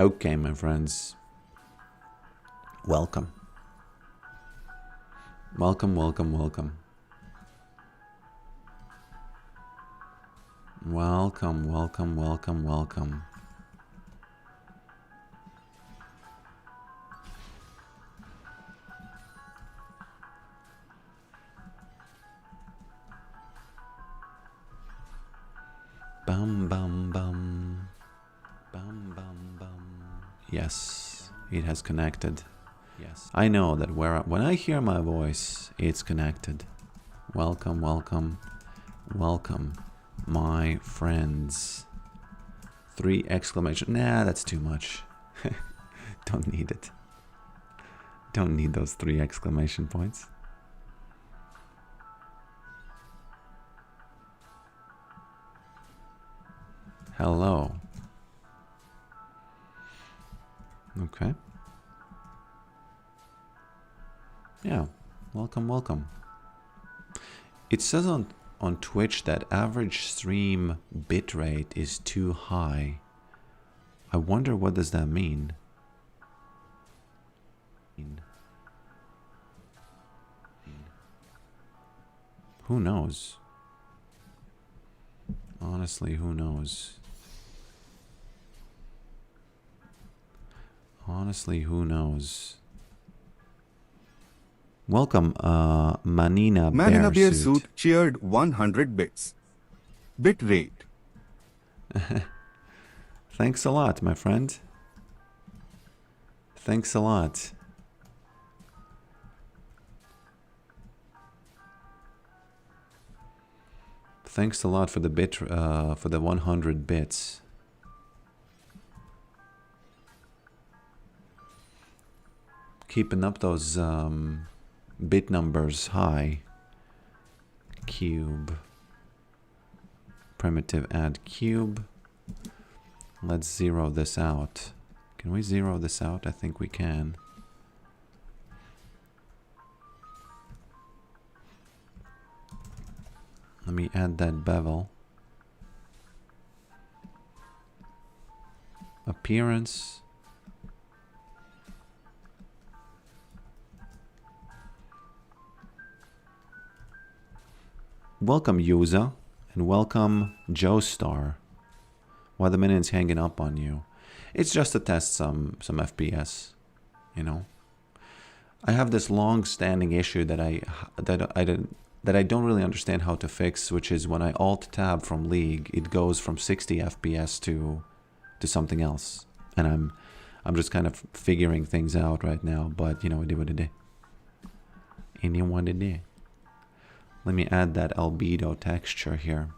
Okay, my friends. Welcome. Welcome, welcome, welcome. Welcome, welcome, welcome, welcome. Bum, bum, bum. Bum, bum, bum. Yes, it has connected. Yes, I know that when I hear my voice, it's connected. Welcome, welcome, welcome, my friends. 3 exclamation. Nah, that's too much. Don't need it. Don't need those 3 exclamation points. Hello. Okay. Yeah. Welcome, welcome. It says on Twitch that average stream bitrate is too high. I wonder what does that mean? Who knows? Honestly, who knows? Honestly, who knows? Welcome, Manina Man in a bear Bearsuit. suit cheered 100 bits. Bit rate. Thanks a lot, my friend. Thanks a lot. Thanks a lot for the bit, for the 100 bits. Keeping up those bit numbers high. Cube. Primitive add cube. Let's zero this out. Can we zero this out? I think we can. Let me add that bevel. Appearance. Welcome, Yuza, and welcome, Joestar. Why the minion's hanging up on you? It's just to test some FPS, you know. I have this long-standing issue that I don't really understand how to fix, which is when I Alt Tab from League, it goes from 60 FPS to something else, and I'm just kind of figuring things out right now. But you know, it did what it did. Anyone did it. Let me add that albedo texture here.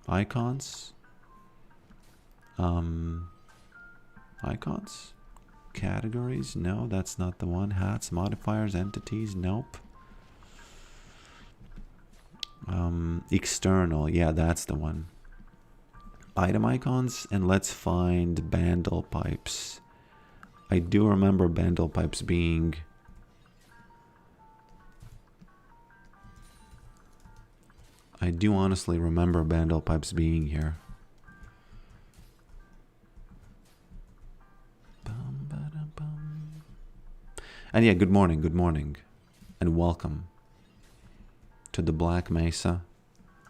Icons. Icons. Categories. No, that's not the one. Hats, modifiers, entities. Nope. External. Yeah, that's the one. Item icons, and let's find bandle pipes. I do remember bandle pipes being I do honestly remember bandle pipes being here. And yeah, good morning, and welcome to the Black Mesa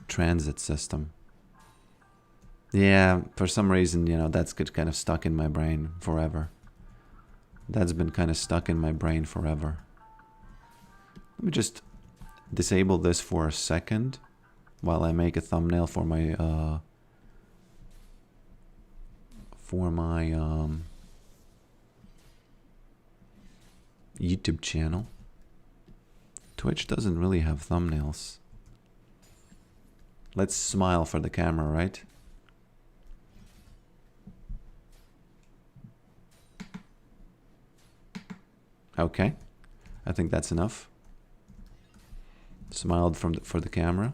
transit system. Yeah, for some reason, you know, that's kind of stuck in my brain forever. That's been kind of stuck in my brain forever. Let me just disable this for a second while I make a thumbnail for my YouTube channel. Twitch doesn't really have thumbnails. Let's smile for the camera, right? Okay, I think that's enough. Smiled for the camera.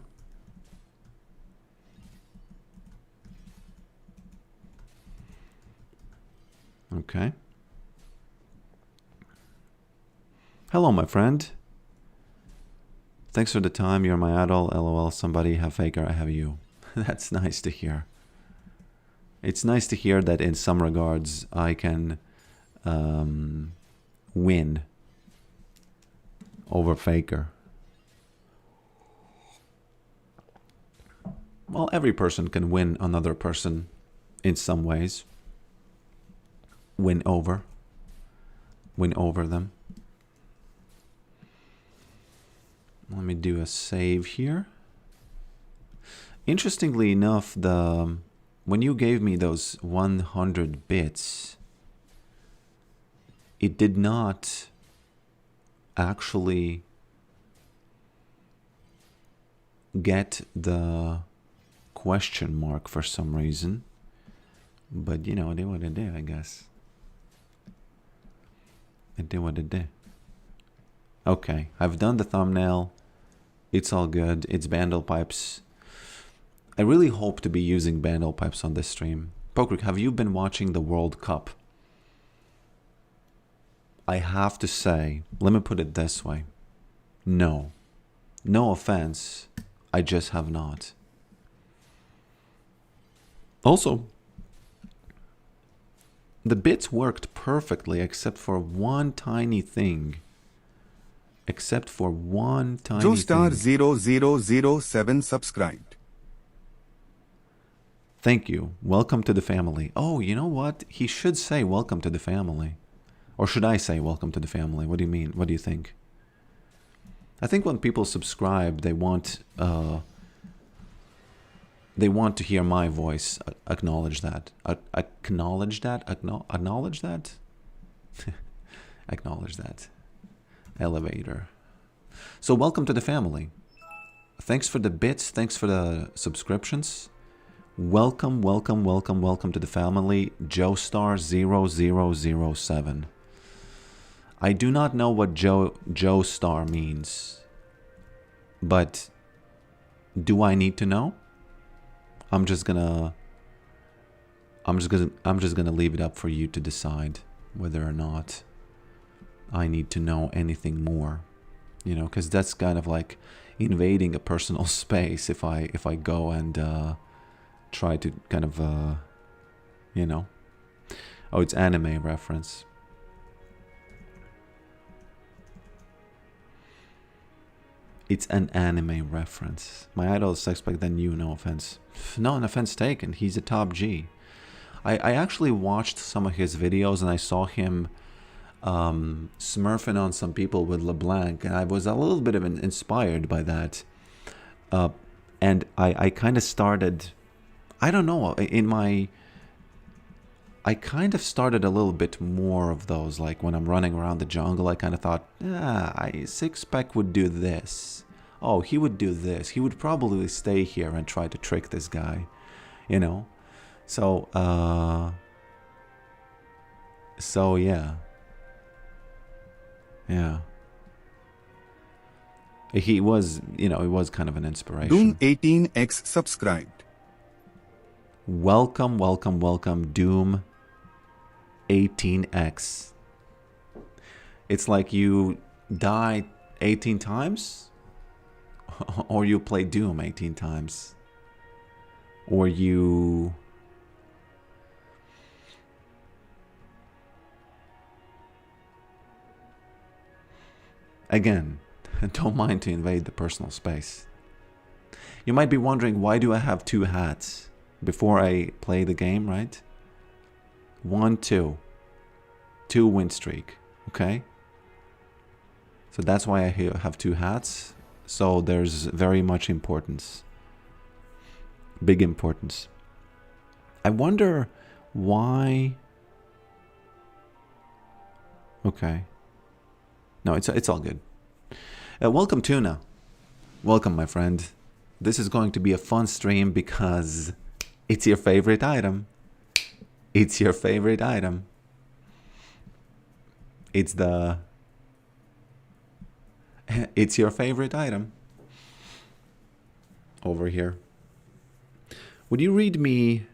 Okay. Hello, my friend. Thanks for the time. You're my idol. LOL. Somebody have Faker. I have you. That's nice to hear. It's nice to hear that in some regards I can win over Faker. Well, every person can win another person in some ways. Win over them. Let me do a save here. Interestingly enough, when you gave me those 100 bits, it did not actually get the question mark for some reason. But you know, it did what it did, I guess. It did what it did. Okay, I've done the thumbnail. It's all good. It's Bandle Pipes. I really hope to be using Bandle Pipes on this stream. Pokrik, have you been watching the World Cup? I have to say, let me put it this way. No. No offense. I just have not. Also, the bits worked perfectly except for one tiny thing. Except for one tiny Joestar thing. 0007 subscribed. Thank you. Welcome to the family. Oh, you know what? He should say welcome to the family. Or should I say welcome to the family? What do you mean? What do you think? I think when people subscribe, they want to hear my voice. Acknowledge that. Acknowledge that? Acknowledge that? Acknowledge that. Elevator. So welcome to the family. Thanks for the bits. Thanks for the subscriptions. Welcome, welcome, welcome, welcome to the family. Joestar 0007. I do not know what Joestar means, but do I need to know? I'm just gonna leave it up for you to decide whether or not I need to know anything more, you know, because that's kind of like invading a personal space if I go and try to kind of you know. Oh, it's anime reference. It's an anime reference. My idol is suspect, then you, no offense. No, an offense taken. He's a top G. I actually watched some of his videos and I saw him smurfing on some people with LeBlanc, and I was a little bit of inspired by that. And I kind of started, I don't know, I kind of started a little bit more of those, like when I'm running around the jungle, I kind of thought, Sixpack would do this. Oh, he would do this. He would probably stay here and try to trick this guy, you know? So yeah. Yeah. He was, you know, he was kind of an inspiration. Doom 18x subscribed. Welcome, welcome, welcome, Doom 18x. It's like you die 18 times, or you play Doom 18 times, or you... Again, don't mind to invade the personal space. You might be wondering, why do I have two hats before I play the game, right? 1, 2. 2 win streak, okay? So that's why I have two hats. So there's very much importance. Big importance. I wonder why... Okay. No, it's all good. Welcome, Tuna. Welcome, my friend. This is going to be a fun stream because it's your favorite item. It's your favorite item. It's the... It's your favorite item. Over here. Would you read me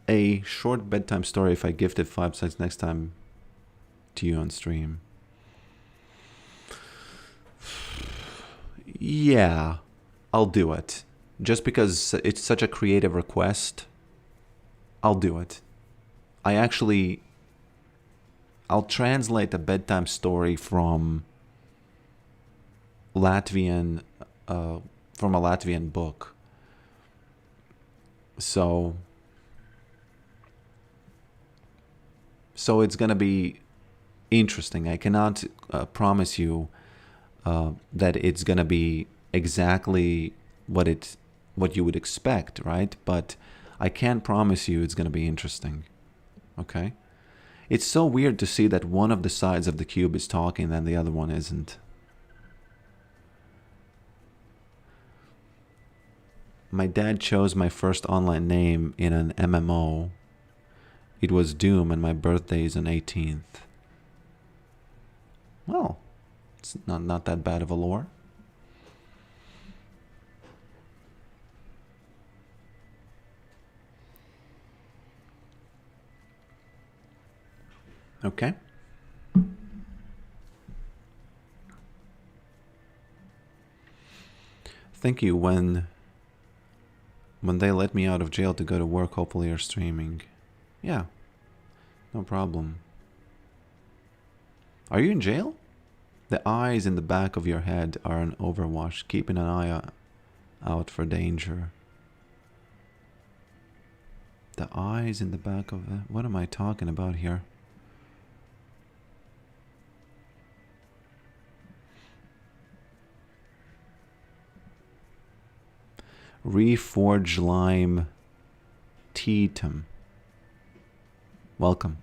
a short bedtime story if I gifted 5 cents next time to you on stream? Yeah, I'll do it. Just because it's such a creative request, I'll do it. I'll translate a bedtime story Latvian, from a Latvian book. So it's gonna be interesting. I cannot promise you that it's gonna be exactly what you would expect, right? But I can promise you it's gonna be interesting. Okay? It's so weird to see that one of the sides of the cube is talking and the other one isn't. My dad chose my first online name in an MMO. It was Doom and my birthday is on 18th. Well, it's not that bad of a lore. Okay. Thank you. When they let me out of jail to go to work, hopefully you're streaming. Yeah, no problem. Are you in jail? The eyes in the back of your head are an overwash, keeping an eye out for danger. The eyes in the back of the... What am I talking about here? Reforged Lime Teatum. Welcome.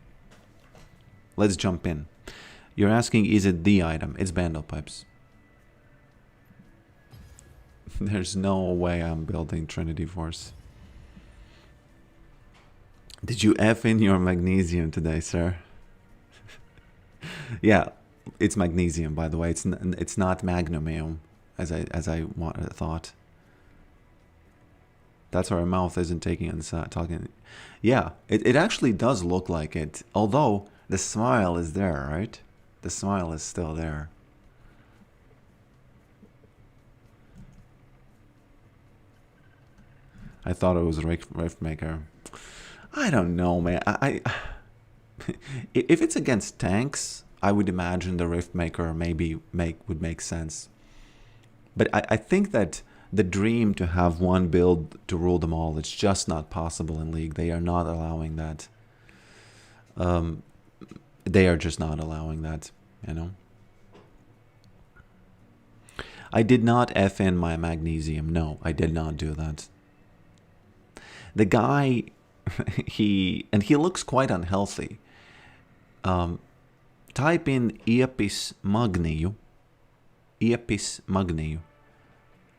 Let's jump in. You're asking, is it the item? It's Bandle Pipes. There's no way I'm building Trinity Force. Did you F in your magnesium today, sir? Yeah, it's magnesium, by the way. It's not magnesium, as I thought. That's why our mouth isn't talking. Yeah, it actually does look like it. Although the smile is there, right? The smile is still there. I thought it was a Rift Maker. I don't know, man. If it's against tanks, I would imagine the Rift Maker would make sense. But I think that the dream to have one build to rule them all, it's just not possible in League. They are not allowing that. They are just not allowing that, you know. I did not F in my magnesium. No, I did not do that. The guy, he looks quite unhealthy. Type in Iepis Magniu. Iepis Magniu.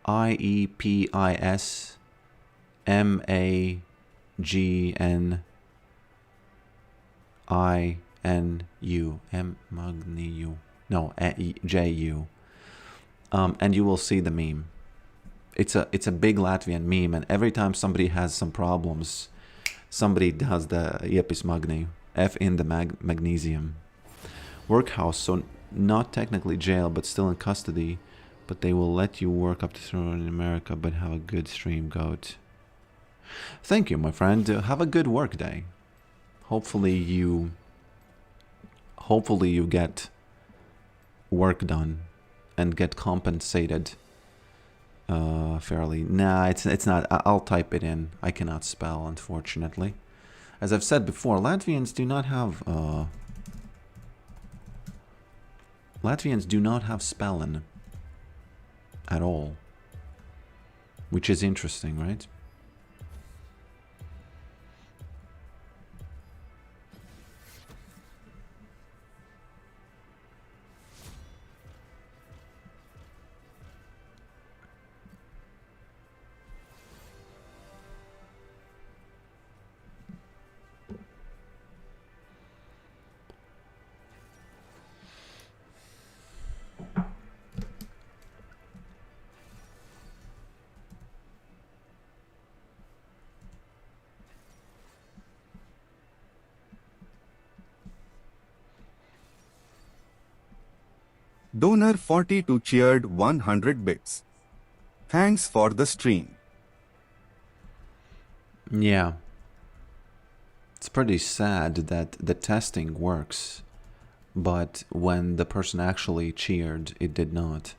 IEPIS MAGNIU. Magniu. No, JU. And you will see the meme. It's a big Latvian meme, and every time somebody has some problems, somebody does the Iepis Magniu. F in the magnesium. Workhouse, so not technically jail, but still in custody. But they will let you work up to 3 in America, but have a good stream, Goat. Thank you, my friend. Have a good work day. Hopefully you get work done and get compensated fairly. Nah, it's not. I'll type it in. I cannot spell, unfortunately. As I've said before, Latvians do not have spelling at all, which is interesting, right? Donor 42 cheered 100 bits. Thanks for the stream. Yeah. It's pretty sad that the testing works, but when the person actually cheered, it did not.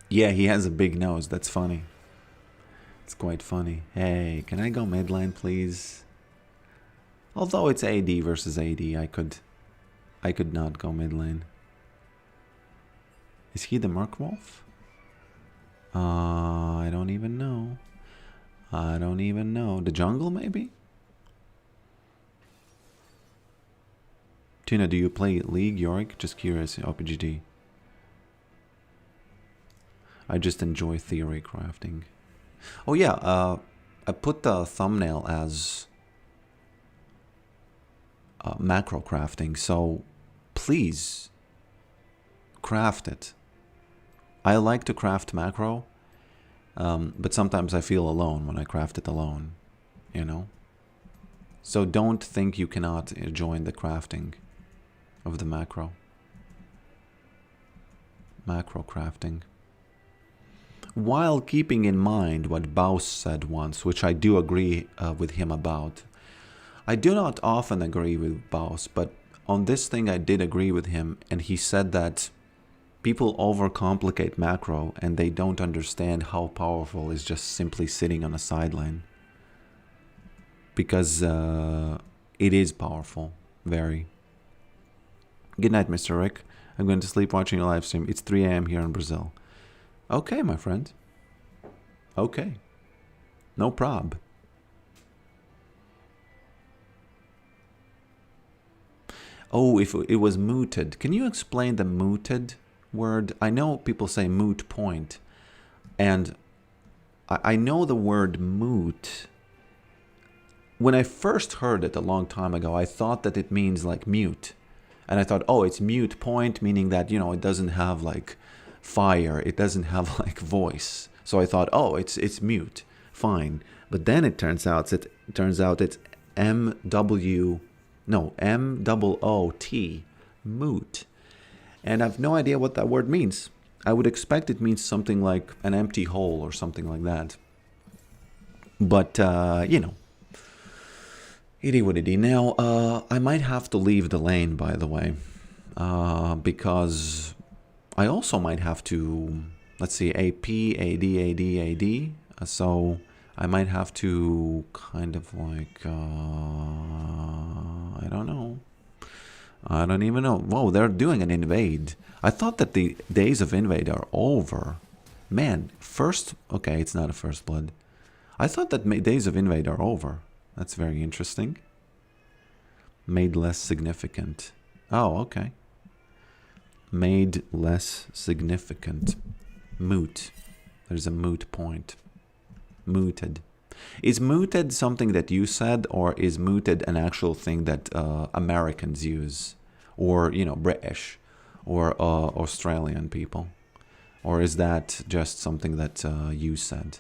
Yeah, he has a big nose. That's funny. It's quite funny. Hey, can I go mid lane, please? Although it's AD versus AD, I could not go mid lane. Is he the Merkwolf? I don't even know. I don't even know. The jungle, maybe? Tuna, do you play League, Yorick? Just curious. OPGD. I just enjoy theory crafting. Oh yeah, I put the thumbnail as macro crafting, so please craft it. I like to craft macro, but sometimes I feel alone when I craft it alone, you know? So don't think you cannot join the crafting of the macro. Macro crafting. While keeping in mind what Baus said once, which I do agree with him about. I do not often agree with Baus, but on this thing I did agree with him, and he said that people overcomplicate macro and they don't understand how powerful is just simply sitting on a sideline. Because it is powerful, very. Good night, Mr. Rick. I'm going to sleep watching your live stream. It's 3 a.m. here in Brazil. Okay, my friend. Okay. No prob. Oh, if it was mooted. Can you explain the mooted word? I know people say moot point. And I know the word moot. When I first heard it a long time ago, I thought that it means like mute. And I thought, oh, it's mute point, meaning that, you know, it doesn't have like fire, it doesn't have like voice. So I thought, oh, it's mute, fine. But then it turns out it's MOOT, moot. And I've no idea what that word means. I would expect it means something like an empty hole or something like that. But you know, itty witty. Now I might have to leave the lane, by the way, because I also might have to, let's see, AP, AD, AD, AD. So I might have to kind of like, I don't know. I don't even know. Whoa, they're doing an invade. I thought that the days of invade are over. Man, first, okay, it's not a first blood. I thought that days of invade are over. That's very interesting. Made less significant. Oh, okay. Made less significant. Moot. There's a moot point. Mooted. Is mooted something that you said, or is mooted an actual thing that Americans use? Or, you know, British or Australian people? Or is that just something that you said?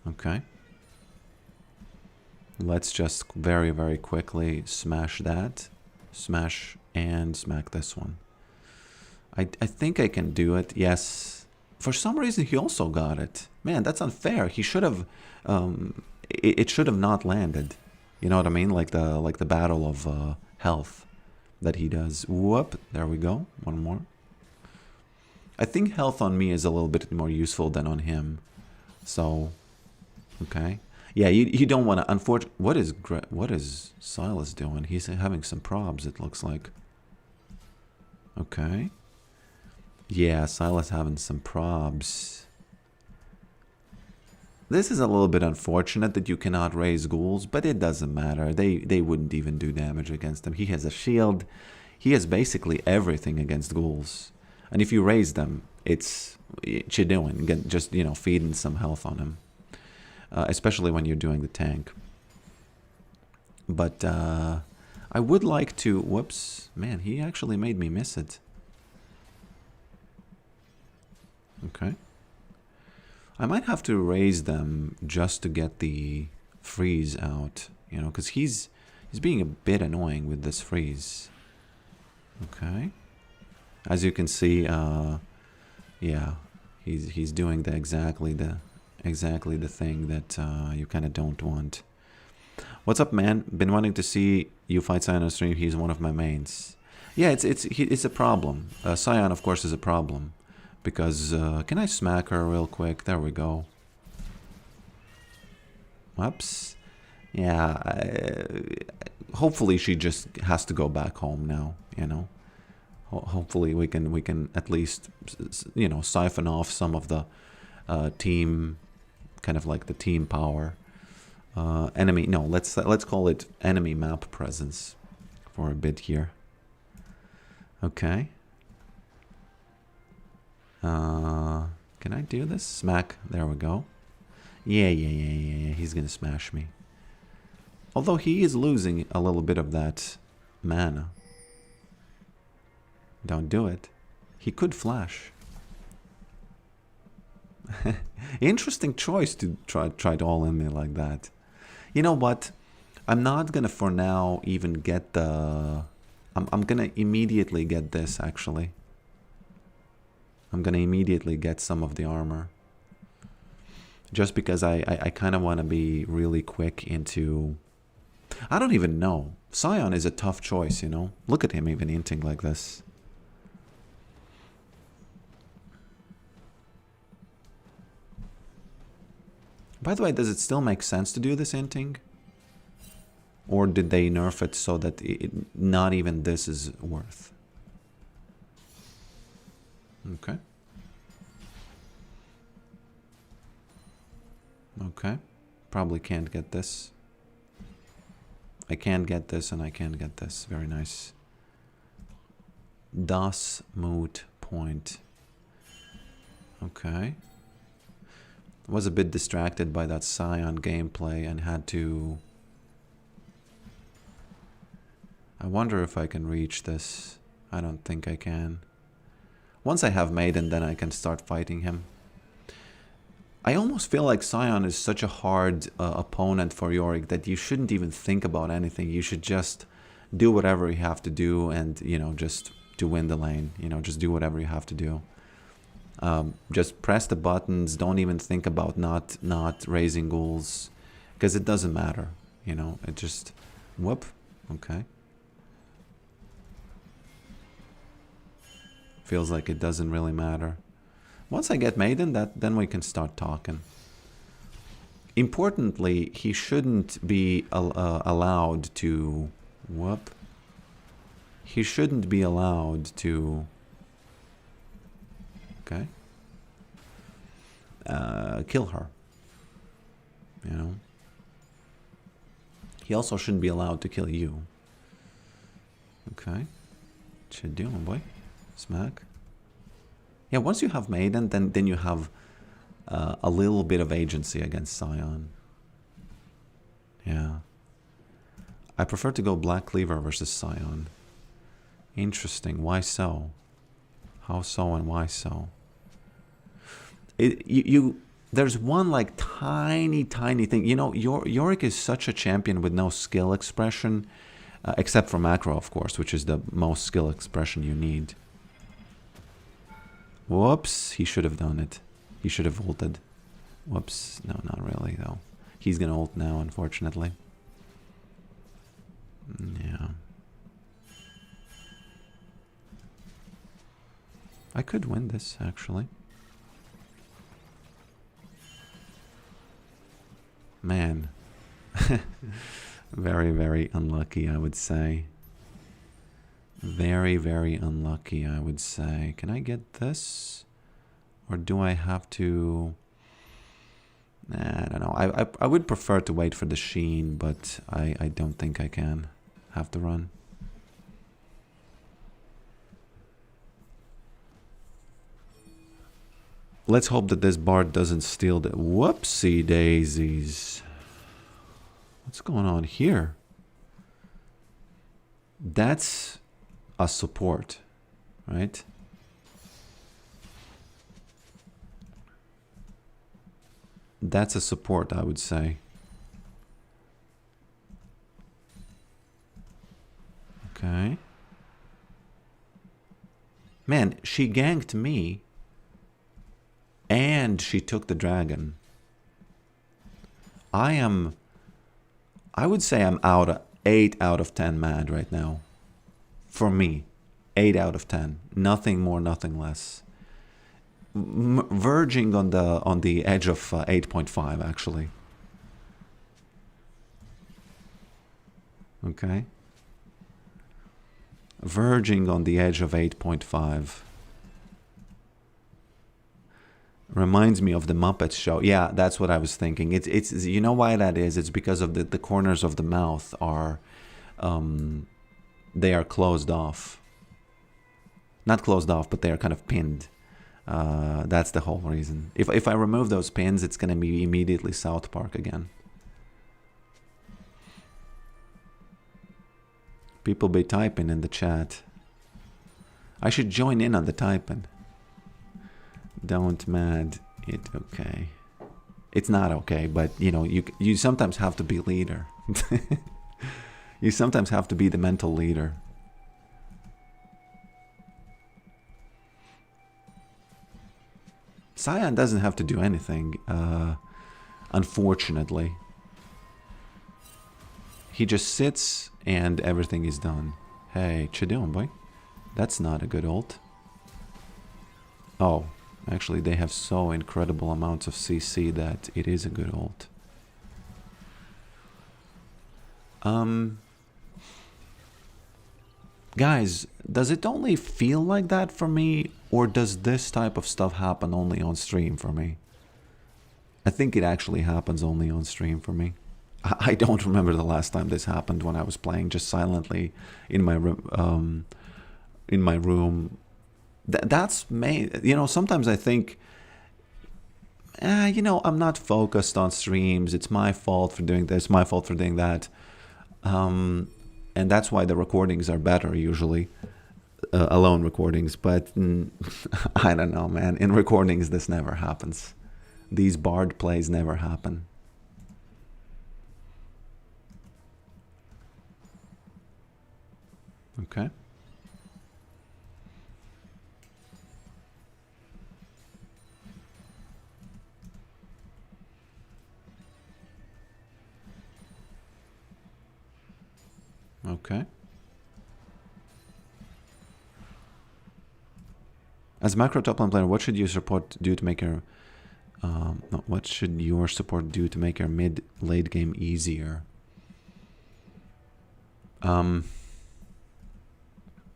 Okay. Let's just very, very quickly smash that. Smash and smack this one. I think I can do it. Yes. For some reason, he also got it. Man, that's unfair. He should have... it should have not landed. You know what I mean? Like the battle of health that he does. Whoop. There we go. One more. I think health on me is a little bit more useful than on him. So... Okay. Yeah, you don't want to... Unfortunately, what is Silas doing? He's having some probs, it looks like. Okay. Yeah, Silas having some probs. This is a little bit unfortunate that you cannot raise ghouls, but it doesn't matter. They wouldn't even do damage against him. He has a shield. He has basically everything against ghouls. And if you raise them, it's you're doing. Just, you know, feeding some health on him. Especially when you're doing the tank. But I would like to... Whoops. Man, he actually made me miss it. Okay. I might have to raise them just to get the freeze out. You know, because he's He's being a bit annoying with this freeze. Okay. As you can see, yeah, he's doing exactly the thing that you kind of don't want. What's up, man? Been wanting to see you fight Scion on stream. He's one of my mains. Yeah, it's a problem. Scion, of course, is a problem because can I smack her real quick? There we go. Whoops. Yeah. Hopefully, she just has to go back home now. You know. Hopefully, we can at least, you know, siphon off some of the team, kind of like the team power. Enemy. No, let's call it enemy map presence for a bit here. Okay. Can I do this? Smack. There we go. Yeah. He's gonna smash me. Although he is losing a little bit of that mana. Don't do it. He could flash. Interesting choice to try to all in me like that. You know what? I'm not gonna for now even get the... I'm gonna immediately get this, actually. I'm gonna immediately get some of the armor. Just because I kind of want to be really quick into... I don't even know. Scion is a tough choice, you know? Look at him even hinting like this. By the way, does it still make sense to do this hinting? Or did they nerf it so that not even this is worth? Okay. Okay. Probably can't get this. I can't get this and I can't get this. Very nice. Das moot point. Okay. Was a bit distracted by that Scion gameplay and had to... I wonder if I can reach this. I don't think I can. Once I have Maiden, then I can start fighting him. I almost feel like Scion is such a hard opponent for Yorick that you shouldn't even think about anything. You should just do whatever you have to do and, you know, just to win the lane. You know, just do whatever you have to do. Just press the buttons. Don't even think about not raising ghouls, because it doesn't matter. You know, it just whoop. Okay. Feels like it doesn't really matter. Once I get Maiden, then we can start talking. Importantly, he shouldn't be allowed to whoop. He shouldn't be allowed to. Okay. Kill her. You know. He also shouldn't be allowed to kill you. Okay. What you doing, boy? Smack. Yeah, once you have Maiden, then you have a little bit of agency against Scion. Yeah. I prefer to go Black Cleaver versus Scion. Interesting. Why so? How so and why so? There's one like tiny thing. You know, Yorick is such a champion with no skill expression, except for macro, of course, which is the most skill expression you need. Whoops, he should have done it. He should have ulted. Whoops, no, not really though. He's gonna ult now, unfortunately. Yeah. I could win this, actually. Man. Very unlucky, I would say. Very unlucky, I would say. Can I get this? Or do I have to... Nah, I don't know. I would prefer to wait for the Sheen, but I don't think I can. Have to run. Let's hope that this Bard doesn't steal the... Whoopsie daisies. What's going on here? That's a support, right? That's a support, I would say. Okay. Man, she ganked me. And she took the dragon. I would say I'm 8 out of 10 mad right now. For me. 8 out of 10. Nothing more, nothing less. Verging on the edge of 8.5 actually. Okay. Verging on the edge of 8.5. Reminds me of the Muppets show. Yeah, that's what I was thinking. It's you know why that is? It's because of the corners of the mouth are they are closed off. Not closed off, but they are kind of pinned. That's the whole reason. If I remove those pins, it's gonna be immediately South Park again. People be typing in the chat. I should join in on the typing. Don't mad it okay. It's not okay, but you know, you sometimes have to be leader. You sometimes have to be the mental leader. Cyan doesn't have to do anything, unfortunately. He just sits and everything is done. Hey, what you doing, boy? That's not a good ult. Oh. Actually, they have so incredible amounts of CC that it is a good ult. Guys, does it only feel like that for me? Or does this type of stuff happen only on stream for me? I think it actually happens only on stream for me. I don't remember the last time this happened when I was playing just silently in my room. That's you know, sometimes I think, you know, I'm not focused on streams. It's my fault for doing this, my fault for doing that. And that's why the recordings are better usually, alone recordings. But I don't know, man. In recordings, this never happens. These bard plays never happen. Okay. Okay. As macro top lane player, what should your support do to make your what should your support do to make your mid late game easier?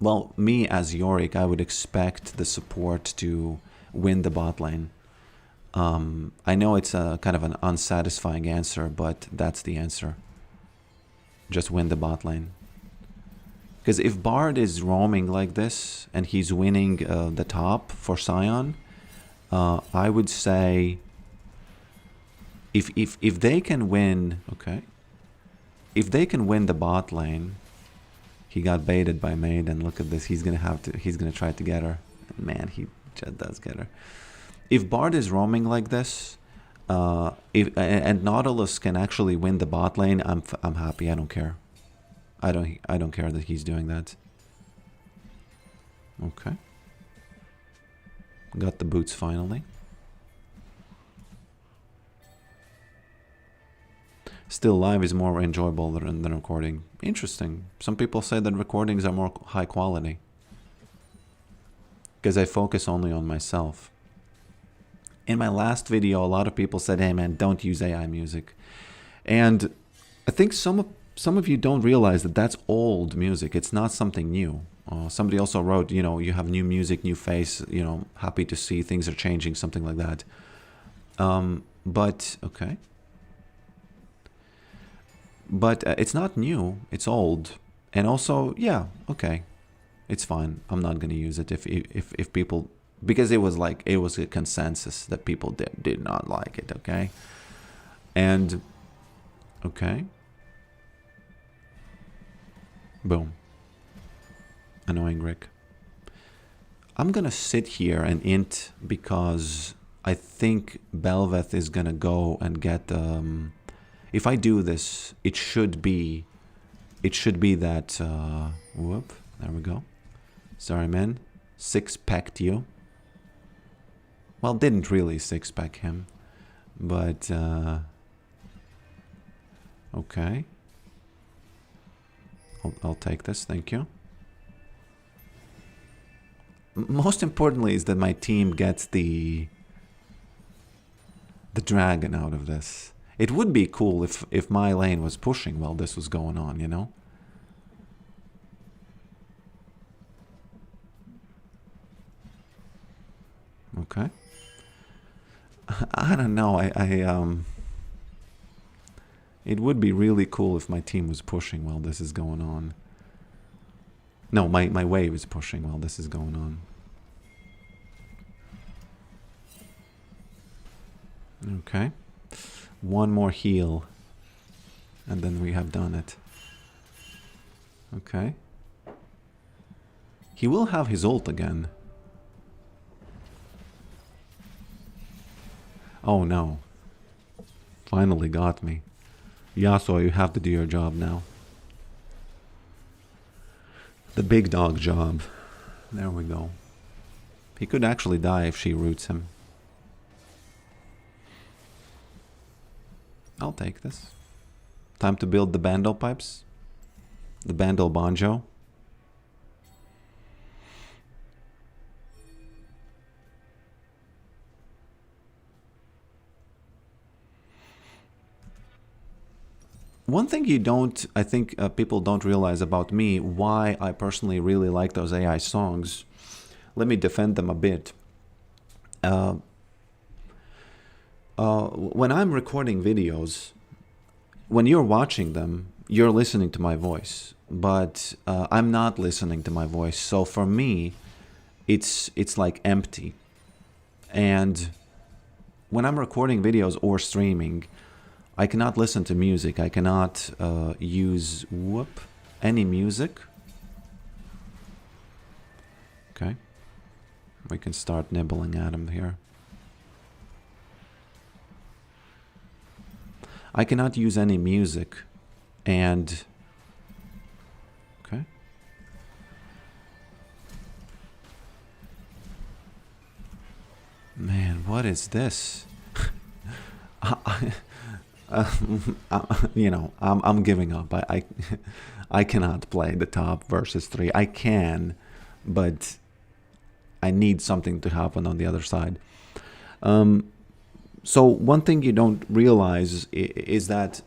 Well, me as Yorick, I would expect the support to win the bot lane. I know it's a kind of an unsatisfying answer, but that's the answer. Just win the bot lane. Because if Bard is roaming like this and he's winning the top for Sion, I would say if they can win, okay, if they can win the bot lane, he got baited by Maiden. Look at this. He's gonna try to get her. Man, he just does get her. If Bard is roaming like this, and Nautilus can actually win the bot lane, I'm happy. I don't care. I don't care that he's doing that. Okay. Got the boots finally. Still, live is more enjoyable than recording. Interesting. Some people say that recordings are more high quality. Because I focus only on myself. In my last video, a lot of people said, hey man, don't use AI music. And I think some of you don't realize that that's old music. It's not something new. Somebody also wrote, you know, you have new music, new face, you know, happy to see things are changing, something like that. But, okay. But it's not new, it's old. And also, yeah, okay, it's fine. I'm not going to use it if people, because it was a consensus that people did not like it, okay? And, okay. Boom. Annoying Rick. I'm gonna sit here and int because I think Belveth is gonna go and get if I do this, it should be it should be that, whoop, there we go. Sorry, man. Six-packed you. Well, didn't really six-pack him, but, okay. I'll take this, thank you. Most importantly is that my team gets the dragon out of this. It would be cool if my lane was pushing while this was going on, you know? Okay. I don't know. It would be really cool if my team was pushing while this is going on. No, my wave is pushing while this is going on. Okay. One more heal. And then we have done it. Okay. He will have his ult again. Oh no. Finally got me. Yasuo, you have to do your job now. The big dog job. There we go. He could actually die if she roots him. I'll take this. Time to build the bandle pipes. The bandle banjo. One thing you don't, I think people don't realize about me, why I personally really like those AI songs. Let me defend them a bit. When I'm recording videos, when you're watching them, you're listening to my voice, but I'm not listening to my voice. So for me, it's like empty. And when I'm recording videos or streaming, I cannot listen to music. I cannot use any music. Okay. We can start nibbling at him here. I cannot use any music. And... okay. Man, what is this? You know, I'm giving up. I cannot play the top versus 3. I can, but I need something to happen on the other side. So one thing you don't realize is that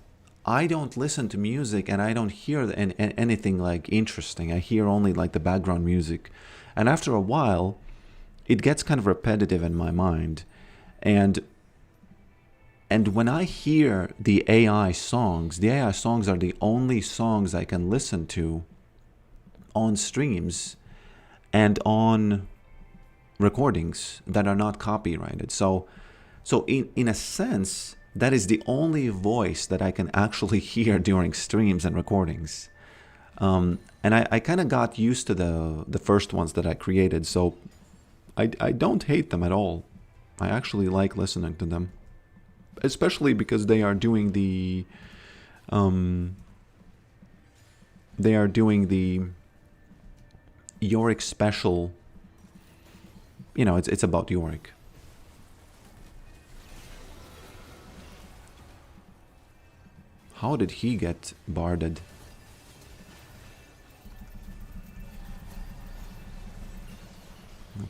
I don't listen to music and I don't hear anything like interesting. I hear only like the background music, and after a while, it gets kind of repetitive in my mind, and when I hear the AI songs are the only songs I can listen to on streams and on recordings that are not copyrighted. So in a sense, that is the only voice that I can actually hear during streams and recordings. And I kind of got used to the first ones that I created, so I don't hate them at all. I actually like listening to them. Especially because they are doing the Yorick special. You know, it's about Yorick. How did he get barded?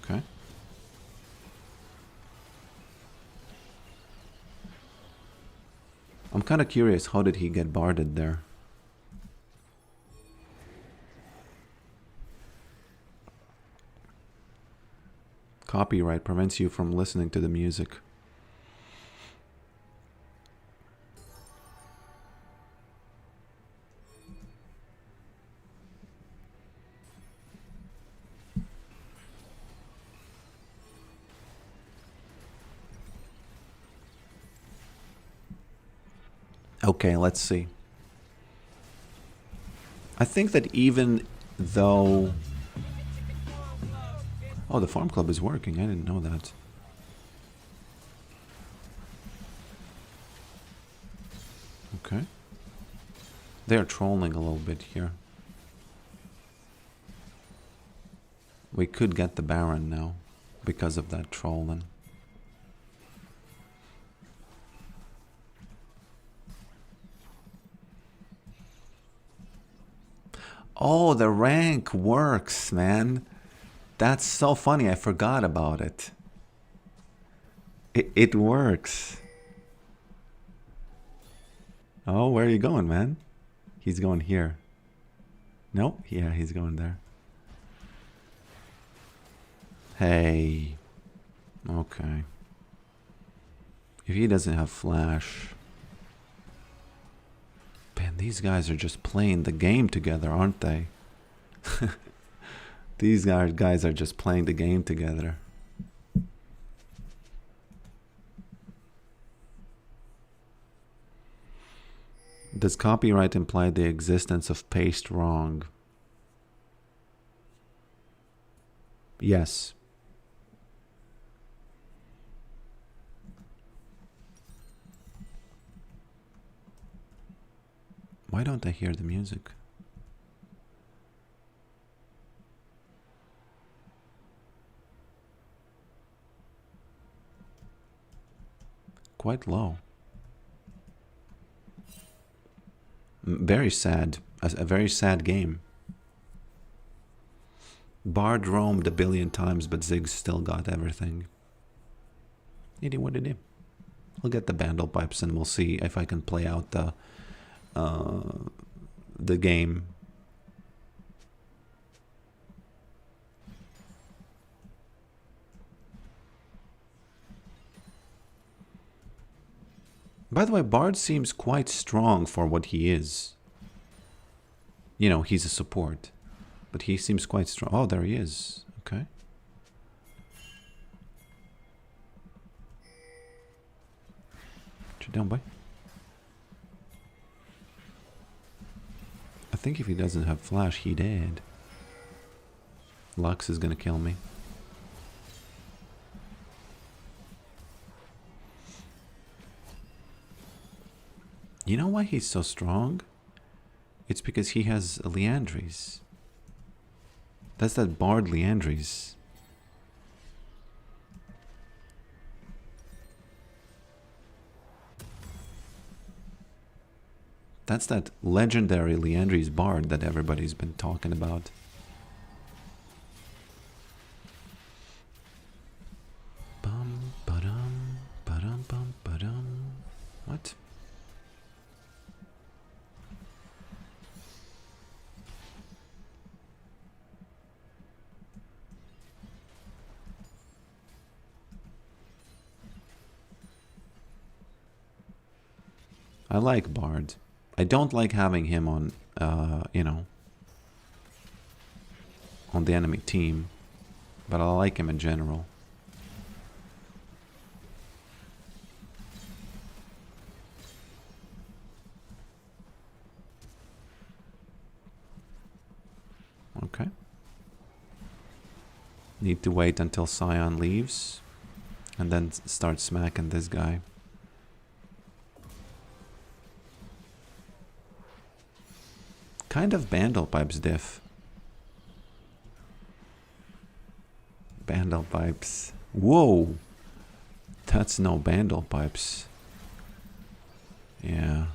Okay. I'm kind of curious, how did he get barded there? Copyright prevents you from listening to the music. Okay, let's see. I think that even though... oh, the farm club is working. I didn't know that. Okay. They're trolling a little bit here. We could get the Baron now because of that trolling. Oh, the rank works, man. That's so funny. I forgot about it. It works. Oh, where are you going, man? He's going here. Nope. Yeah, he's going there. Hey. Okay. If he doesn't have flash... Man, these guys are just playing the game together, aren't they? These guys are just playing the game together. Does copyright imply the existence of paste wrong? Yes. Why don't I hear the music? Quite low. Very sad. A very sad game. Bard roamed a billion times, but Ziggs still got everything. What did he? We'll get the Bandle Pipes and we'll see if I can play out the game. By the way, Bard seems quite strong for what he is. You know, he's a support. But he seems quite strong. Oh, there he is. Okay. What you doing, boy? I think if he doesn't have flash, he dead. Lux is gonna kill me. You know why he's so strong? It's because he has Leandries. That's that Bard Leandries. That's that legendary Leandries Bard that everybody's been talking about. Bum, ba-dum, ba-dum, bum, ba-dum. What? I like Bard. I don't like having him on, you know, on the enemy team, but I like him in general. Okay. Need to wait until Scion leaves, and then start smacking this guy. Kind of Bandle Pipes diff. Bandle Pipes. Whoa! That's no Bandle Pipes. Yeah.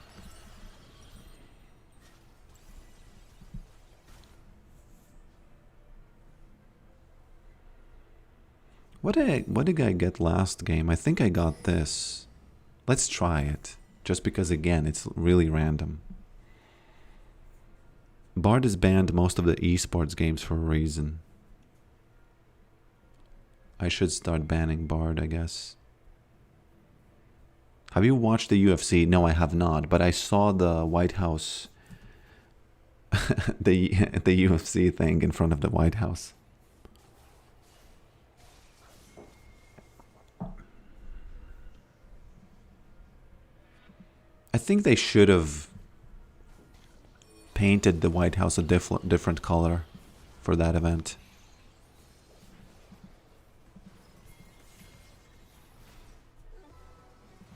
What did I get last game? I think I got this. Let's try it. Just because, again, it's really random. Bard has banned most of the esports games for a reason. I should start banning Bard, I guess. Have you watched the UFC? No, I have not, but I saw the White House, the UFC thing in front of the White House. I think they should have painted the White House a different color for that event.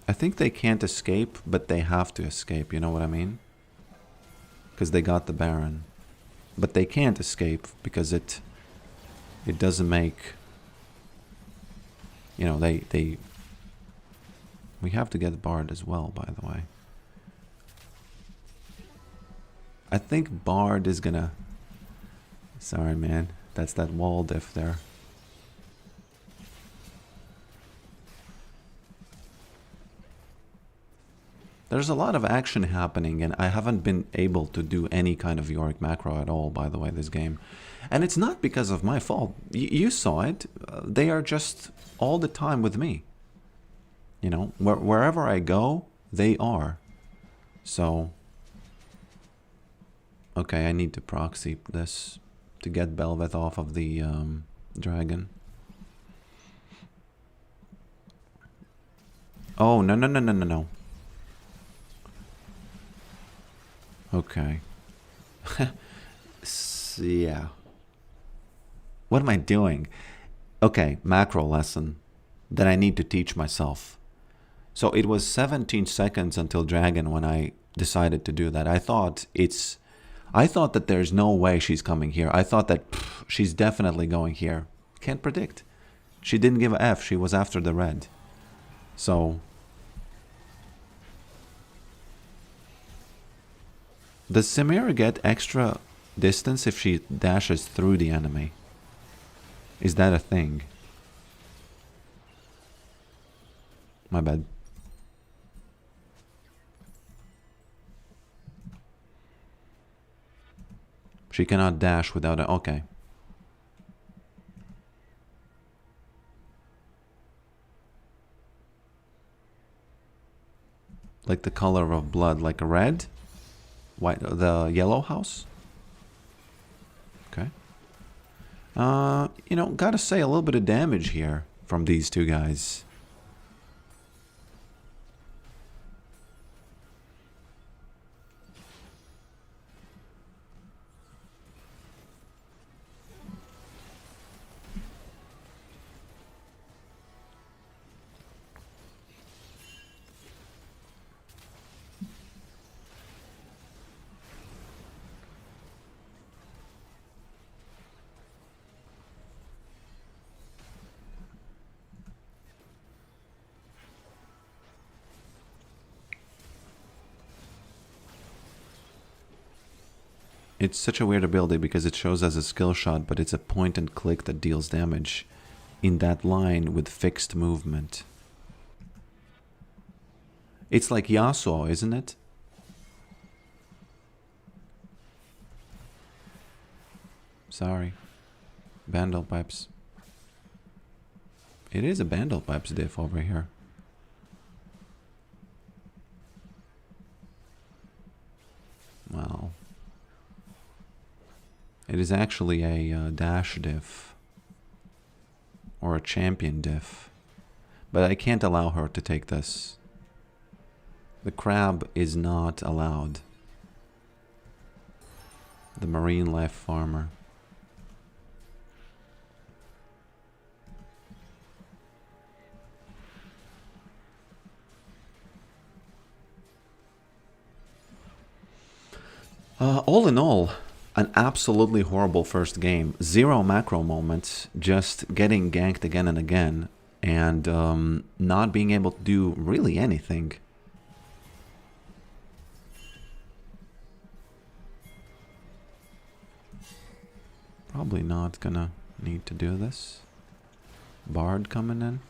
I think they can't escape, but they have to escape, you know what I mean? because they got the Baron. But they can't escape because it doesn't make... You know, they... We have to get Bard as well, by the way. I think Bard is gonna... Sorry, man. That's that wall diff there. There's a lot of action happening, and I haven't been able to do any kind of Yorick macro at all, by the way, this game. And it's not because of my fault. You saw it. They are just all the time with me. You know, wherever I go, they are. So... Okay, I need to proxy this to get Belveth off of the dragon. Oh, no, no, no, no, no, no. Okay. Yeah. What am I doing? Okay, macro lesson that I need to teach myself. So it was 17 seconds until dragon when I decided to do that. I thought that there's no way she's coming here. I thought that she's definitely going here. Can't predict. She didn't give a F. She was after the red. So... Does Samira get extra distance if she dashes through the enemy? Is that a thing? My bad. She cannot dash without a... Okay. Like the color of blood, like a red? White, the yellow house? Okay. You know, gotta say a little bit of damage here from these two guys. It's such a weird ability because it shows as a skill shot, but it's a point and click that deals damage in that line with fixed movement. It's like Yasuo, isn't it? Sorry. Bandle pipes. It is a bandle pipes diff over here. Well... It is actually a dash diff. Or a champion diff. But I can't allow her to take this. The crab is not allowed. The marine life farmer. All in all, an absolutely horrible first game. 0 macro moments, just getting ganked again and again, and not being able to do really anything. Probably not gonna need to do this. Bard coming in.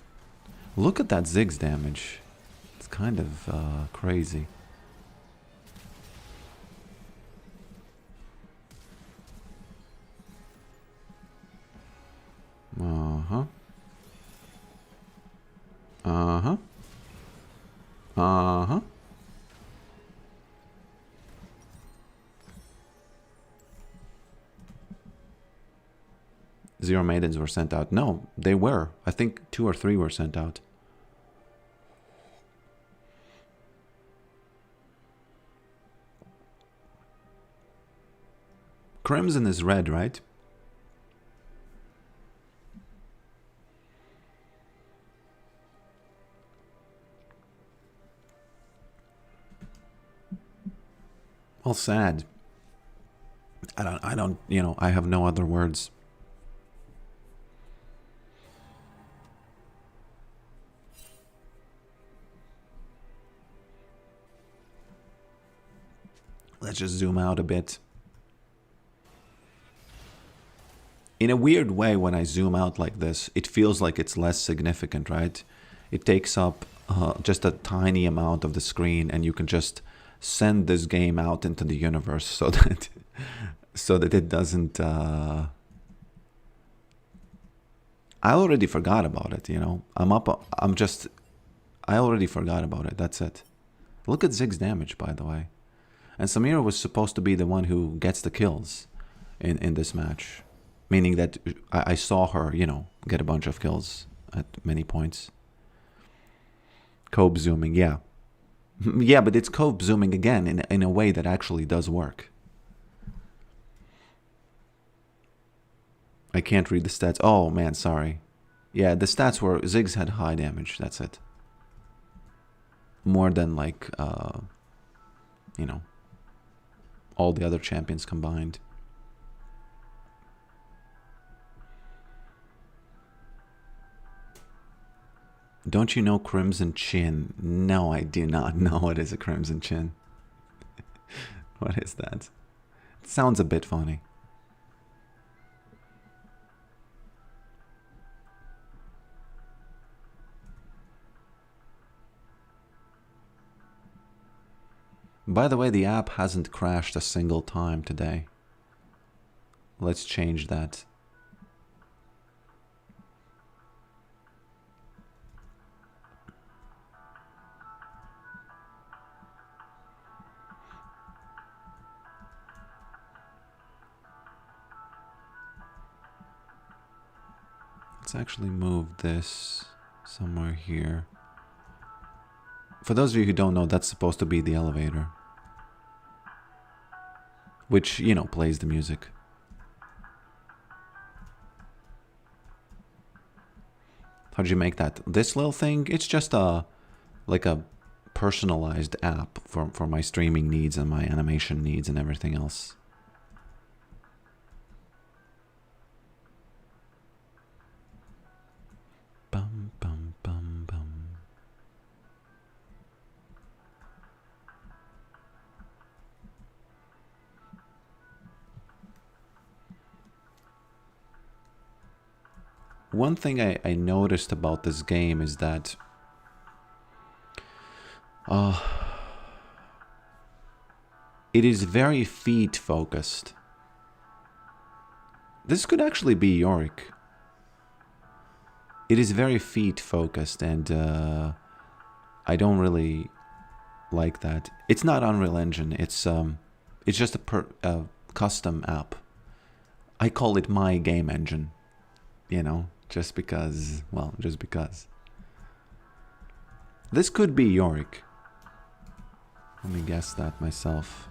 Look at that Ziggs damage. It's kind of crazy. Uh-huh. Uh-huh. Uh-huh. Zero maidens were sent out. No, they were. I think 2 or 3 were sent out. Crimson is red, right? Well, sad. I don't, you know, I have no other words. Let's just zoom out a bit. In a weird way, when I zoom out like this, it feels like it's less significant, right? It takes up just a tiny amount of the screen, and you can just send this game out into the universe so that it doesn't. I already forgot about it, you know. I already forgot about it. That's it. Look at Zig's damage, by the way. And Samira was supposed to be the one who gets the kills in this match. Meaning that I saw her, you know, get a bunch of kills at many points. Cope zooming, yeah. Yeah, but it's cope zooming again in a way that actually does work. I can't read the stats. Oh, man, sorry. Yeah, the stats were Ziggs had high damage. That's it. More than, like, you know, all the other champions combined. Don't you know Crimson Chin? No, I do not know what is a Crimson Chin. What is that? It sounds a bit funny. By the way, the app hasn't crashed a single time today. Let's change that. Let's actually move this somewhere here. For those of you who don't know, that's supposed to be the elevator. Which, you know, plays the music. How'd you make that? This little thing, it's just like a personalized app for my streaming needs and my animation needs and everything else. Bum, bum, bum, bum. One thing I noticed about this game is that it is very feet focused. This could actually be Yorick. It is very feet focused, and I don't really like that. It's not Unreal Engine. It's just a custom app. I call it my game engine. You know, just because. Well, just because. This could be Yorick. Let me guess that myself.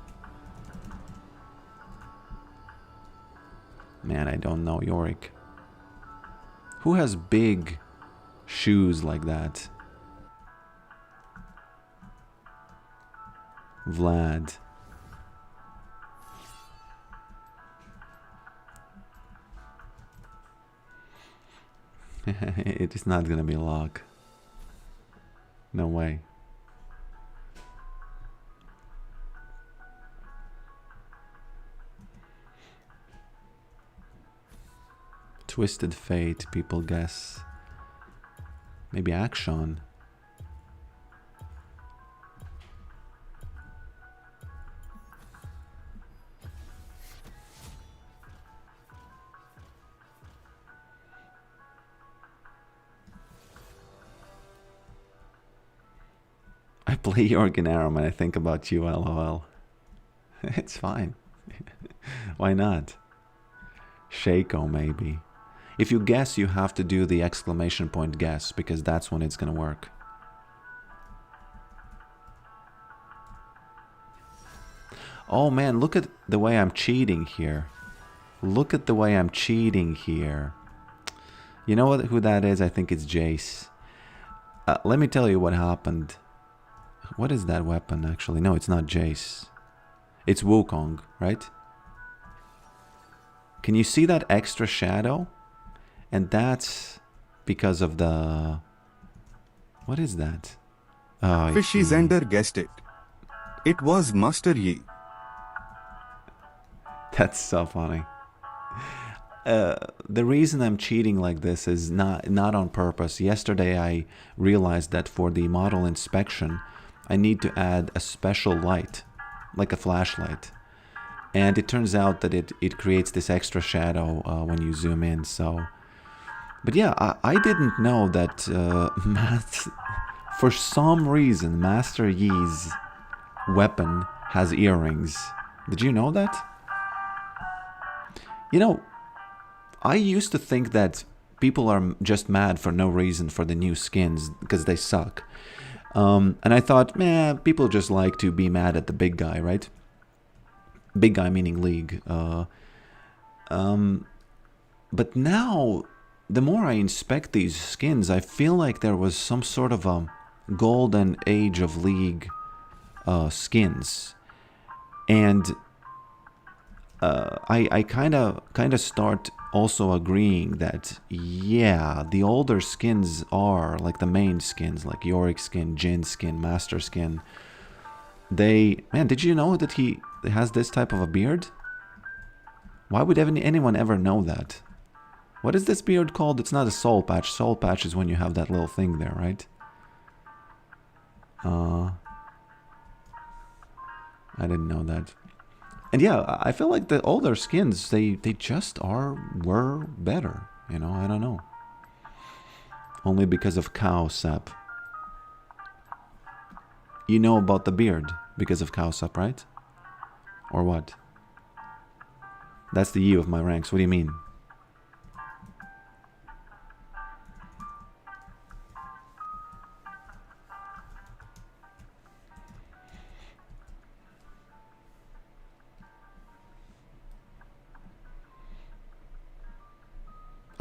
Man, I don't know Yorick. Who has big shoes like that? Vlad. It is not gonna be Locke. No way. Twisted Fate, people guess. Maybe Action. I play Yorick and Aram and I think about you, lol. It's fine. Why not? Shaco, maybe. If you guess, you have to do the exclamation point guess, because that's when it's gonna work. Oh man, look at the way I'm cheating here. Look at the way I'm cheating here. You know who that is? I think it's Jace. Let me tell you what happened. What is that weapon, actually? No, it's not Jace. It's Wukong, right? Can you see that extra shadow? And that's because of the... What is that? Oh, I Fishy see. Xander guessed it. It was Master Yi. That's so funny. The reason I'm cheating like this is not on purpose. Yesterday I realized that for the model inspection, I need to add a special light, like a flashlight. And it turns out that it creates this extra shadow when you zoom in, so... But yeah, I didn't know that for some reason Master Yi's weapon has earrings. Did you know that? You know, I used to think that people are just mad for no reason for the new skins because they suck. And I thought, man, people just like to be mad at the big guy, right? Big guy meaning League. But now, the more I inspect these skins, I feel like there was some sort of a golden age of League skins. And I kind of start also agreeing that, yeah, the older skins are, like the main skins, like Yorick skin, Jin skin, Master skin, man, did you know that he has this type of a beard? Why would anyone ever know that? What is this beard called? It's not a soul patch. Soul patch is when you have that little thing there, right? I didn't know that. And yeah, I feel like the older skins, they just were better. You know, I don't know. Only because of cow sap. You know about the beard because of cow sap, right? Or what? That's the U of my ranks. What do you mean?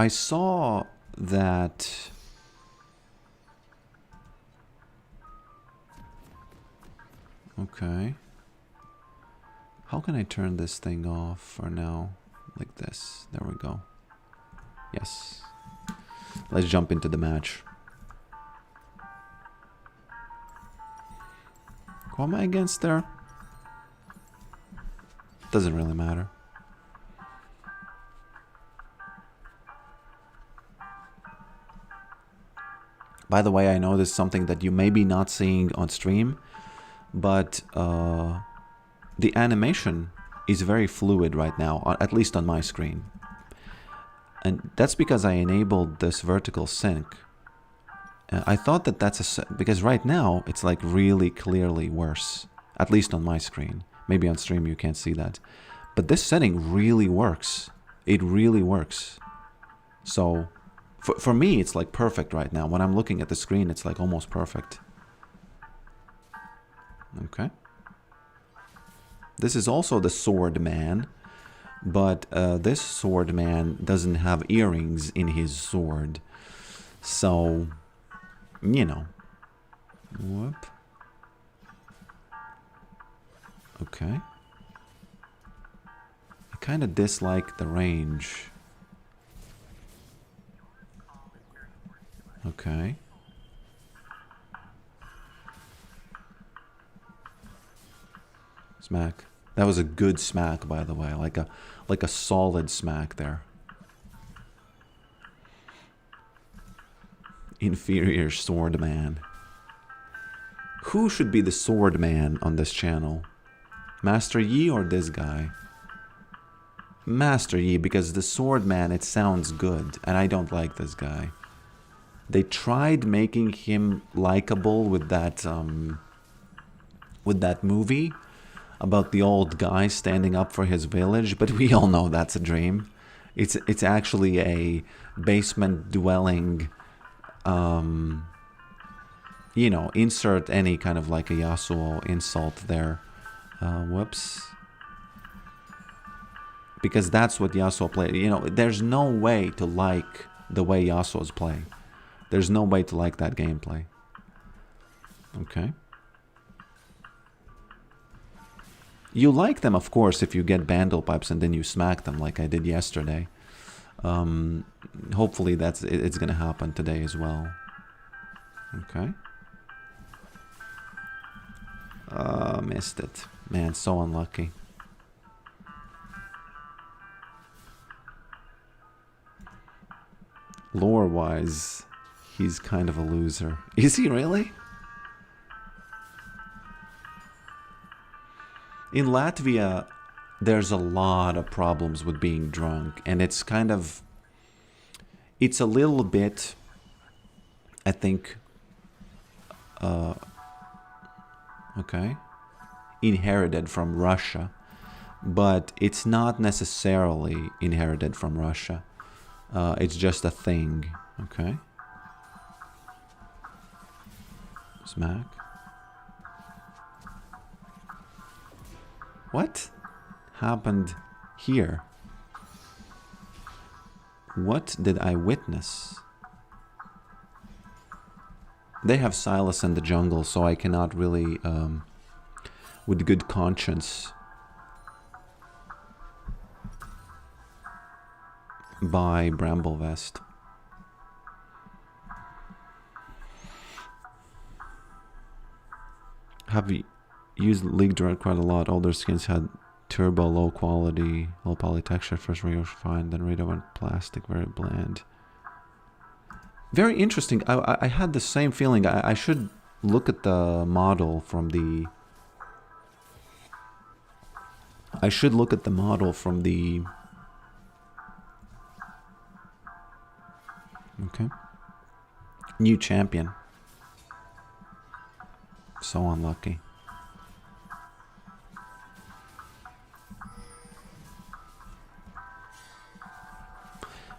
I saw that... Okay. How can I turn this thing off for now? Like this. There we go. Yes. Let's jump into the match. Who am I against there? Doesn't really matter. By the way, I know this is something that you may be not seeing on stream, but the animation is very fluid right now, at least on my screen. And that's because I enabled this vertical sync. I thought that that's because right now it's like really clearly worse, at least on my screen. Maybe on stream you can't see that. But this setting really works. It really works. So for me, it's like perfect right now. When I'm looking at the screen, it's like almost perfect. Okay. This is also the sword man, but this sword man doesn't have earrings in his sword. So, you know. Whoop. Okay. I kind of dislike the range. Okay. Smack. That was a good smack, by the way. Like a solid smack there. Inferior sword man. Who should be the sword man on this channel? Master Yi or this guy? Master Yi, because the sword man, it sounds good, and I don't like this guy. They tried making him likable with that movie about the old guy standing up for his village, but we all know that's a dream. It's actually a basement dwelling, you know, insert any kind of like a Yasuo insult there. Whoops. Because that's what Yasuo play. You know, there's no way to like the way Yasuo's play. There's no way to like that gameplay. Okay. You like them, of course, if you get bandle pipes and then you smack them like I did yesterday. Hopefully it's gonna happen today as well. Okay. Missed it. Man, so unlucky. Lore-wise, he's kind of a loser. Is he really? In Latvia, there's a lot of problems with being drunk, and it's kind of... It's a little bit, I think... okay. Inherited from Russia, but it's not necessarily inherited from Russia. It's just a thing. Okay. Smack. What happened here? What did I witness? They have Silas in the jungle, so I cannot really, with good conscience, buy Bramble Vest. Have you used League Direct quite a lot? Older skins had turbo, low quality, low poly texture. First radio fine, then radio went plastic, very bland. Very interesting. I had the same feeling. I should look at the model from the... I should look at the model from the... Okay. New champion. So unlucky.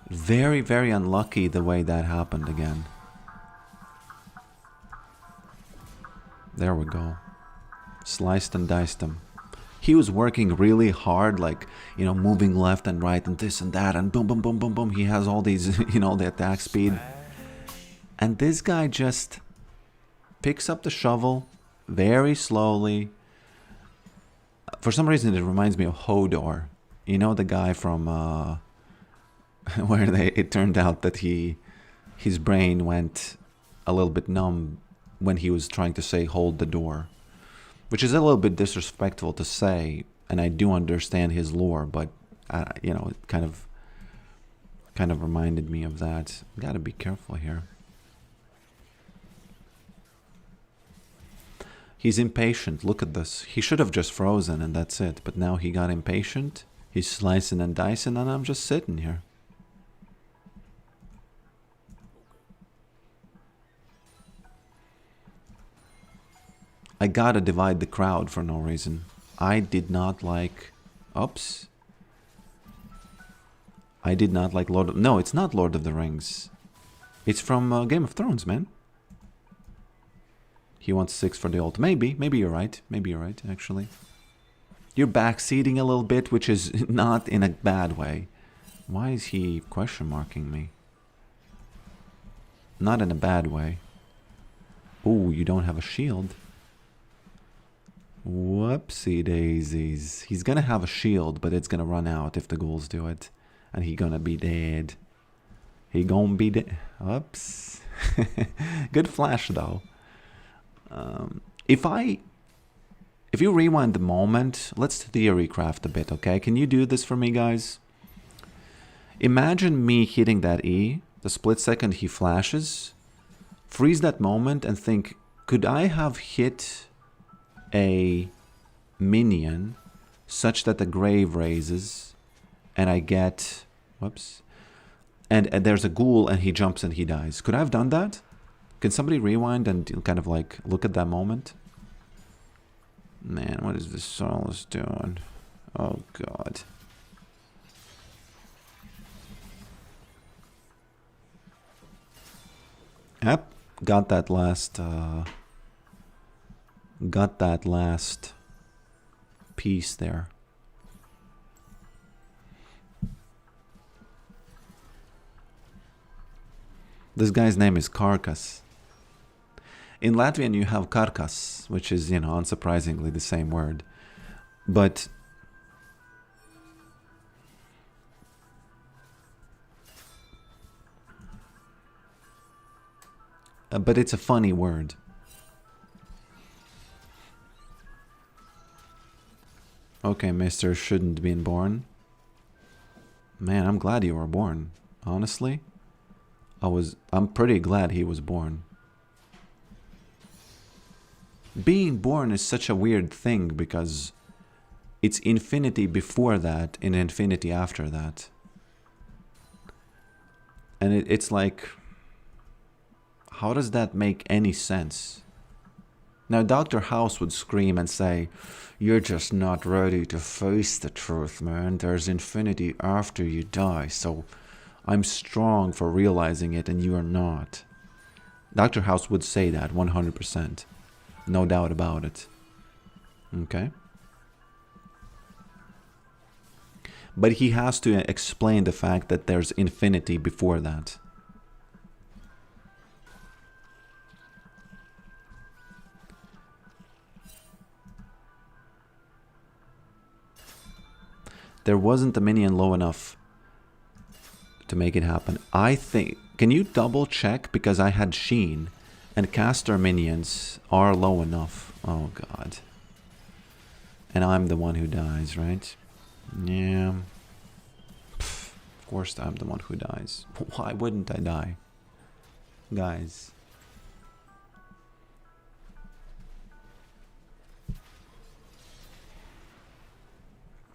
Very, very unlucky the way that happened again. There we go. Sliced and diced him. He was working really hard, like, you know, moving left and right and this and that, and boom, boom, boom, boom, boom. He has all these, you know, the attack speed. And this guy just picks up the shovel very slowly. For some reason, it reminds me of Hodor. You know, the guy from, where it turned out that his brain went a little bit numb when he was trying to say, hold the door. Which is a little bit disrespectful to say, and I do understand his lore, but you know, it kind of reminded me of that. Gotta be careful here. He's impatient. Look at this. He should have just frozen and that's it. But now he got impatient. He's slicing and dicing, and I'm just sitting here. I gotta divide the crowd for no reason. I did not like... Oops. I did not like Lord of... No, it's not Lord of the Rings. It's from Game of Thrones, man. He wants 6 for the ult. Maybe. Maybe you're right. Maybe you're right, actually. You're backseating a little bit, which is not in a bad way. Why is he question marking me? Not in a bad way. Ooh, you don't have a shield. Whoopsie daisies. He's gonna have a shield, but it's gonna run out if the ghouls do it. And he gonna be dead. He gonna be dead. Oops. Good flash, though. If you rewind the moment, let's theorycraft a bit, okay? Can you do this for me, guys? Imagine me hitting that E, the split second he flashes. Freeze that moment and think, could I have hit a minion such that the grave raises and I get... Whoops. And there's a ghoul and he jumps and he dies. Could I have done that? Can somebody rewind and kind of like look at that moment? Man, what is this Solus doing? Oh, God. Yep, got that last piece there. This guy's name is Carcass. In Latvian you have karkas, which is, you know, unsurprisingly the same word. But it's a funny word. Okay, Mr. Shouldn't been born. Man, I'm glad you were born. Honestly, I'm pretty glad he was born. Being born is such a weird thing because it's infinity before that and infinity after that. And it's like, how does that make any sense? Now, Dr. House would scream and say, "You're just not ready to face the truth, man. There's infinity after you die, so I'm strong for realizing it and you are not." Dr. House would say that 100%. No doubt about it. Okay? But he has to explain the fact that there's infinity before that. There wasn't a minion low enough to make it happen. I think... Can you double check? Because I had Sheen and caster minions are low enough. Oh god. And I'm the one who dies, right? Yeah. Pff, of course I'm the one who dies. Why wouldn't I die? Guys.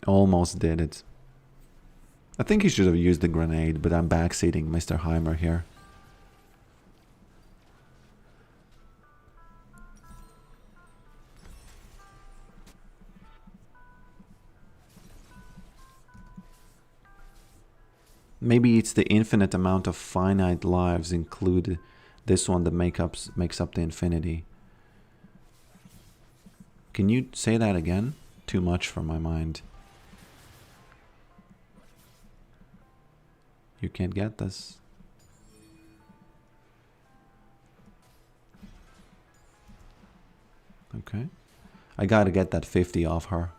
Almost did it. I think he should have used the grenade, but I'm backseating Mr. Heimer here. Maybe it's the infinite amount of finite lives include this one that makes up the infinity. Can you say that again? Too much for my mind. You can't get this. Okay. I gotta get that 50 off her.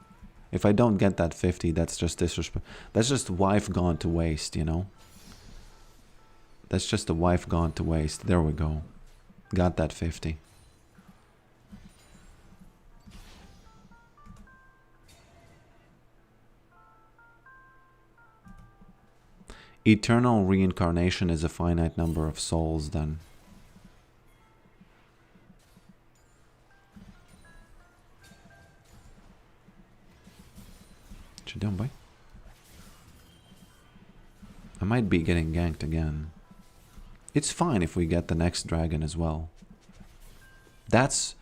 If I don't get that 50, that's just disrespect. That's just wife gone to waste, you know? That's just a wife gone to waste. There we go. Got that 50. Eternal reincarnation is a finite number of souls then. What you doing, boy? I might be getting ganked again. It's fine if we get the next dragon as well. That's...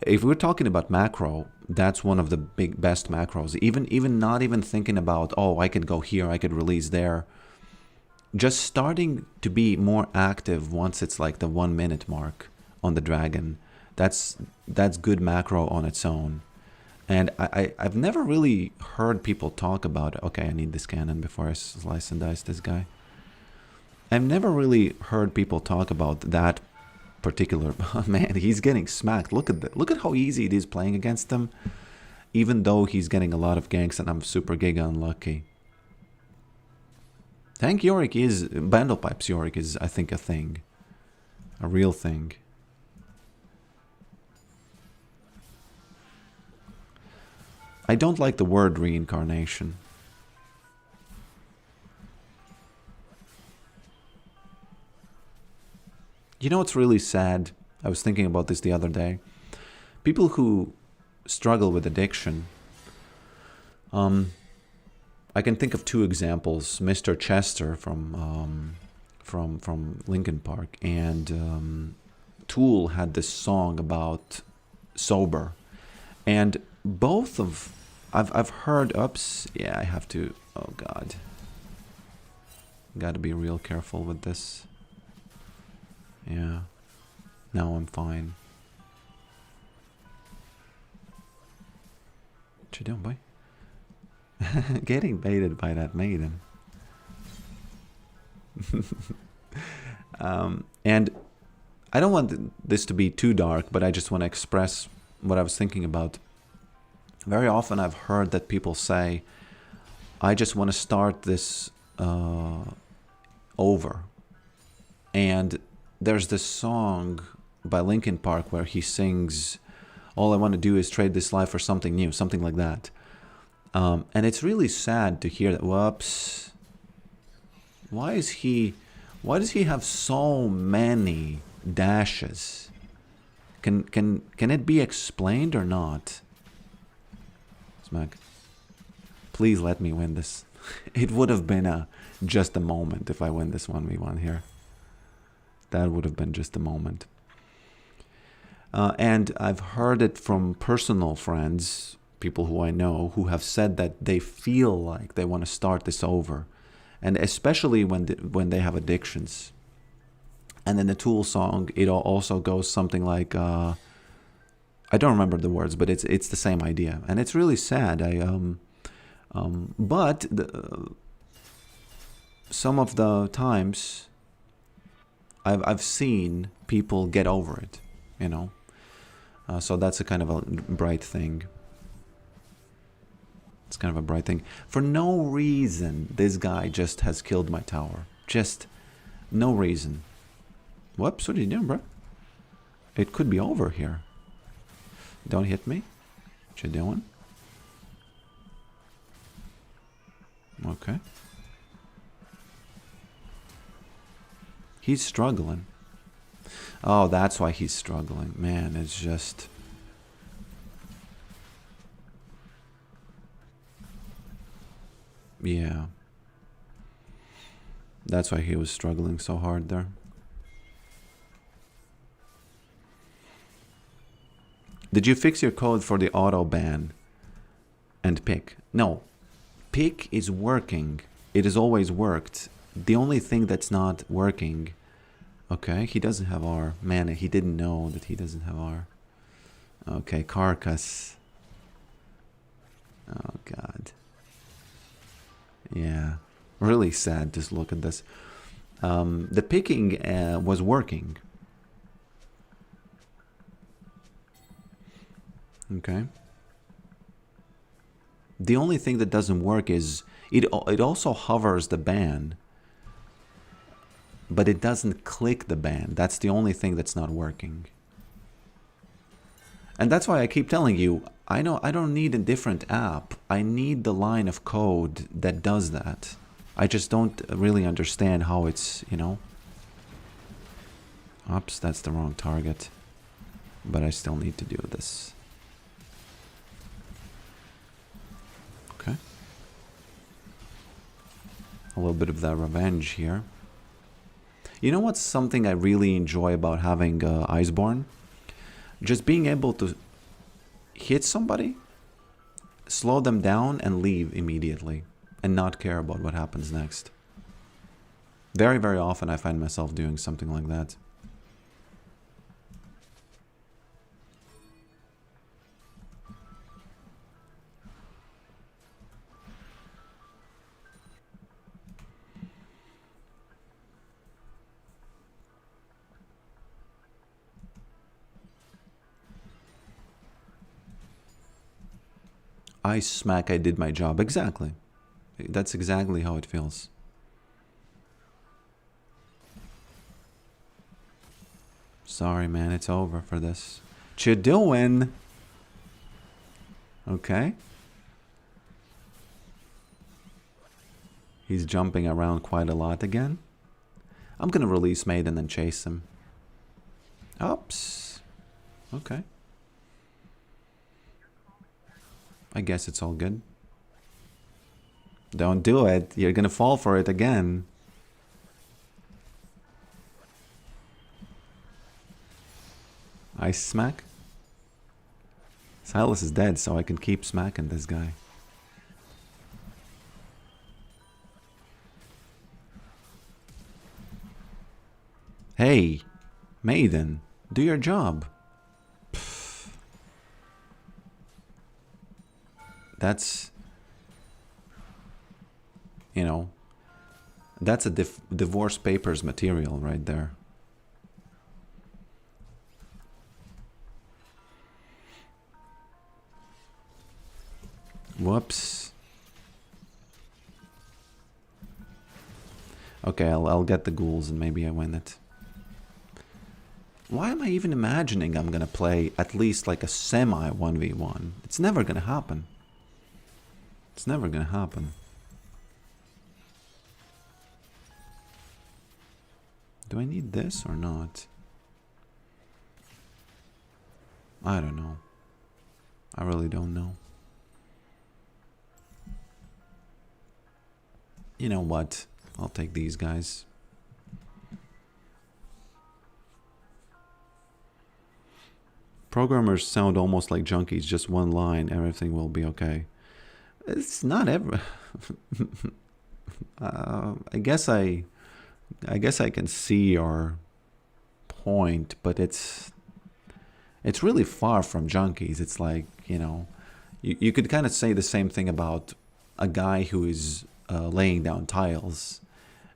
If we're talking about macro, that's one of the best macros. Even not even thinking about, oh, I could go here, I could release there. Just starting to be more active once it's like the 1 minute mark on the dragon. That's good macro on its own. And I've never really heard people talk about it. Okay, I need this cannon before I slice and dice this guy. I've never really heard people talk about that particular... Man, he's getting smacked. Look at how easy it is playing against him. Even though he's getting a lot of ganks and I'm super giga unlucky. Tank Yorick is... Bandlepipes Yorick is, I think, a thing. A real thing. I don't like the word reincarnation. You know what's really sad? I was thinking about this the other day. People who struggle with addiction... I can think of two examples. Mr. Chester from Linkin Park and Tool had this song about sober, and both of I've heard. Oops, yeah, I have to. Oh God, got to be real careful with this. Yeah, now I'm fine. What you doing, boy? Getting baited by that maiden. And I don't want this to be too dark, but I just want to express what I was thinking about. Very often I've heard that people say, I just want to start this over. And there's this song by Linkin Park where he sings, all I want to do is trade this life for something new, something like that. And it's really sad to hear that. Whoops. Why does he have so many dashes? Can it be explained or not? Smack. Please let me win this. It would have been just a moment if I win this 1v1 here. That would have been just a moment. And I've heard it from personal friends, people who I know, who have said that they feel like they want to start this over. And especially when they have addictions. And in the Tool song, it also goes something like, I don't remember the words, but it's the same idea. And it's really sad. But some of the times I've seen people get over it, you know. So that's a kind of a bright thing. It's kind of a bright thing. For no reason, this guy just has killed my tower. Just no reason. Whoops, what are you doing, bro? It could be over here. Don't hit me. What you doing? Okay. He's struggling. Oh, that's why he's struggling. Man, it's just... Yeah. That's why he was struggling so hard there. Did you fix your code for the auto ban and pick? No. Pick is working. It has always worked. The only thing that's not working... Okay, he doesn't have R. Man, he didn't know that he doesn't have R. Okay, carcass. Oh, God. Yeah, really sad to look at this. The picking was working. Okay. The only thing that doesn't work is it also hovers the ban, but it doesn't click the ban. That's the only thing that's not working. And that's why I keep telling you, I don't need a different app. I need the line of code that does that. I just don't really understand how it's, you know. Oops, that's the wrong target. But I still need to do this. Okay. A little bit of that revenge here. You know what's something I really enjoy about having Iceborne? Just being able to hit somebody, slow them down, and leave immediately, and not care about what happens next. Very, very often I find myself doing something like that. I smack, I did my job. Exactly. That's exactly how it feels. Sorry, man, it's over for this. What you doing? Okay. He's jumping around quite a lot again. I'm gonna release mate and then chase him. Oops. Okay. I guess it's all good. Don't do it. You're gonna fall for it again. Ice smack. Silas is dead, so I can keep smacking this guy. Hey, Maiden, do your job. That's, you know, that's a divorce papers material right there. Whoops. Okay, I'll get the ghouls and maybe I win it. Why am I even imagining I'm gonna play at least like a semi 1v1? It's never gonna happen. It's never gonna happen. Do I need this or not? I don't know. I really don't know. You know what? I'll take these guys. Programmers sound almost like junkies. Just one line, everything will be okay. It's not ever. I guess I can see your point, but it's really far from junkies. It's like, you know, you could kind of say the same thing about a guy who is laying down tiles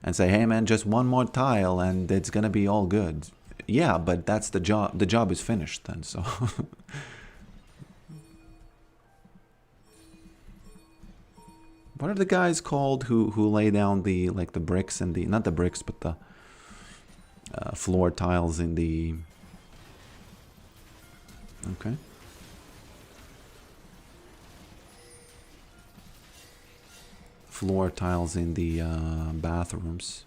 and say, hey man, just one more tile and it's gonna be all good. Yeah, but that's the job. The job is finished then, so. What are the guys called who lay down the, like, the bricks and the, not the bricks, but the floor tiles in the... Okay. Floor tiles in the bathrooms.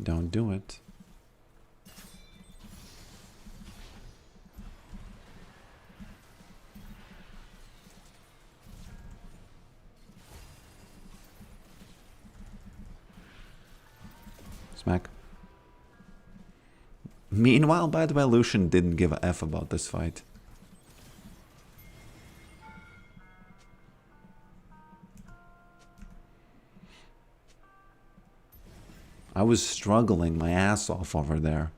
Don't do it. Smack. Meanwhile, by the way, Lucian didn't give a F about this fight. I was struggling my ass off over there.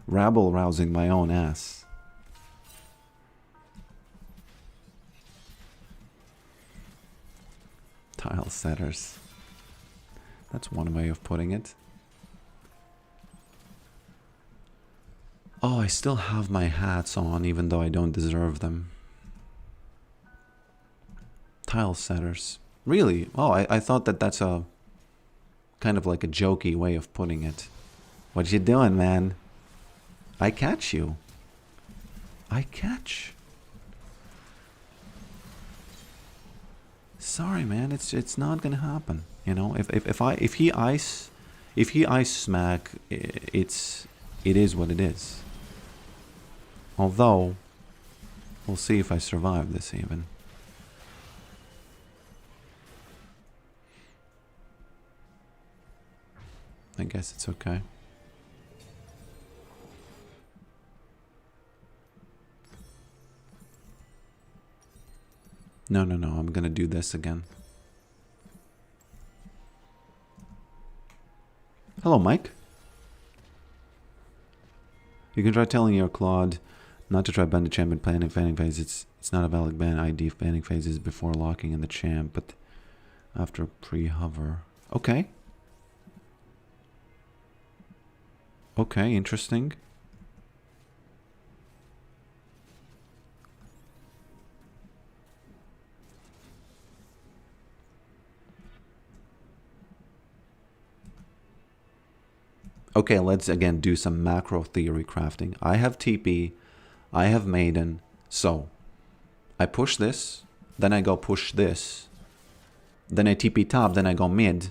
Rabble-rousing my own ass. Tile setters. That's one way of putting it. Oh, I still have my hats on, even though I don't deserve them. Tile setters. Really? Oh, I thought that that's a... kind of like a jokey way of putting it. What you doing, man? I catch you. I catch. Sorry, man. It's not gonna happen. You know, if he ice smack, it is what it is. Although, we'll see if I survive this even. I guess it's okay. No, I'm gonna do this again. Hello, Mike. You can try telling your Claude not to try ban the champ and planning fanning phase. It's not a valid ban ID if banning phases before locking in the champ, but after pre-hover. Okay. Okay, interesting. Okay, let's again do some macro theory crafting. I have TP, I have Maiden, so I push this, then I go push this, then I TP top, then I go mid,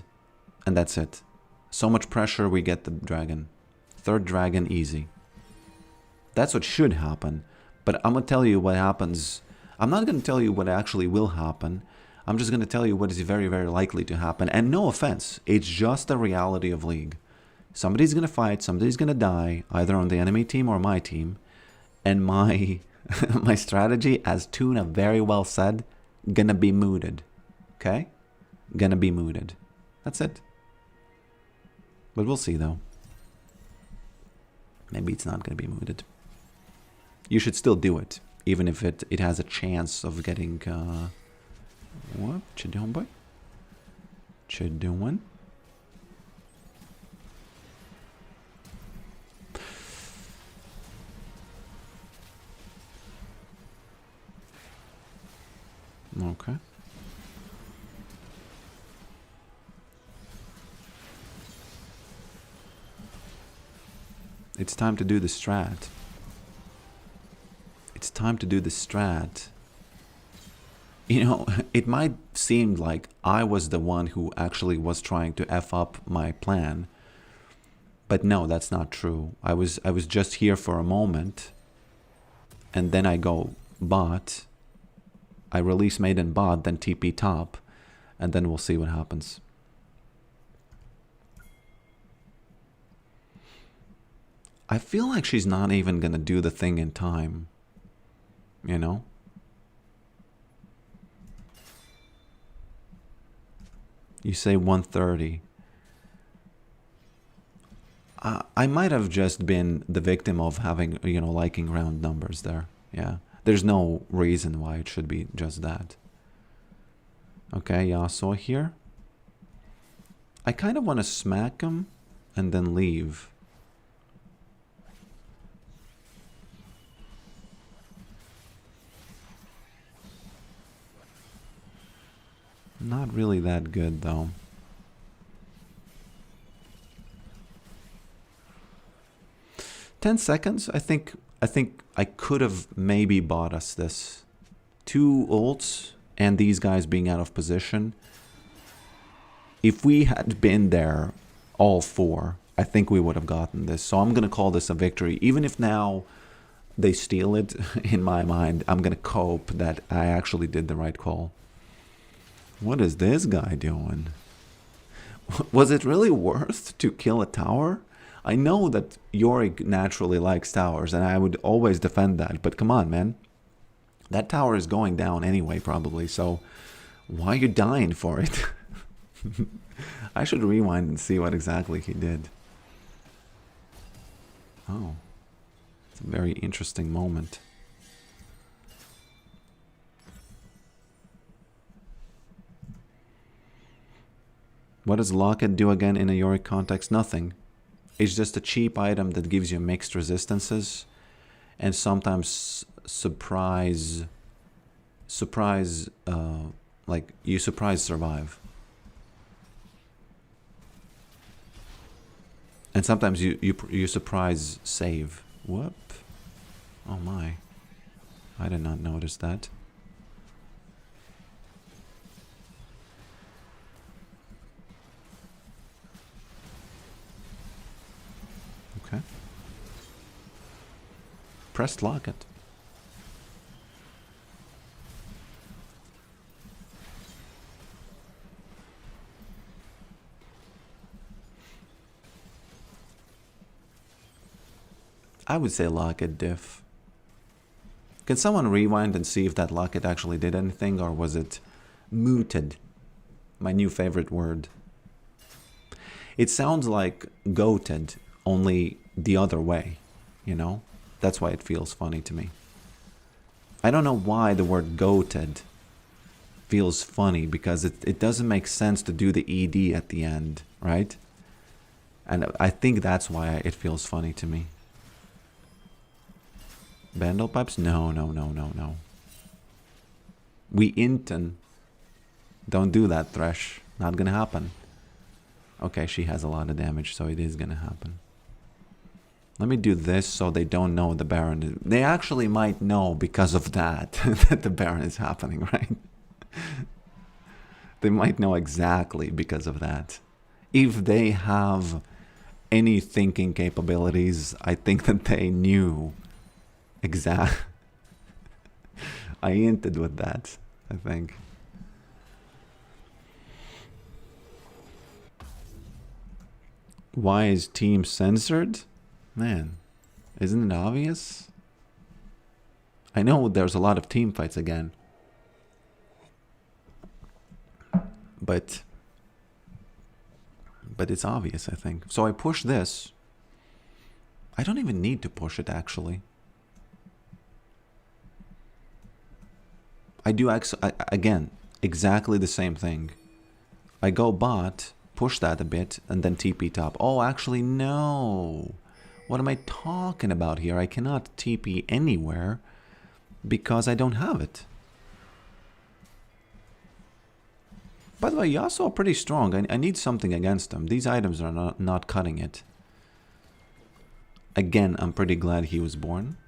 and that's it. So much pressure, we get the dragon. Third dragon, easy. That's what should happen, but I'm gonna tell you what happens. I'm not gonna tell you what actually will happen. I'm just gonna tell you what is very, very likely to happen. And no offense, it's just the reality of League. Somebody's gonna fight, somebody's gonna die, either on the enemy team or my team. And my my strategy, as Tuna very well said, gonna be mooted. Okay? Gonna be mooted. That's it. But we'll see though. Maybe it's not gonna be mooted. You should still do it, even if it has a chance of getting what you doing, boy? What you doing? It's time to do the strat. It's time to do the strat. You know, it might seem like I was the one who actually was trying to F up my plan. But no, that's not true. I was just here for a moment. And then I go bot. I release maiden bot, then TP top. And then we'll see what happens. I feel like she's not even gonna do the thing in time. You know? You say 130. I might have just been the victim of having, you know, liking round numbers there. Yeah. There's no reason why it should be just that. Okay, Yasuo here. I kind of want to smack him and then leave. Not really that good though. $10. I think I could have maybe bought us this. 2 ults and these guys being out of position. If we had been there all 4, I think we would have gotten this. So I'm gonna call this a victory. Even if now they steal it, in my mind, I'm gonna cope that I actually did the right call. What is this guy doing? Was it really worth to kill a tower? I know that Yorick naturally likes towers, and I would always defend that, but come on, man. That tower is going down anyway, probably, so why are you dying for it? I should rewind and see what exactly he did. Oh, it's a very interesting moment. What does Locket do again in a Yorick context? Nothing. It's just a cheap item that gives you mixed resistances and sometimes surprise, like you surprise survive. And sometimes you surprise save. Whoop. Oh my. I did not notice that. Okay. Pressed Locket. I would say Locket diff. Can someone rewind and see if that Locket actually did anything, or was it mooted? My new favorite word. It sounds like goated, only the other way, you know? That's why it feels funny to me. I don't know why the word goated feels funny, because it doesn't make sense to do the ED at the end, right? And I think that's why it feels funny to me. Bandle pipes? No, no, no, no, no. We inten. Don't do that, Thresh. Not gonna happen. Okay, she has a lot of damage, so it is gonna happen. Let me do this so they don't know the Baron. They actually might know because of that, that the Baron is happening, right? They might know exactly because of that. If they have any thinking capabilities, I think that they knew exact. I hinted with that, I think. Why is team censored? Man, isn't it obvious? I know there's a lot of team fights again. But it's obvious, I think. So I push this. I don't even need to push it, actually. I do, again, exactly the same thing. I go bot, push that a bit, and then TP top. Oh, actually, no. What am I talking about here? I cannot TP anywhere because I don't have it. By the way, Yasuo are pretty strong. I need something against them. These items are not cutting it. Again, I'm pretty glad he was born.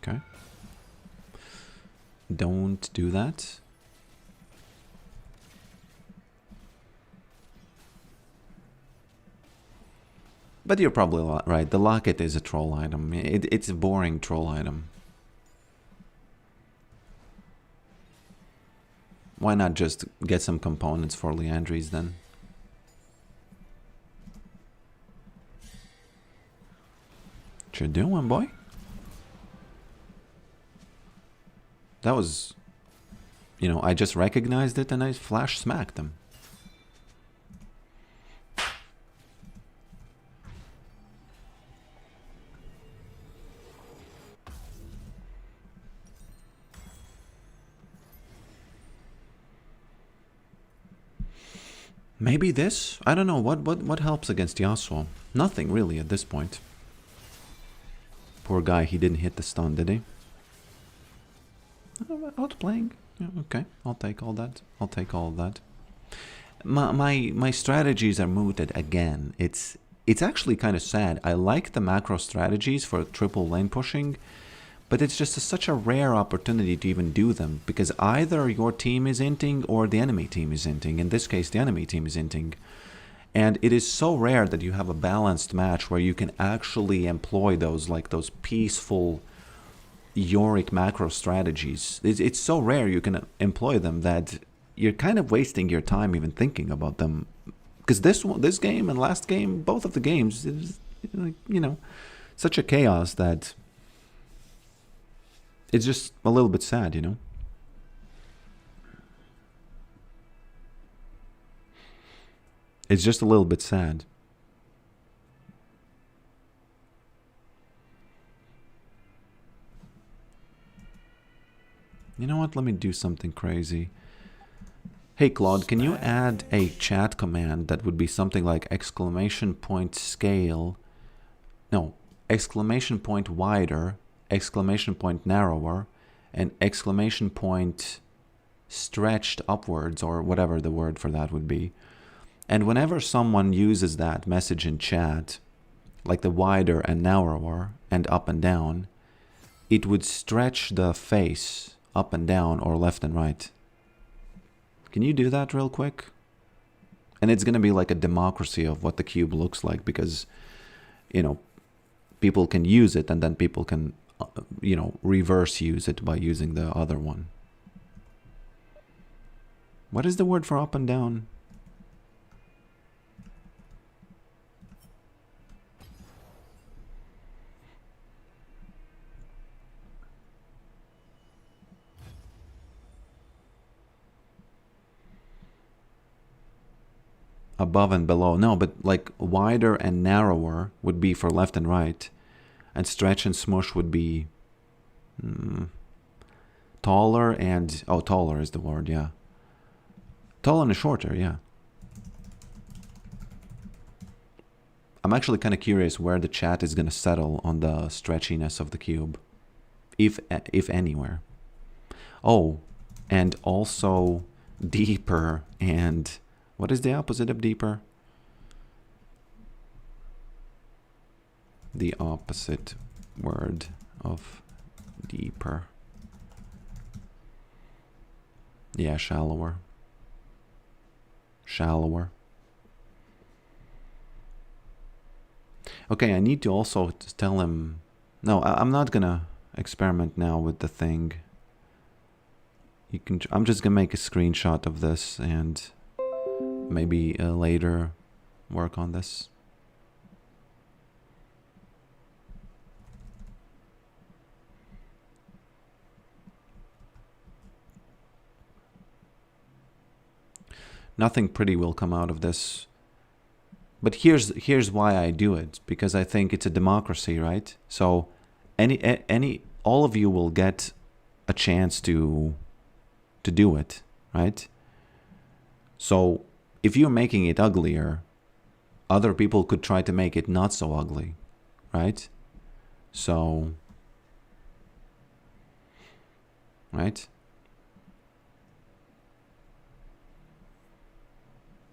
Okay. Don't do that. But you're probably right. The locket is a troll item. It's a boring troll item. Why not just get some components for Leandries then? What you doing, boy? That was... You know, I just recognized it and I flash smacked him. Maybe this? I don't know. What helps against Yasuo? Nothing really at this point. Poor guy, he didn't hit the stun, did he? Outplaying. Yeah, okay, I'll take all that. I'll take all of that. My strategies are mooted again. It's actually kind of sad. I like the macro strategies for triple lane pushing, but it's just such a rare opportunity to even do them, because either your team is inting or the enemy team is inting. In this case, the enemy team is inting. And it is so rare that you have a balanced match where you can actually employ those, like those peaceful Yorick macro strategies. It's so rare you can employ them that you're kind of wasting your time even thinking about them. Because this game and last game, both of the games, is, you know, such a chaos that it's just a little bit sad, you know? It's just a little bit sad. You know what? Let me do something crazy. Hey Claude, can you add a chat command that would be something like exclamation point scale? No, exclamation point wider, exclamation point narrower, and exclamation point stretched upwards, or whatever the word for that would be. And whenever someone uses that message in chat, like the wider and narrower and up and down, it would stretch the face up and down or left and right. Can you do that real quick? And it's going to be like a democracy of what the cube looks like, because, you know, people can use it and then people can, you know, reverse use it by using the other one. What is the word for up and down? Above and below. No, but like wider and narrower would be for left and right. And stretch and smush would be taller and... Oh, taller is the word, yeah. Taller and shorter, yeah. I'm actually kind of curious where the chat is going to settle on the stretchiness of the cube. If anywhere. Oh, and also deeper and... What is the opposite of deeper? The opposite word of deeper. Yeah, shallower. Shallower. Okay, I need to also tell him... No, I'm not gonna experiment now with the thing. You can. I'm just gonna make a screenshot of this and... maybe later work on this. Nothing pretty will come out of this. But here's why I do it, because I think it's a democracy, right? So all of you will get a chance to do it, right? So if you're making it uglier, other people could try to make it not so ugly, right? So right?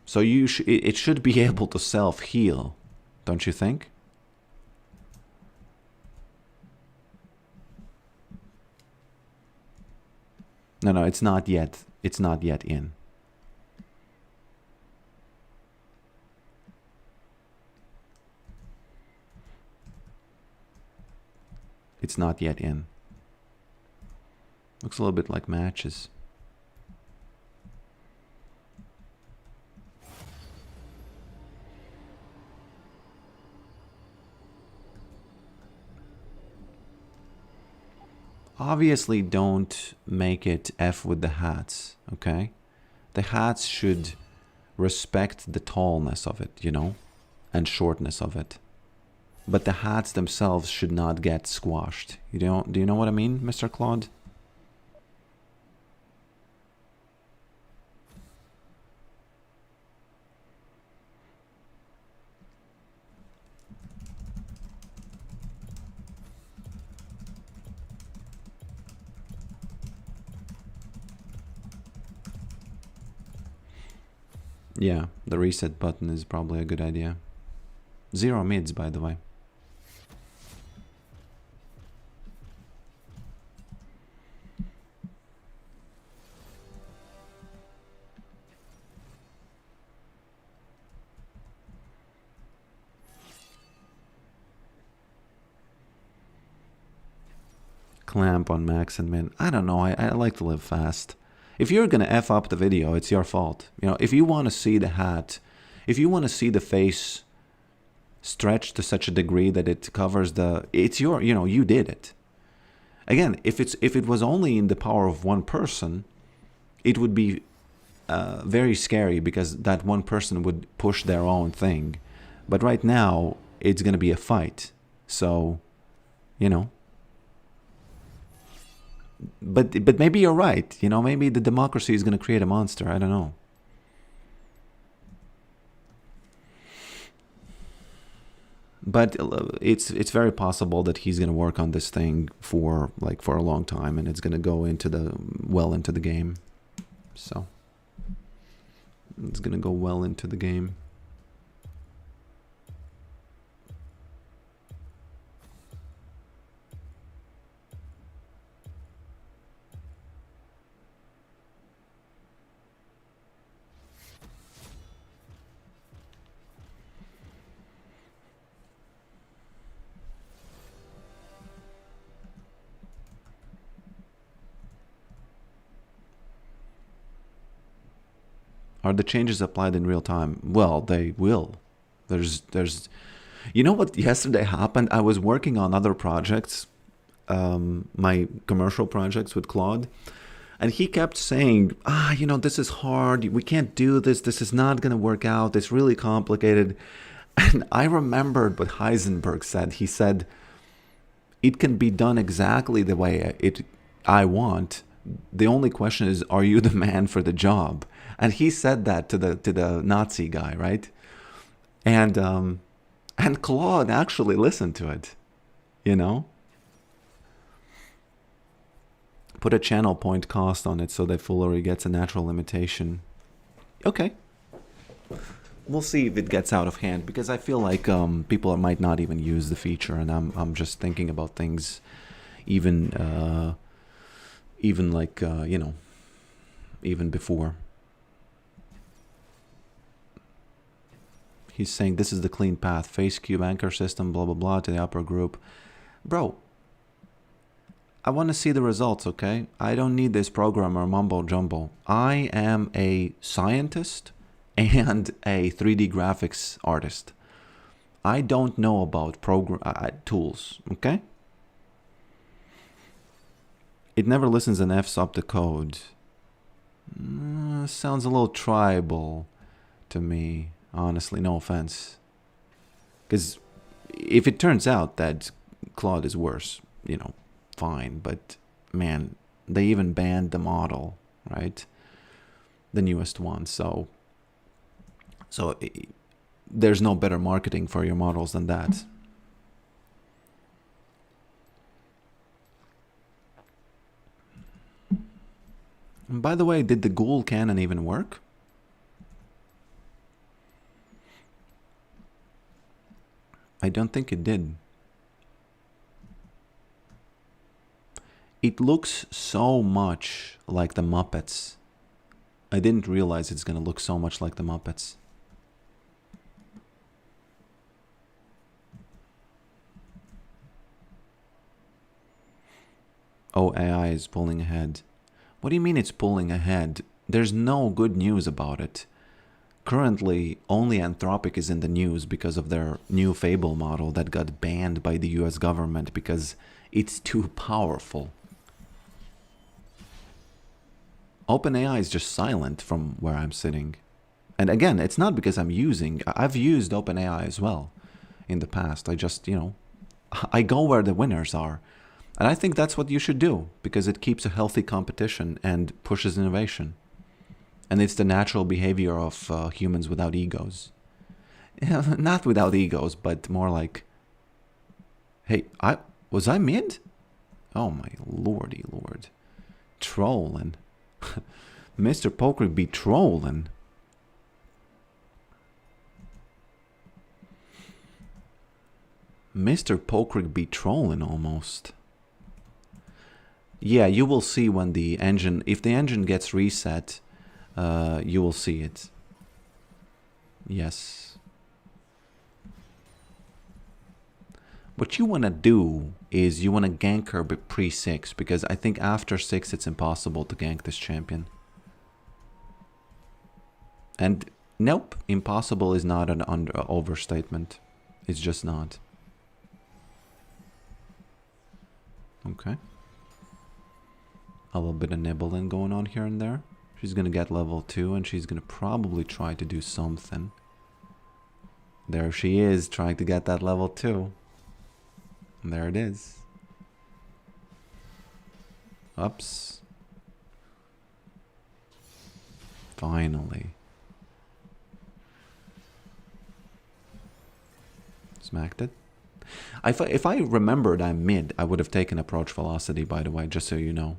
So it should be able to self-heal, don't you think? No, it's not yet. It's not yet in. It's not yet in. Looks a little bit like matches. Obviously, don't make it F with the hats, okay? The hats should respect the tallness of it, you know, and shortness of it. But the hats themselves should not get squashed. You don't, do you know what I mean, Mr. Claude? Yeah, the reset button is probably a good idea. 0 mids, by the way. Clamp on max and min. I don't know, I like to live fast. If you're gonna F up the video, it's your fault. You know, if you want to see the hat, if you want to see the face stretched to such a degree that it covers the, it's your, you know, you did it. Again, if it was only in the power of one person, it would be very scary because that one person would push their own thing. But right now, it's gonna be a fight. So, you know. But maybe you're right. You know, maybe the democracy is going to create a monster. I don't know. But it's very possible that he's going to work on this thing for a long time, and it's going to go into the game. So it's going to go well into the game. Are the changes applied in real time? Well, they will. There's, you know what yesterday happened? I was working on other projects, my commercial projects with Claude, and he kept saying, you know, this is hard. We can't do this. This is not going to work out. It's really complicated. And I remembered what Heisenberg said. He said, it can be done exactly the way I want. The only question is, are you the man for the job? And he said that to the Nazi guy, right? And Claude actually listened to it, you know? Put a channel point cost on it so that foolery gets a natural limitation. Okay. We'll see if it gets out of hand, because I feel like people might not even use the feature, and I'm just thinking about things even like you know, even before. He's saying this is the clean path, face cube anchor system, blah blah blah, to the upper group. Bro, I want to see the results, okay? I don't need this programmer mumbo jumbo. I am a scientist and a 3D graphics artist. I don't know about tools, okay? It never listens and F's up the code. Sounds a little tribal to me, honestly, no offense. Because if it turns out that Claude is worse, you know, fine. But man, they even banned the model, right? The newest one. So there's no better marketing for your models than that. By the way, did the ghoul cannon even work? I don't think it did. It looks so much like the Muppets. I didn't realize it's gonna look so much like the Muppets. Oh, AI is pulling ahead. What do you mean it's pulling ahead? There's no good news about it. Currently, only Anthropic is in the news because of their new Fable model that got banned by the US government because it's too powerful. OpenAI is just silent from where I'm sitting. And again, it's not because I've used OpenAI as well in the past. I just, I go where the winners are. And I think that's what you should do because it keeps a healthy competition and pushes innovation. And it's the natural behavior of humans without egos. Not without egos, but more like, hey, was I mid? Oh my lordy lord. Trolling. Mr. Poker be trolling. Mr. Poker be trolling almost. Yeah, you will see when the engine, if the engine gets reset, you will see it. Yes. What you want to do is you want to gank her pre-6, because I think after 6 it's impossible to gank this champion. And nope, impossible is not an overstatement. It's just not. Okay. A little bit of nibbling going on here and there. She's going to get level 2 and she's going to probably try to do something. There she is, trying to get that level 2. And there it is. Oops. Finally. Smacked it. If I remembered I'm mid, I would have taken approach velocity, by the way, just so you know.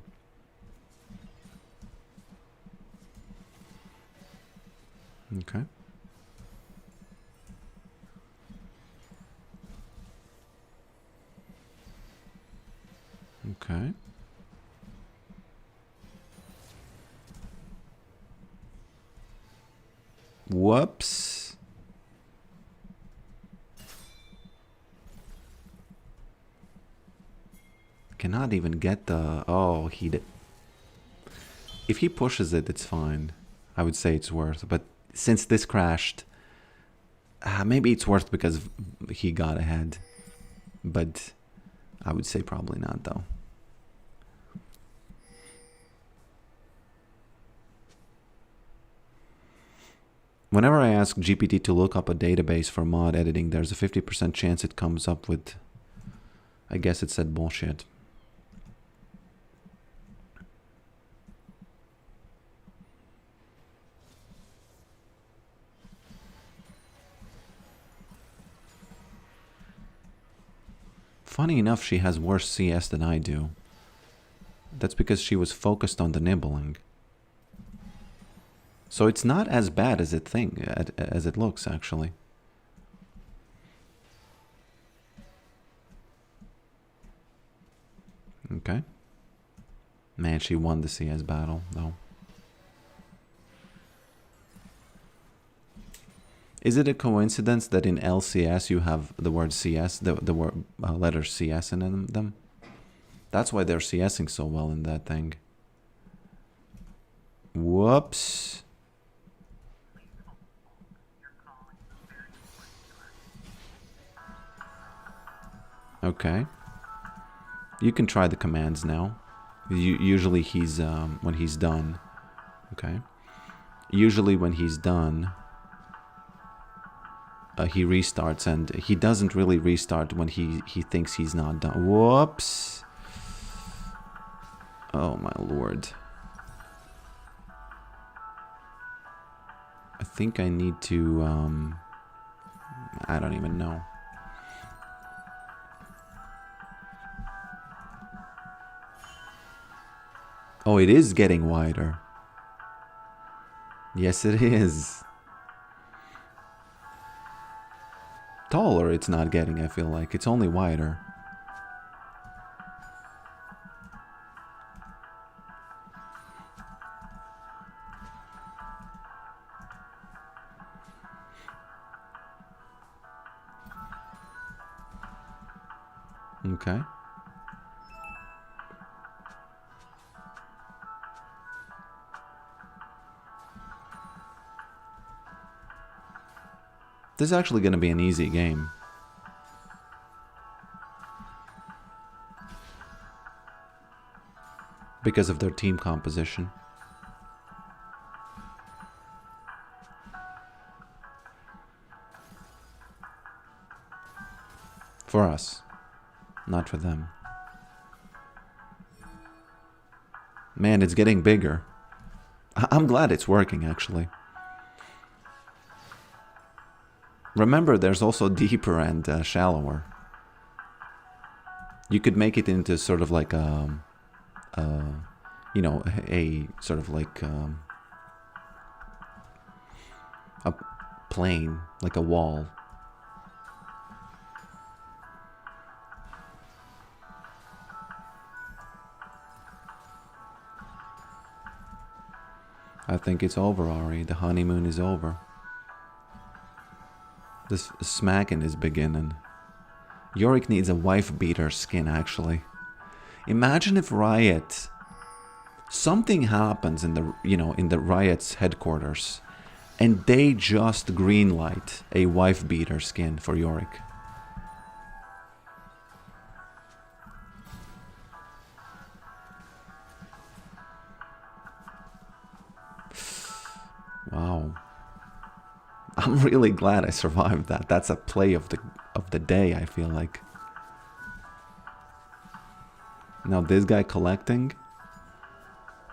Okay. Okay. Whoops. Cannot even get the... Oh, he did. If he pushes it, it's fine. I would say it's worth. But since this crashed, maybe it's worth because he got ahead. But I would say probably not, though. Whenever I ask GPT to look up a database for mod editing, there's a 50% chance it comes up with... I guess it said bullshit. Funny enough, she has worse CS than I do. That's because she was focused on the nibbling. So it's not as bad as it looks, actually. Okay. Man, she won the CS battle, though. Is it a coincidence that in LCS you have the word CS, the word letter CS in them? That's why they're CSing so well in that thing. Whoops. Okay. You can try the commands now. Usually he's, when he's done. Okay. Usually when he's done... he restarts, and he doesn't really restart when he thinks he's not done. Whoops. Oh my lord. I think I need to, I don't even know. Oh, it is getting wider. Yes, it is. Taller it's not getting, I feel like. It's only wider. Okay. This is actually going to be an easy game. Because of their team composition. For us, not for them. Man, it's getting bigger. I'm glad it's working, actually. Remember, there's also deeper and shallower. You could make it into sort of like you know, a sort of like a plane, like a wall. I think it's over, Ari. The honeymoon is over. This smacking is beginning. Yorick needs a wife-beater skin, actually. Imagine if Riot... Something happens in the, you know, in the Riot's headquarters, and they just greenlight a wife-beater skin for Yorick. Wow. I'm really glad I survived that. That's a play of the day, I feel like. Now this guy collecting.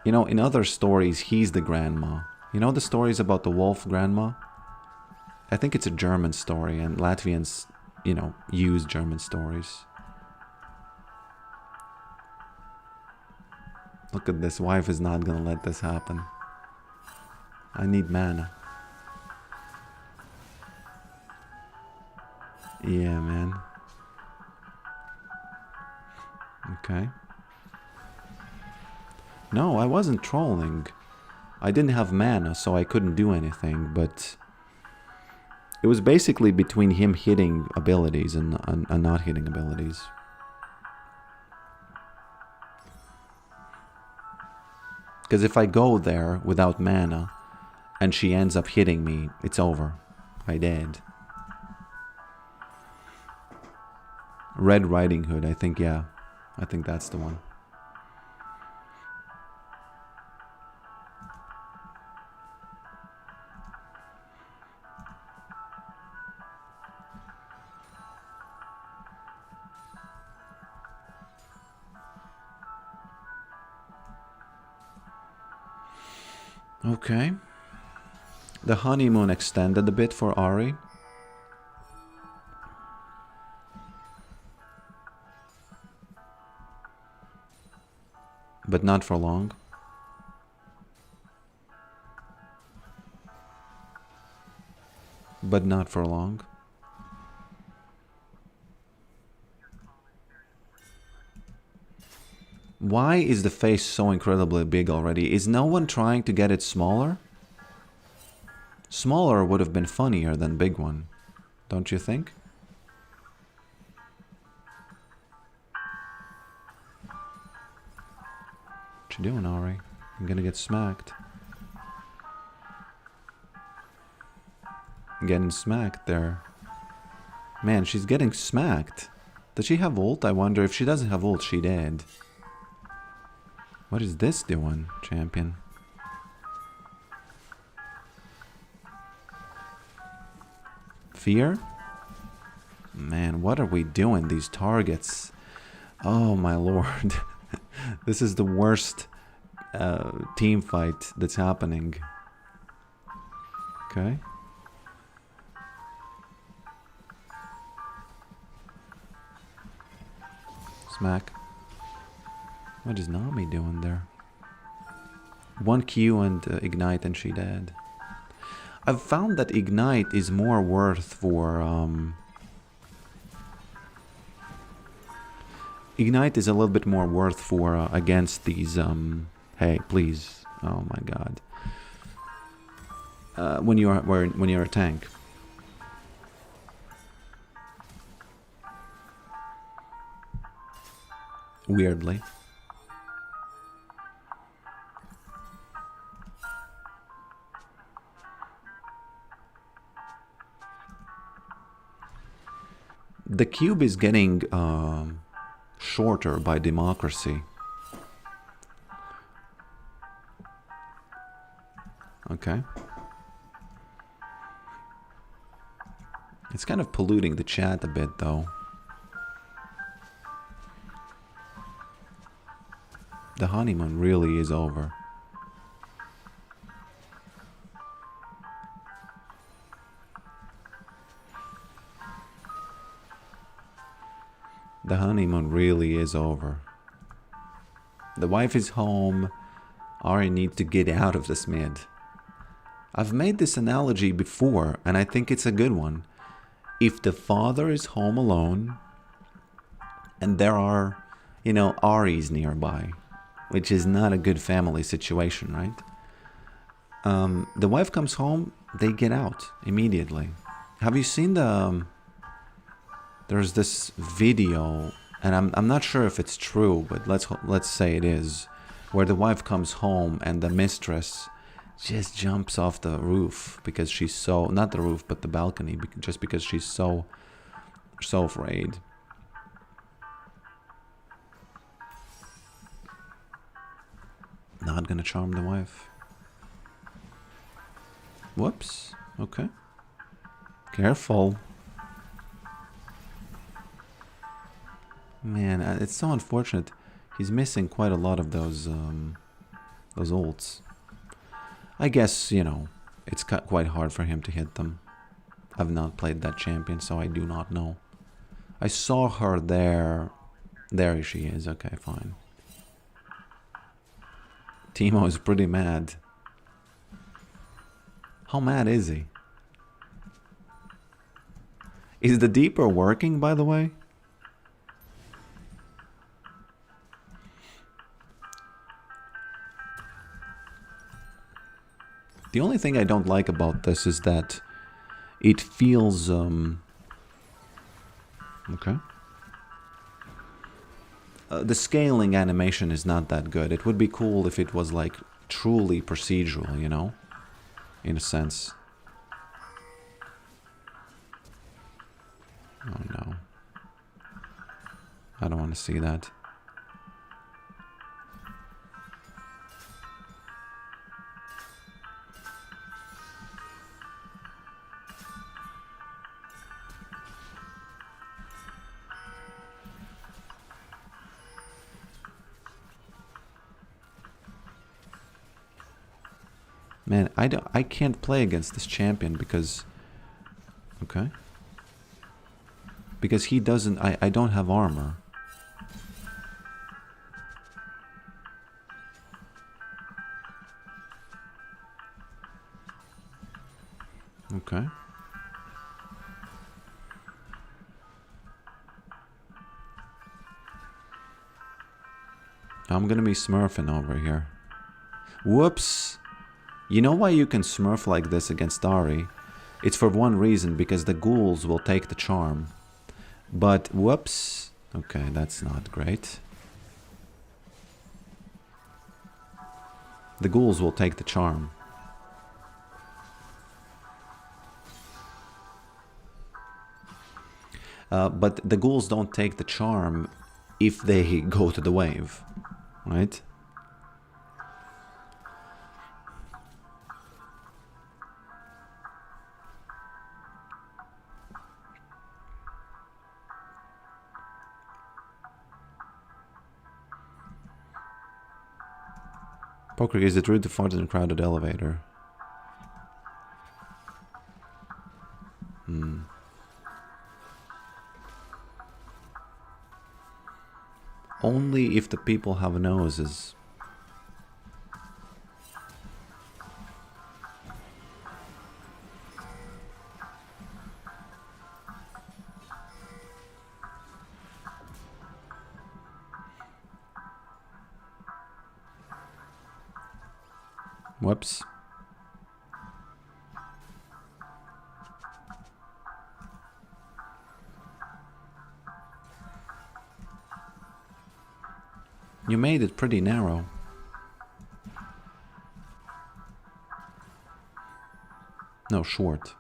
You know, in other stories, he's the grandma. You know the stories about the wolf grandma? I think it's a German story, and Latvians, you know, use German stories. Look at this. Wife is not gonna let this happen. I need mana. Yeah, man. Okay. No, I wasn't trolling. I didn't have mana, so I couldn't do anything, but... It was basically between him hitting abilities and not hitting abilities. Because if I go there without mana, and she ends up hitting me, it's over. I dead. Red Riding Hood, I think, yeah. I think that's the one. Okay. The honeymoon extended a bit for Ari. But not for long. But not for long. Why is the face so incredibly big already? Is no one trying to get it smaller? Smaller would have been funnier than big one, don't you think? What you doing, Ari? I'm gonna get smacked. Getting smacked there. Man, she's getting smacked. Does she have ult? I wonder if she doesn't have ult, she dead. What is this doing, champion? Fear? Man, what are we doing? These targets. Oh my lord. This is the worst team fight that's happening. Okay. Smack. What is Nami doing there? One Q and ignite and she dead. I've found that Ignite is more worth for... Ignite is a little bit more worth for against these... hey, please. Oh my god. When you're a tank. Weirdly. The cube is getting shorter by democracy. Okay. It's kind of polluting the chat a bit, though. The honeymoon really is over. The honeymoon really is over. The wife is home. Ari needs to get out of this mid. I've made this analogy before, and I think it's a good one. If the father is home alone, and there are, you know, Aris nearby, which is not a good family situation, right? The wife comes home, they get out immediately. Have you seen the... there's this video, and I'm not sure if it's true, but let's say it is, where the wife comes home and the mistress just jumps off the roof because she's so... not the roof, but the balcony, just because she's so afraid. Not gonna charm the wife. Whoops. Okay. Careful. Man, it's so unfortunate. He's missing quite a lot of those ults. I guess, you know, it's quite hard for him to hit them. I've not played that champion, so I do not know. I saw her there. There she is. Okay, fine. Timo is pretty mad. How mad is he? Is the deeper working, by the way? The only thing I don't like about this is that it feels... okay. The scaling animation is not that good. It would be cool if it was like truly procedural, you know? In a sense. Oh no. I don't want to see that. Man, I can't play against this champion because... okay. Because he doesn't... I don't have armor. Okay. I'm gonna be smurfing over here. Whoops! You know why you can smurf like this against Ari? It's for one reason, because the ghouls will take the charm. But, whoops. Okay, that's not great. The ghouls will take the charm. But the ghouls don't take the charm if they go to the wave, right? Poker, is it rude to fart in a crowded elevator? Only if the people have noses. Whoops. You made it pretty narrow. No, short.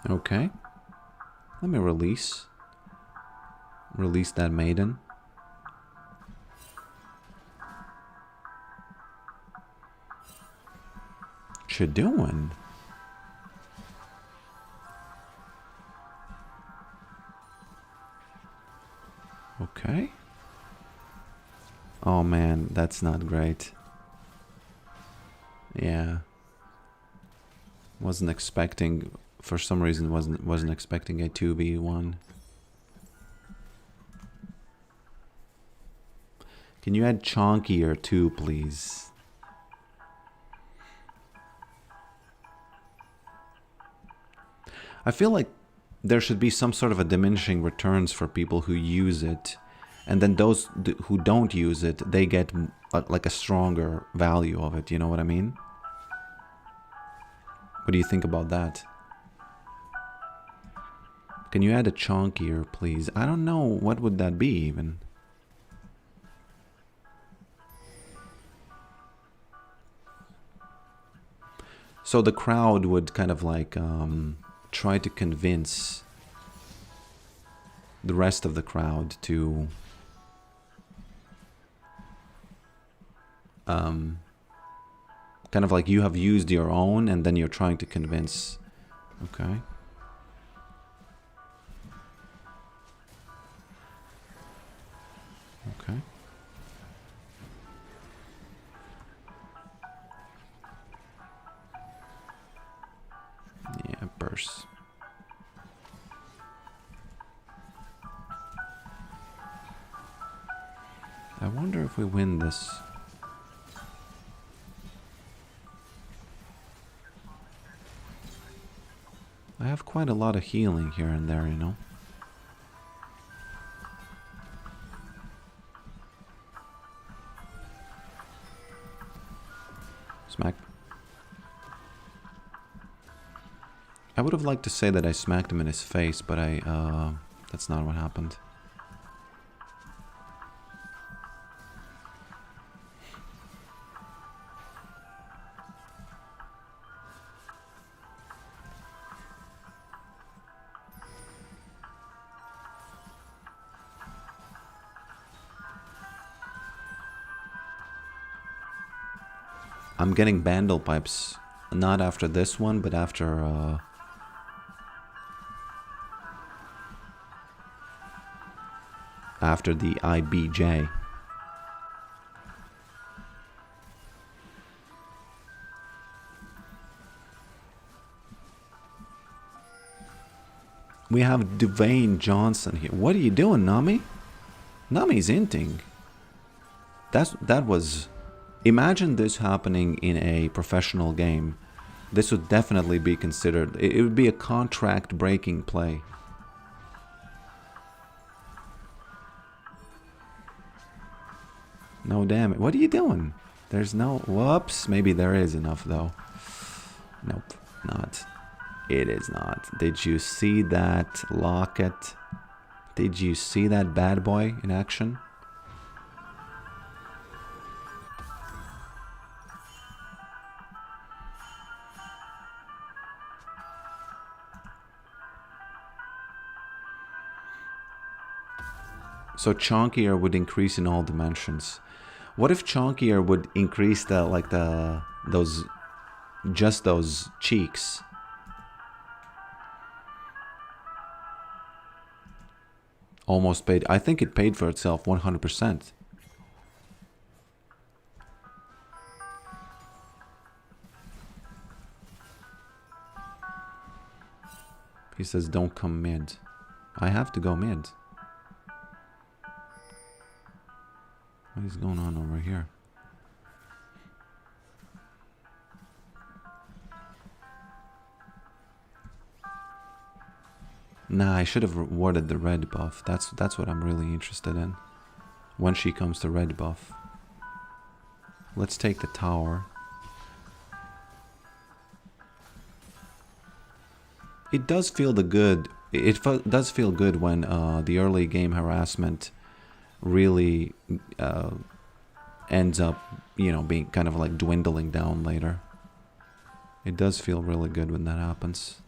Okay. Let me release that maiden. What you doing? Okay. Oh man, that's not great. Yeah. Wasn't expecting, for some reason wasn't expecting a 2v1. Can you add chonkier too, please? I feel like there should be some sort of a diminishing returns for people who use it, and then those who don't use it, they get like a stronger value of it, you know what I mean? What do you think about that? Can you add a chonkier, please? I don't know, what would that be even? So the crowd would kind of like try to convince the rest of the crowd to kind of like you have used your own and then you're trying to convince. Okay. Okay. Yeah, burst. I wonder if we win this. I have quite a lot of healing here and there, you know. Smack. I would have liked to say that I smacked him in his face, but that's not what happened. I'm getting bandle pipes, not after this one, but after the IBJ. We have Dwayne Johnson here. What are you doing, Nami? Nami's inting. That was... Imagine this happening in a professional game. This would definitely be considered... It would be a contract-breaking play. No damage. What are you doing? There's no... Whoops. Maybe there is enough, though. Nope. Not. It is not. Did you see that locket? Did you see that bad boy in action? So chonkier would increase in all dimensions. What if chonkier would increase those cheeks? Almost paid. I think it paid for itself 100%. He says don't come mid. I have to go mid. What is going on over here? Nah, I should have rewarded the red buff. That's what I'm really interested in. When she comes to red buff. Let's take the tower. It does feel good. It does feel good when the early game harassment really ends up, you know, being kind of like dwindling down later. It does feel really good when that happens.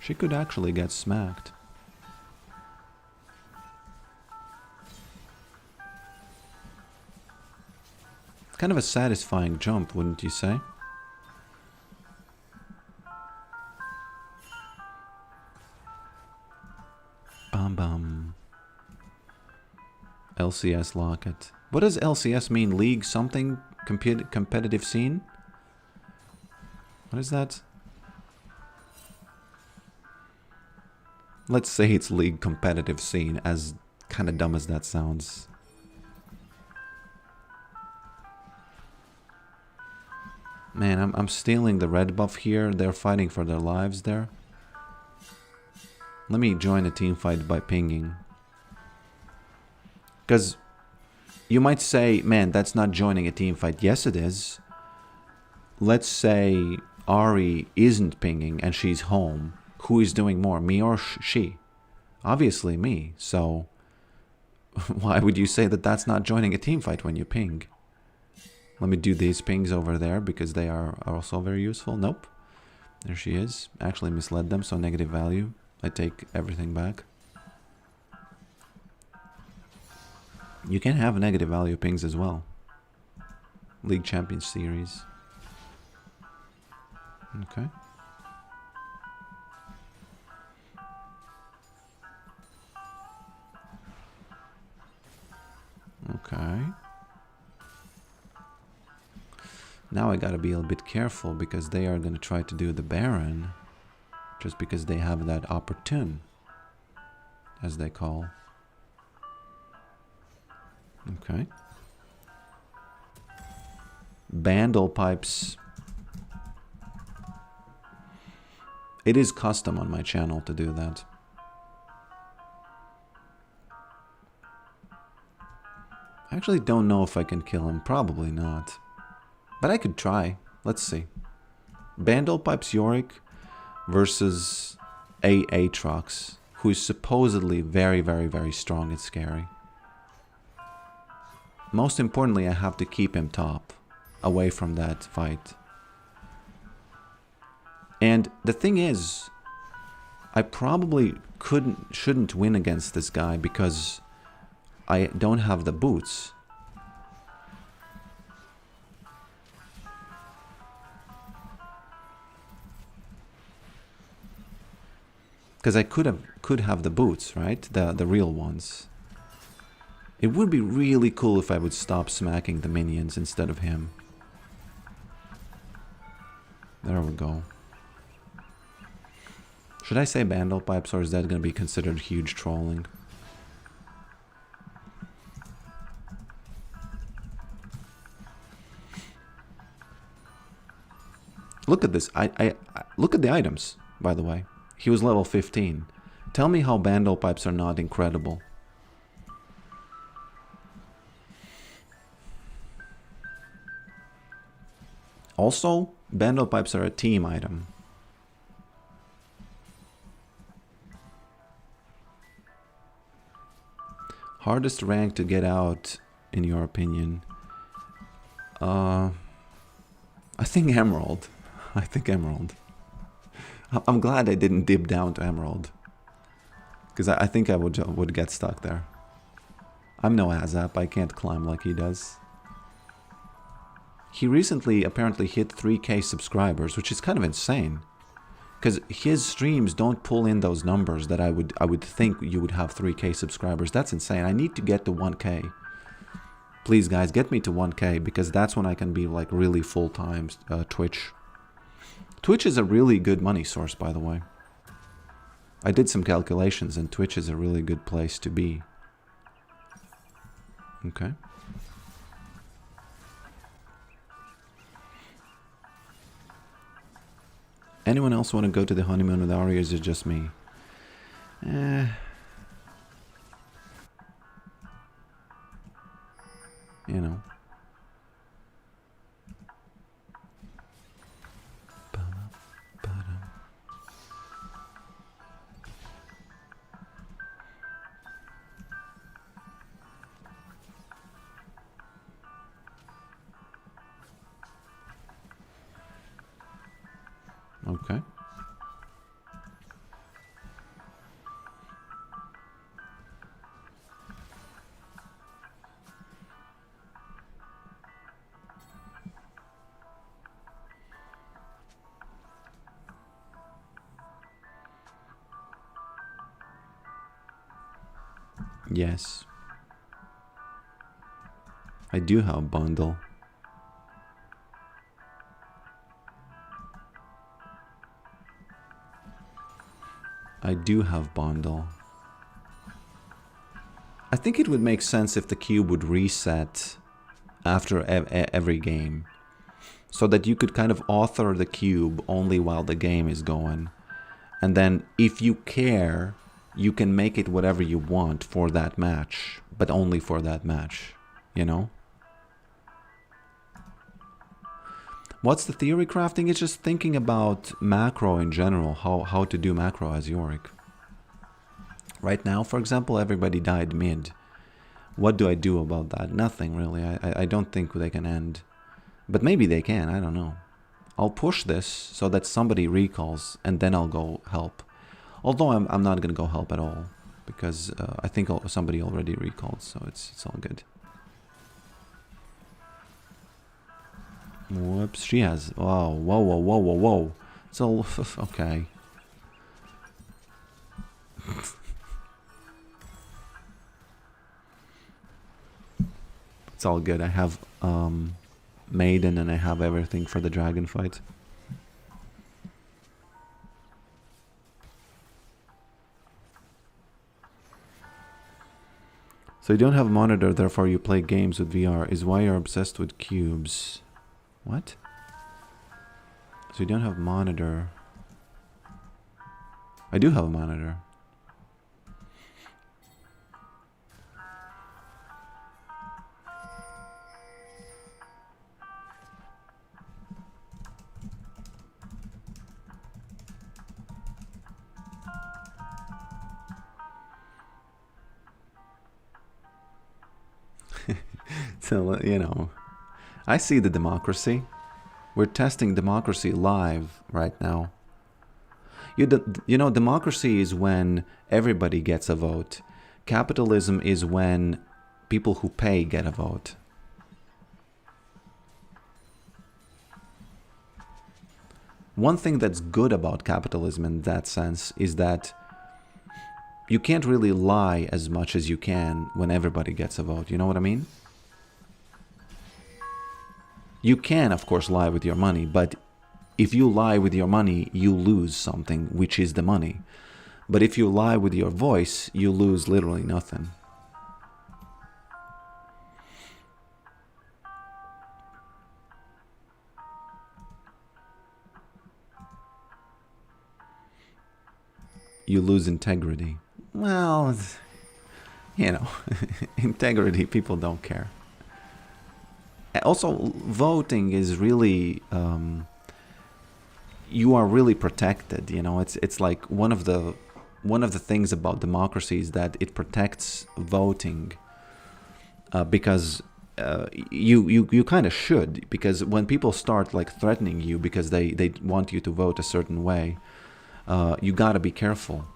She could actually get smacked. Kind of a satisfying jump, wouldn't you say? Bam bam. LCS locket. What does LCS mean? League something? Competitive scene? What is that? Let's say it's league competitive scene, as kind of dumb as that sounds. Man, I'm stealing the red buff here. They're fighting for their lives there. Let me join a team fight by pinging. Because you might say, man, that's not joining a team fight. Yes, it is. Let's say Ari isn't pinging and she's home. Who is doing more, me or she? Obviously me, so why would you say that that's not joining a team fight when you ping? Let me do these pings over there because they are also very useful. Nope. There she is. Actually misled them, so negative value. I take everything back. You can have negative value pings as well. League Champions Series. Okay. Okay. Now I gotta be a little bit careful because they are gonna try to do the Baron. Just because they have that opportune, as they call. Okay. Bandle pipes. It is custom on my channel to do that. I actually don't know if I can kill him. Probably not. But I could try. Let's see. Bandle pipes Yorick versus Aatrox, who is supposedly very, very, very strong and scary. Most importantly, I have to keep him top, away from that fight. And the thing is, I probably shouldn't win against this guy because I don't have the boots. Because I could have the boots, right? The real ones. It would be really cool if I would stop smacking the minions instead of him. There we go. Should I say bandle pipes, or is that going to be considered huge trolling? Look at this. I look at the items, by the way. He was level 15. Tell me how bandle pipes are not incredible. Also, bandle pipes are a team item. Hardest rank to get out, in your opinion? I think Emerald. I think Emerald. I'm glad I didn't dip down to Emerald. Because I think I would get stuck there. I'm no Azap, I can't climb like he does. He recently apparently hit 3K subscribers, which is kind of insane. Because his streams don't pull in those numbers that I would think you would have 3K subscribers. That's insane. I need to get to 1K. Please, guys, get me to 1K, because that's when I can be like really full-time Twitch. Twitch is a really good money source, by the way. I did some calculations, and Twitch is a really good place to be. Okay. Anyone else want to go to the honeymoon with Ari, or is it just me? You know. Okay. Yes. I do have bundle. I do have bundle. I think it would make sense if the cube would reset after every game, so that you could kind of author the cube only while the game is going. And then if you care, you can make it whatever you want for that match, but only for that match, you know? What's the theory crafting? It's just thinking about macro in general, how to do macro as Yorick. Right now, for example, everybody died mid. What do I do about that? Nothing, really. I don't think they can end. But maybe they can, I don't know. I'll push this so that somebody recalls, and then I'll go help. Although I'm not going to go help at all, because I think somebody already recalled, so it's all good. Whoops, she has... Whoa, whoa, whoa, whoa, whoa, whoa. It's all... okay. It's all good. I have Maiden, and I have everything for the dragon fight. So you don't have a monitor, therefore you play games with VR, is why you're obsessed with cubes. What? So you don't have a monitor. I do have a monitor. So, you know, I see the democracy. We're testing democracy live right now. You know, democracy is when everybody gets a vote. Capitalism is when people who pay get a vote. One thing that's good about capitalism in that sense is that you can't really lie as much as you can when everybody gets a vote. You know what I mean? You can, of course, lie with your money, but if you lie with your money, you lose something, which is the money. But if you lie with your voice, you lose literally nothing. You lose integrity. Well, you know, integrity, people don't care. Also, voting is really, you are really protected. You know, it's like one of the things about democracy is that it protects voting, because you kind of should, because when people start like threatening you because they want you to vote a certain way, you gotta be careful.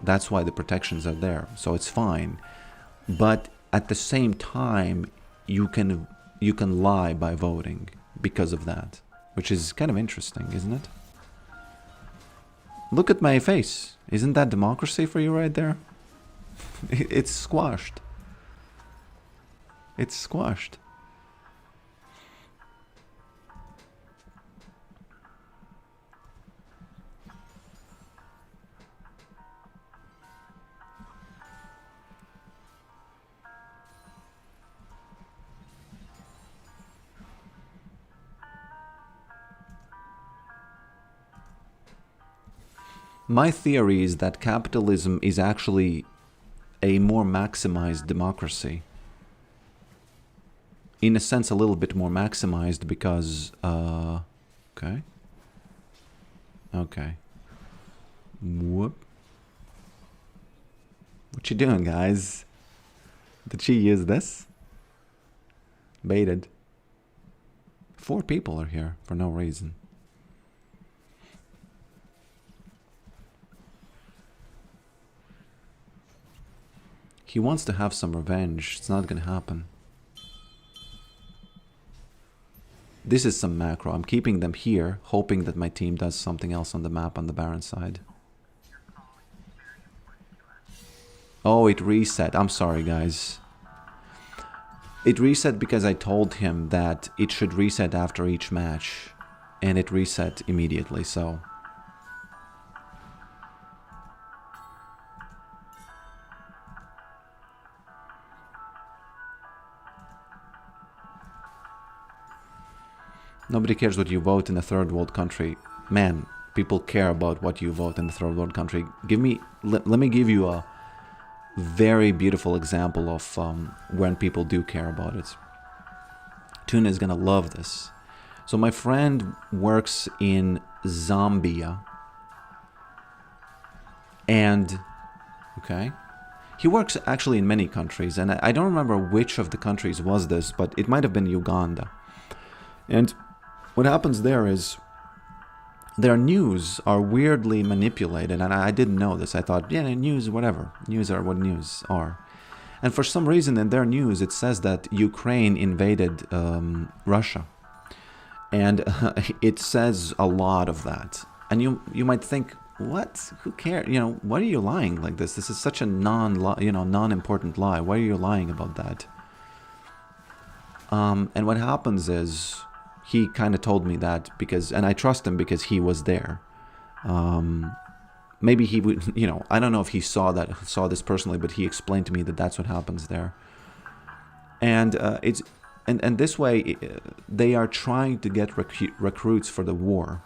That's why the protections are there, so it's fine. But at the same time, you can lie by voting because of that, which is kind of interesting, isn't it? Look at my face. Isn't that democracy for you right there? It's squashed. It's squashed. My theory is that capitalism is actually a more maximized democracy. In a sense, a little bit more maximized because, okay. Okay. Whoop. What you doing, guys? Did she use this? Baited. 4 people are here for no reason. He wants to have some revenge. It's not gonna happen. This is some macro. I'm keeping them here, hoping that my team does something else on the map on the Baron side. Oh, it reset. I'm sorry, guys. It reset because I told him that it should reset after each match. And it reset immediately, so... Nobody cares what you vote in a third world country. Man, people care about what you vote in a third world country. Let me give you a very beautiful example of when people do care about it. Tuna is gonna love this. So my friend works in Zambia. And, okay, he works actually in many countries. And I don't remember which of the countries was this, but it might have been Uganda. And what happens there is their news are weirdly manipulated, and I didn't know this. I thought, yeah, news, whatever. News are what news are. And for some reason in their news it says that Ukraine invaded Russia. And it says a lot of that. And you might think, what? Who cares? You know, why are you lying like this? This is such a non-important lie. Why are you lying about that? And what happens is, he kind of told me that because, and I trust him because he was there. Maybe he would, you know, I don't know if he saw this personally, but he explained to me that that's what happens there. And and this way, they are trying to get recruits for the war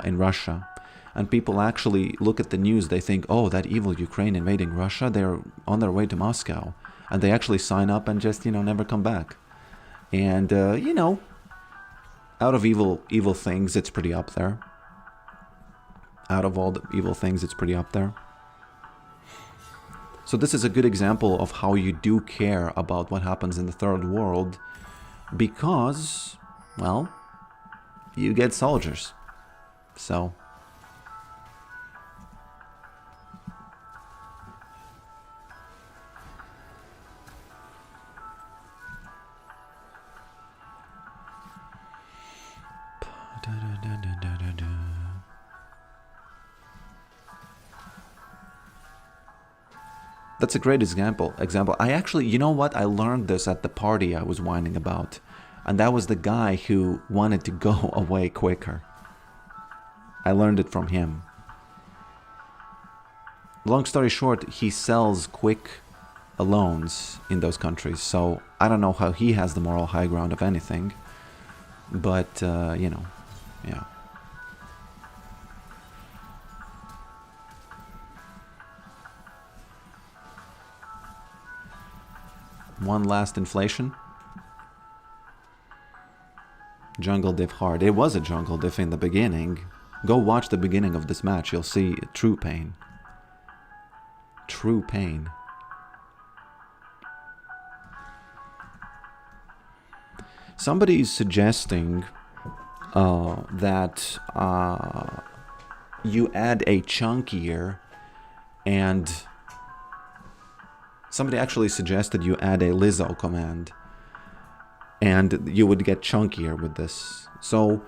in Russia. And people actually look at the news, they think, oh, that evil Ukraine invading Russia, they're on their way to Moscow. And they actually sign up and just, you know, never come back. And, you know, out of evil things, it's pretty up there. Out of all the evil things, it's pretty up there. So this is a good example of how you do care about what happens in the third world because, well, you get soldiers. So... That's a great example. I actually, you know what? I learned this at the party I was whining about. And that was the guy who wanted to go away quicker. I learned it from him. Long story short, he sells quick loans in those countries. So I don't know how he has the moral high ground of anything. But, you know, yeah. One last inflation. Jungle diff hard. It was a jungle diff in the beginning. Go watch the beginning of this match. You'll see true pain. True pain. Somebody is suggesting that you add a chunkier and... Somebody actually suggested you add a Lizzo command and you would get chunkier with this. So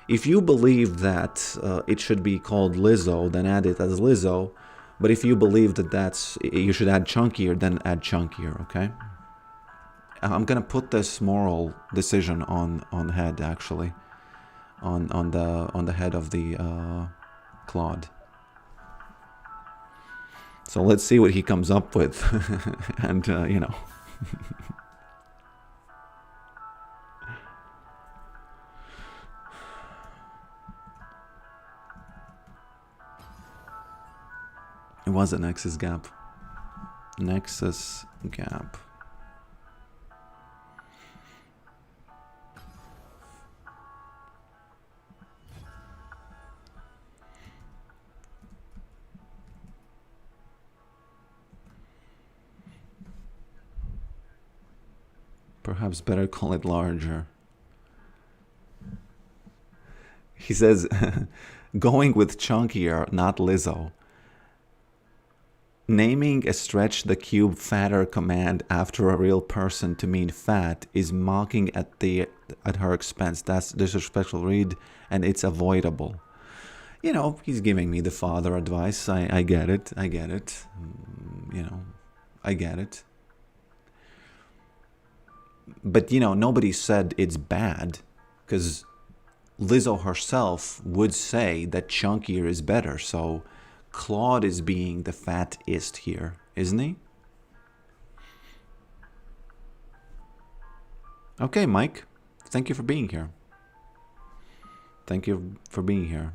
if you believe that it should be called Lizzo, then add it as Lizzo. But if you believe that you should add chunkier, then add chunkier, okay? I'm gonna put this moral decision on head, actually, on the head of the Claude. So let's see what he comes up with, and you know. It was a Nexus gap. Nexus gap. Perhaps better call it larger. He says, going with chunkier, not Lizzo. Naming a stretch the cube fatter command after a real person to mean fat is mocking at her expense. That's disrespectful read, and it's avoidable. You know, he's giving me the father advice. I get it. I get it. You know, I get it. But, you know, nobody said it's bad, because Lizzo herself would say that chunkier is better. So Claude is being the fattest here, isn't he? Okay, Mike. Thank you for being here. Thank you for being here.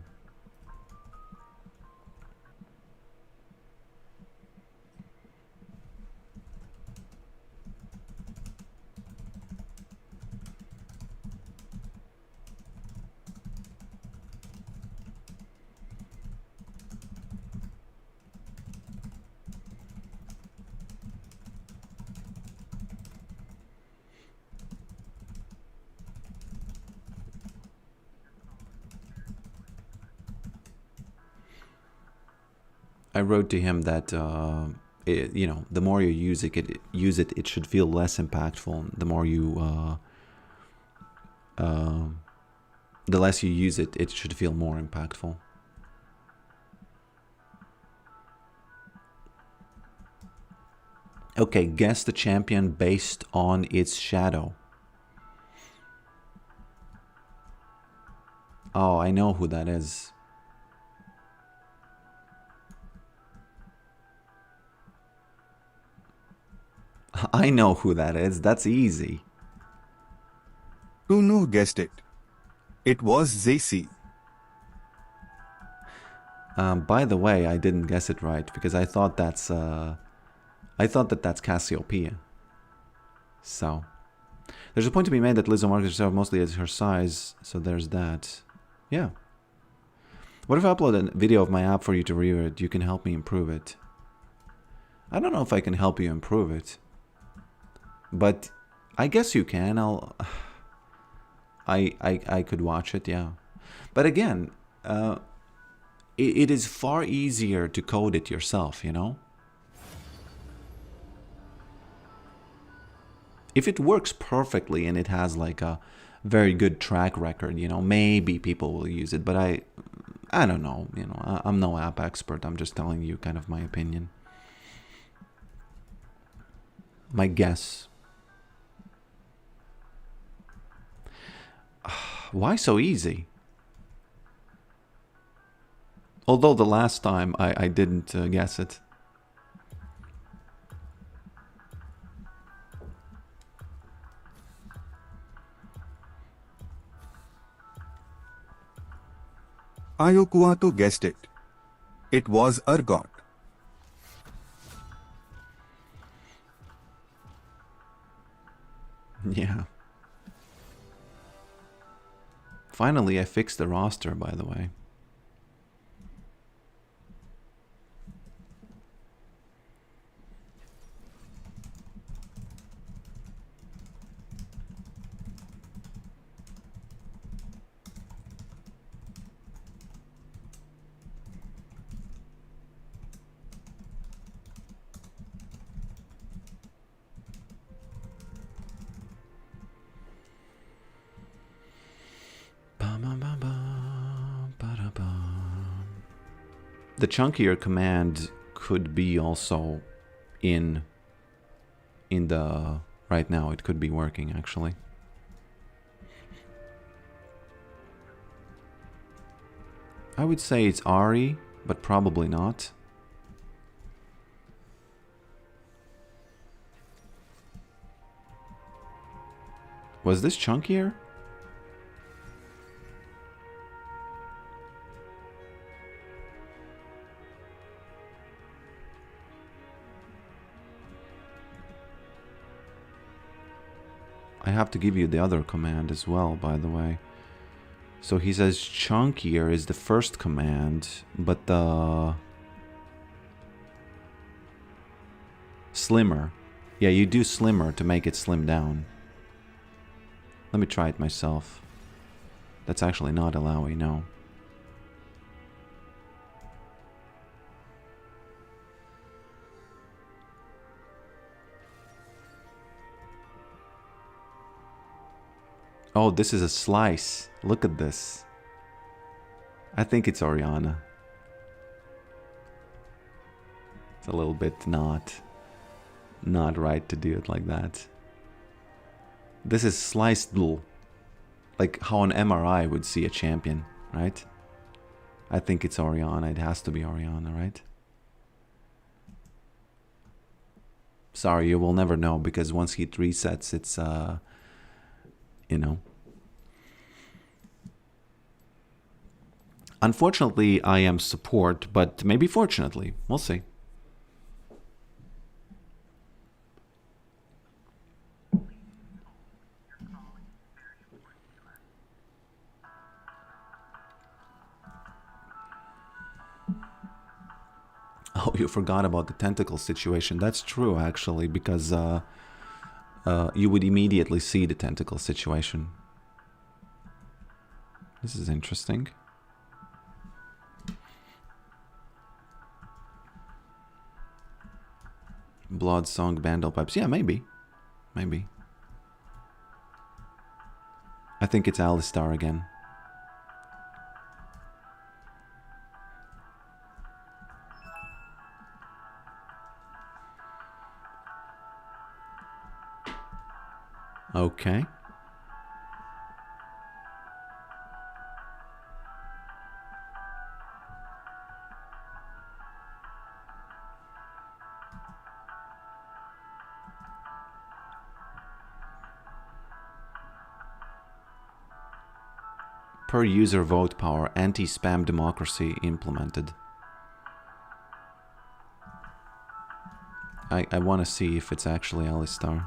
I wrote to him that you know, the more you use it, it should feel less impactful. The more you, the less you use it, it should feel more impactful. Okay, guess the champion based on its shadow. Oh, I know who that is. I know who that is. That's easy. Bruno guessed it. It was Zacy. By the way, I didn't guess it right because I thought that's Cassiopeia. So there's a point to be made that Lizzo markets herself mostly as her size, so there's that. Yeah. What if I upload a video of my app for you to review it? You can help me improve it. I don't know if I can help you improve it, but I guess you can. I could watch it, yeah. But again, it is far easier to code it yourself, you know? If it works perfectly and it has like a very good track record, you know, maybe people will use it. But I don't know, you know, I'm no app expert. I'm just telling you kind of my opinion. My guess. Why so easy? Although the last time I didn't guess it. Ayokuato guessed it. It was ergot. Yeah. Finally, I fixed the roster, by the way. The chunkier command could be also in the right now it could be working, actually. I would say it's Ari, but probably not. Was this chunkier? I have to give you the other command as well, by the way. So he says chunkier is the first command, but the slimmer. Yeah, you do slimmer to make it slim down. Let me try it myself. That's actually not allowy, no. Oh, this is a slice. Look at this. I think it's Oriana. It's a little bit not right to do it like that. This is sliced blue. Like how an MRI would see a champion, right? I think it's Oriana. It has to be Oriana, right? Sorry, you will never know because once he resets, it's, you know. Unfortunately, I am support, but maybe fortunately. We'll see. Oh, you forgot about the tentacle situation. That's true, actually, because you would immediately see the tentacle situation. This is interesting. Blood Song, Bandle Pipes. Yeah, maybe. Maybe. I think it's Alistar again. Okay. Per user vote power, anti-spam democracy implemented. I want to see if it's actually Alistar.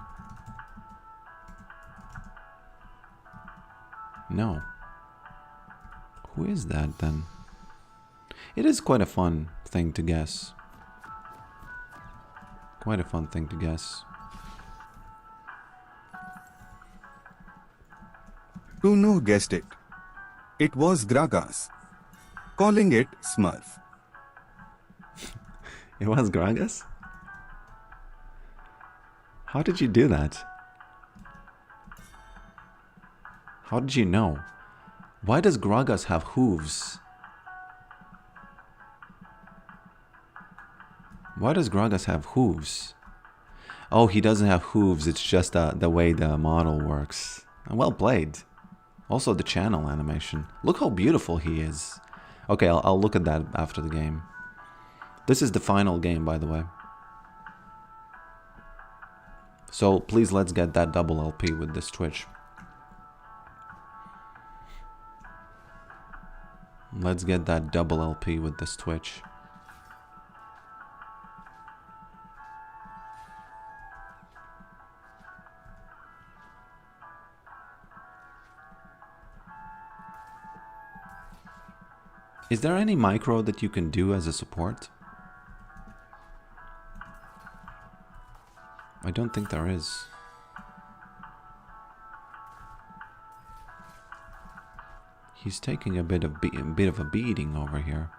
No. Who is that then? It is quite a fun thing to guess. Quite a fun thing to guess. Bruno guessed it. It was Gragas, calling it Smurf. It was Gragas? How did you do that? How did you know? Why does Gragas have hooves? Why does Gragas have hooves? Oh, he doesn't have hooves. It's just the way the model works. Well played. Also the channel animation. Look how beautiful he is. Okay, I'll look at that after the game. This is the final game, by the way. So please let's get that double LP with this Twitch. Let's get that double LP with this Twitch. Is there any micro that you can do as a support? I don't think there is. He's taking a bit of a beating over here.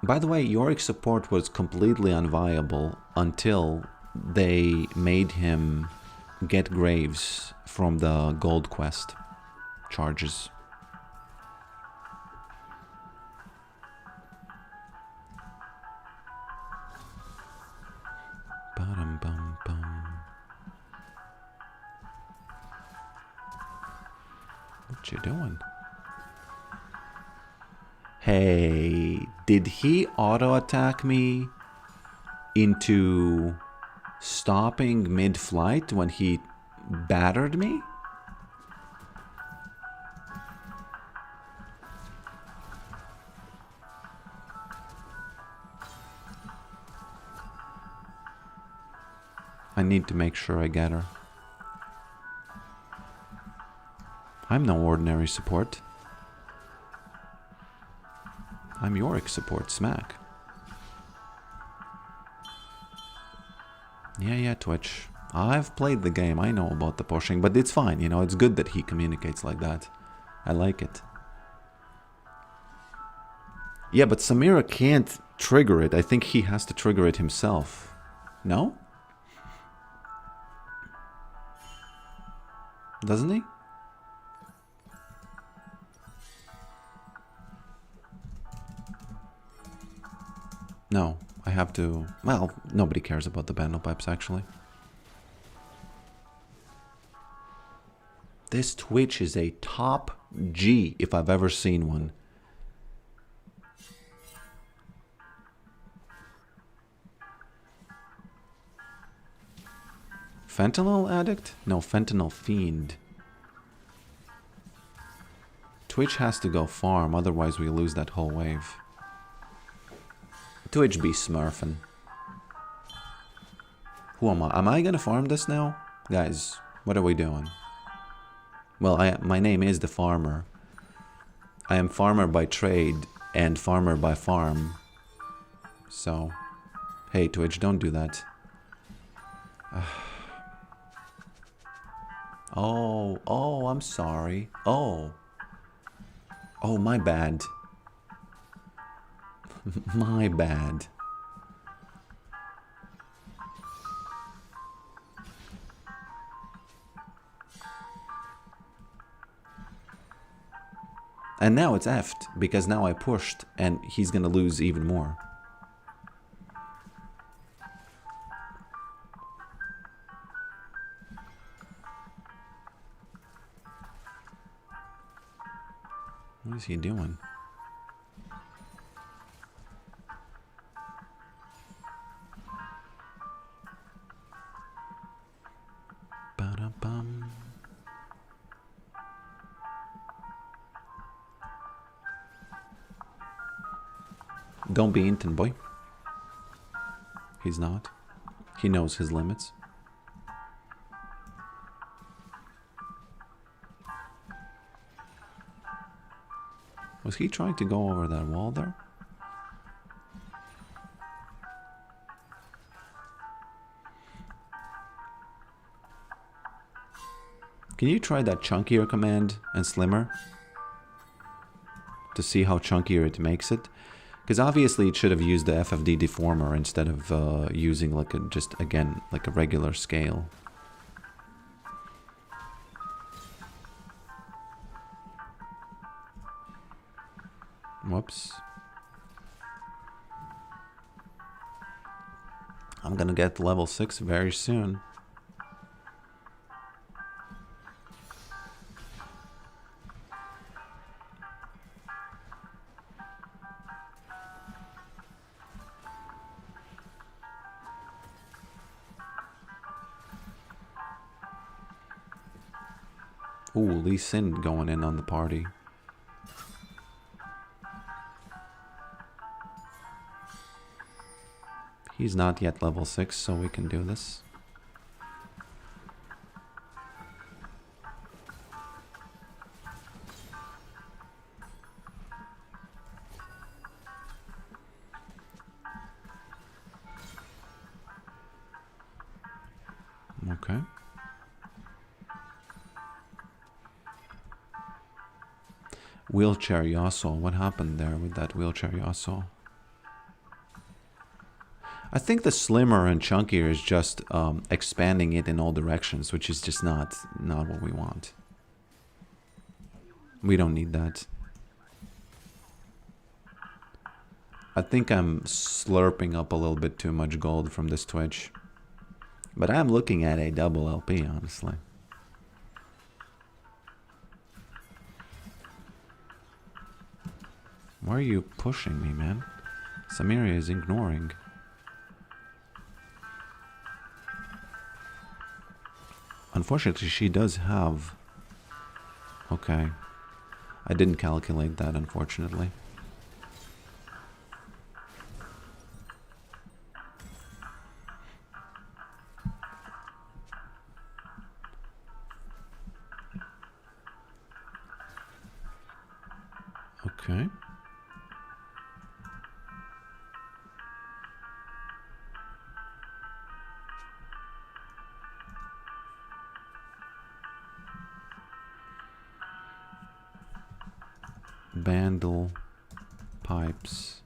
By the way, Yorick support was completely unviable until they made him get graves from the gold quest charges. What you doing? Hey, did he auto-attack me into stopping mid-flight when he battered me? I need to make sure I get her. I'm no ordinary support. I'm Yorick support, smack. Yeah, Twitch. I've played the game, I know about the pushing, but it's fine, you know, it's good that he communicates like that. I like it. Yeah, but Samira can't trigger it. I think he has to trigger it himself. No? Doesn't he? No, I have to... Well, nobody cares about the bando pipes, actually. This Twitch is a top G, if I've ever seen one. Fentanyl addict? No, fentanyl fiend. Twitch has to go farm, otherwise we lose that whole wave. Twitch be smurfing. Who am I? Am I gonna farm this now? Guys, what are we doing? Well, my name is the farmer. I am farmer by trade and farmer by farm. So, hey Twitch, don't do that. Oh, I'm sorry. Oh, my bad. My bad. And now it's effed, because now I pushed, and he's gonna lose even more. What is he doing? Ba-da-bum. Don't be Inton, boy. He's not. He knows his limits. Was he trying to go over that wall there? Can you try that chunkier command and slimmer? To see how chunkier it makes it? Because obviously it should have used the FFD deformer instead of using like just again like a regular scale. Whoops. I'm gonna get level 6 very soon. Ooh, Lee Sin going in on the party. He's not yet level 6, so we can do this. Okay. Wheelchair Yasuo. What happened there with that wheelchair Yasuo? I think the slimmer and chunkier is just expanding it in all directions, which is just not what we want. We don't need that. I think I'm slurping up a little bit too much gold from this Twitch. But I'm looking at a double LP, honestly. Why are you pushing me, man? Samiria is ignoring. Unfortunately, she does have... Okay. I didn't calculate that, unfortunately. Okay. Bandle pipes.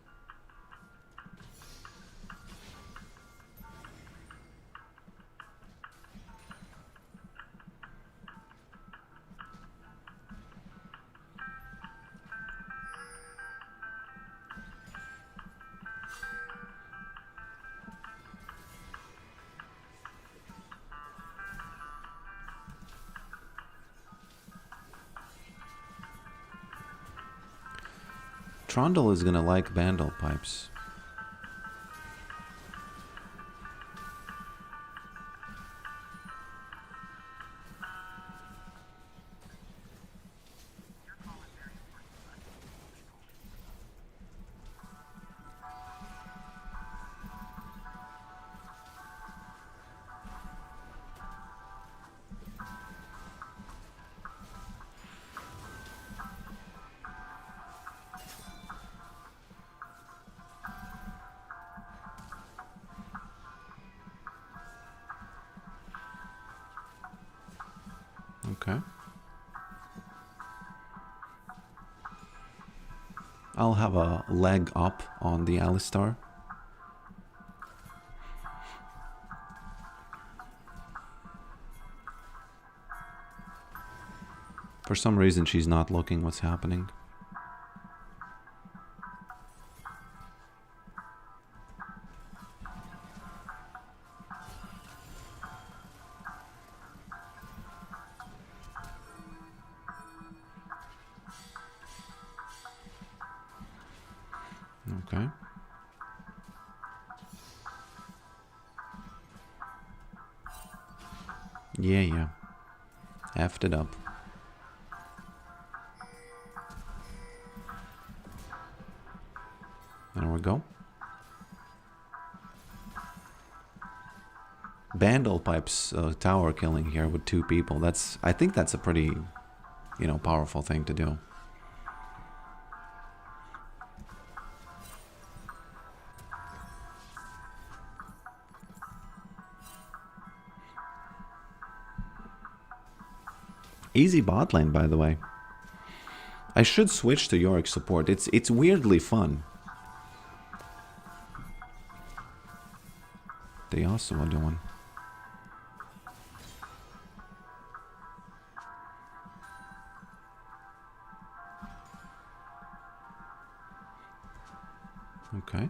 Trondle is gonna like bandle pipes. Okay. I'll have a leg up on the Alistar. For some reason, she's not looking what's happening. Okay. Yeah. Effed it up. There we go. Bandle pipes tower killing here with 2 people. I think that's a pretty, powerful thing to do. Easy bot lane, by the way. I should switch to Yorick support. It's weirdly fun. They also are doing. Okay.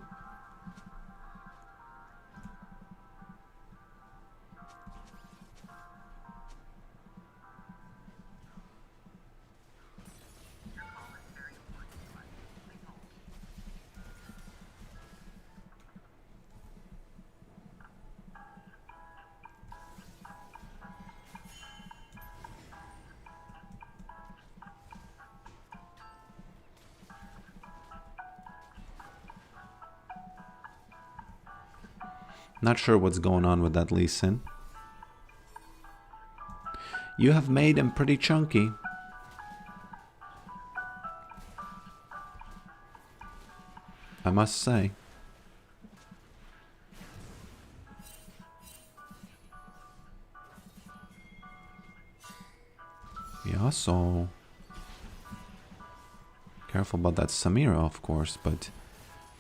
Not sure what's going on with that Lee Sin. You have made him pretty chunky. I must say. Yeah, so... Careful about that Samira, of course, but...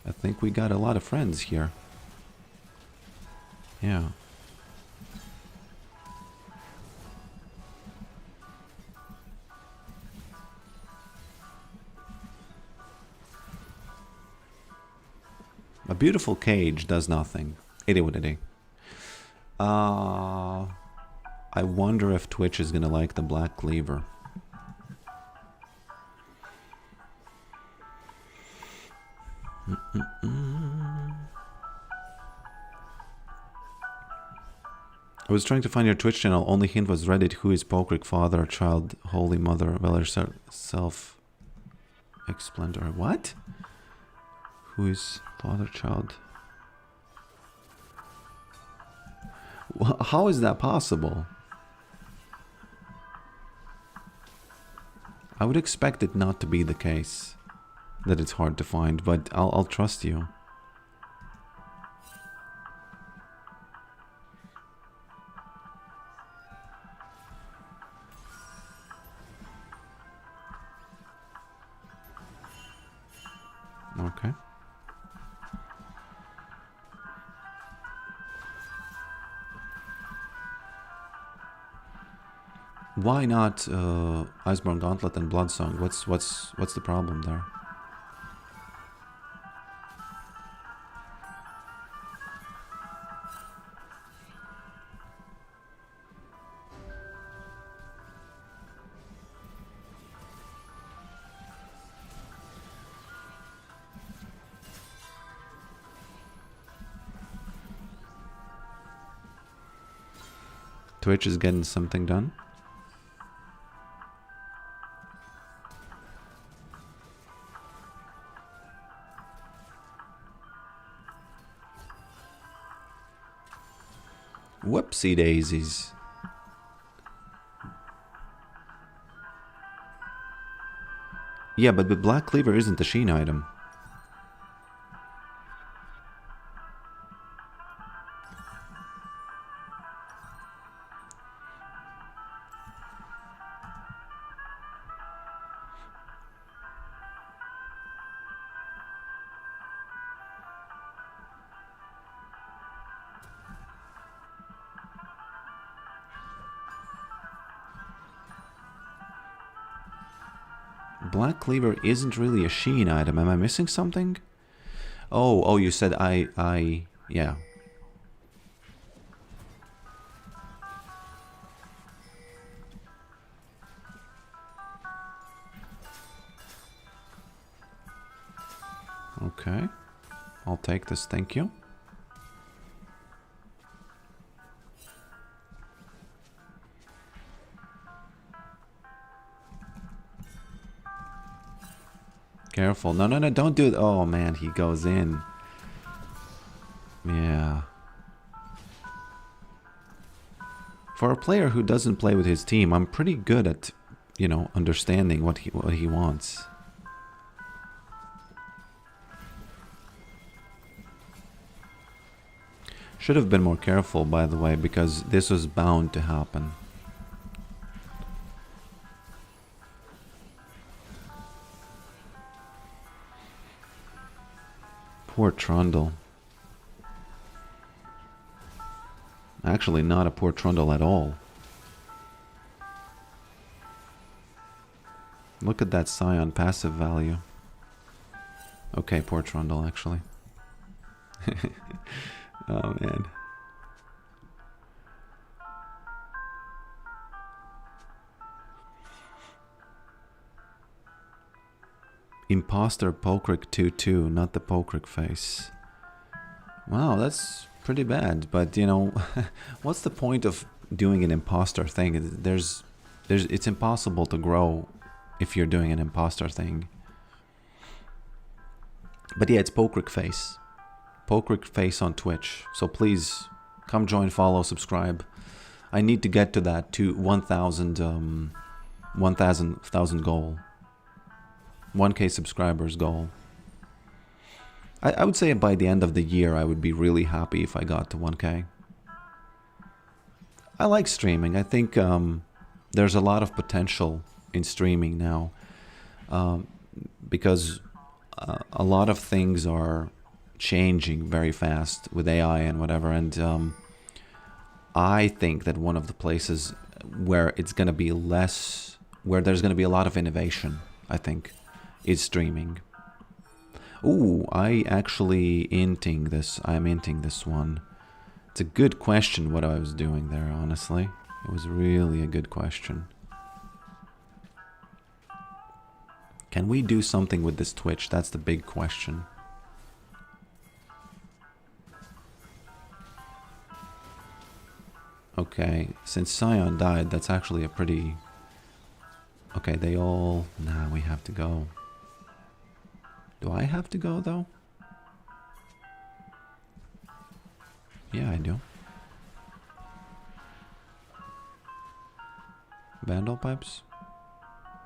I think we got a lot of friends here. Yeah. A beautiful cage does nothing. Itty witty. I wonder if Twitch is gonna like the Black Cleaver. was trying to find your Twitch channel. Only hint was Reddit. Who is Pokrick? Father, child, holy mother, well, self-explanatory. What? Who is father, child? How is that possible? I would expect it not to be the case, that it's hard to find, but I'll trust you. Okay. Why not Iceborne Gauntlet and Bloodsong? What's the problem there? Twitch is getting something done. Whoopsie daisies. Yeah, but the Black Cleaver isn't a Sheen item. Black Cleaver isn't really a Sheen item. Am I missing something? Oh, you said yeah. Okay. I'll take this, thank you. Careful. No, don't do it. Oh, man, he goes in. Yeah. For a player who doesn't play with his team, I'm pretty good at, you know, understanding what he wants. Should have been more careful, by the way, because this was bound to happen. Poor Trundle. Actually, not a poor Trundle at all. Look at that Scion passive value. Okay, poor Trundle, actually. Oh, man. Imposter Pokrick 2-2, not the Pokrick face. Wow, that's pretty bad. But, you know, what's the point of doing an imposter thing? It's impossible to grow if you're doing an imposter thing. But yeah, it's Pokrick face. Pokrick face on Twitch. So please, come join, follow, subscribe. I need to get to that to 1,000 goal. 1K subscribers goal. I would say by the end of the year I would be really happy if I got to 1K. I like streaming. I think there's a lot of potential in streaming now, because a lot of things are changing very fast with AI and whatever, and I think that one of the places where it's going to be where there's going to be a lot of innovation, I think, is streaming. Ooh, I'm inting this one. It's a good question what I was doing there, honestly. It was really a good question. Can we do something with this Twitch? That's the big question. Okay, since Scion died, that's actually a pretty... Okay, they all... Nah, we have to go. Do I have to go, though? Yeah, I do. Vandal pipes?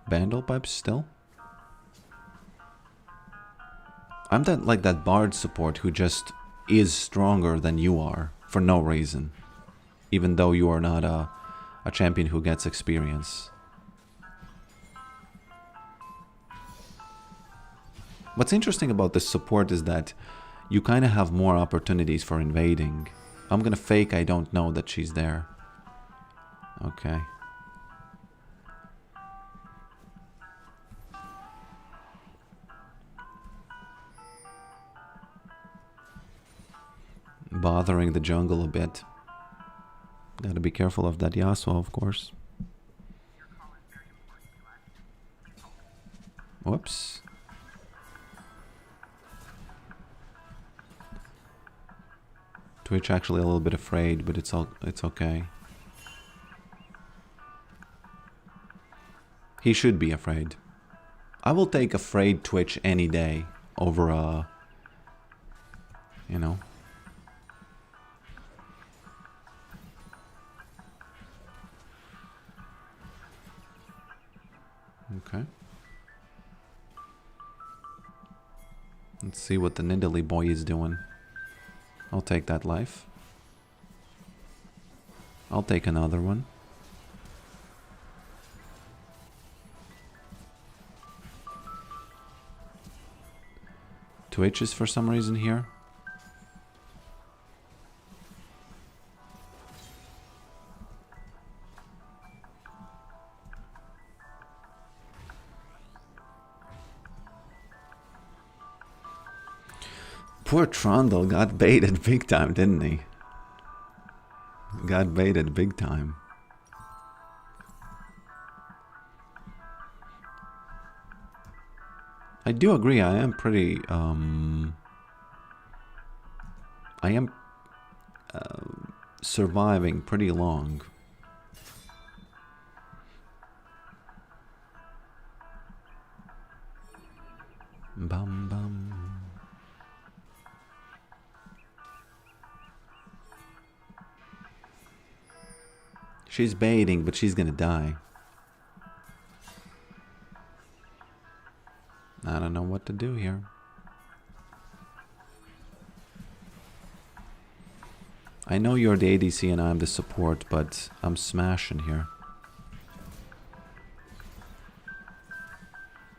Vandal pipes still? I'm that like that bard support who just is stronger than you are for no reason. Even though you are not a champion who gets experience. What's interesting about this support is that you kind of have more opportunities for invading. I'm gonna fake I don't know that she's there. Okay. Bothering the jungle a bit. Gotta be careful of that Yasuo, of course. Whoops. Twitch actually a little bit afraid, but it's okay. He should be afraid. I will take afraid Twitch any day over you know. Okay. Let's see what the Nidalee boy is doing. I'll take that life. I'll take another one. Twitch is for some reason here. Poor Trundle got baited big time, didn't he? Got baited big time. I do agree, I am pretty, I am surviving pretty long. Bum bum. She's baiting, but she's gonna die. I don't know what to do here. I know you're the ADC and I'm the support, but I'm smashing here.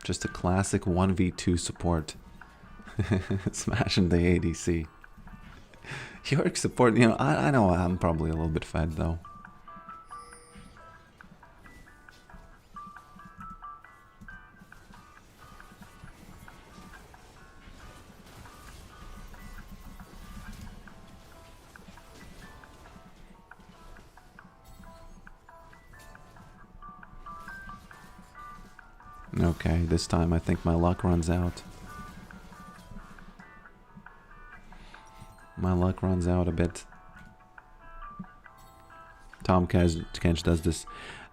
Just a classic 1v2 support. Smashing the ADC. Yorick support, you know, I know I'm probably a little bit fed though. Okay, this time I think my luck runs out. My luck runs out a bit. Tom Kench does this.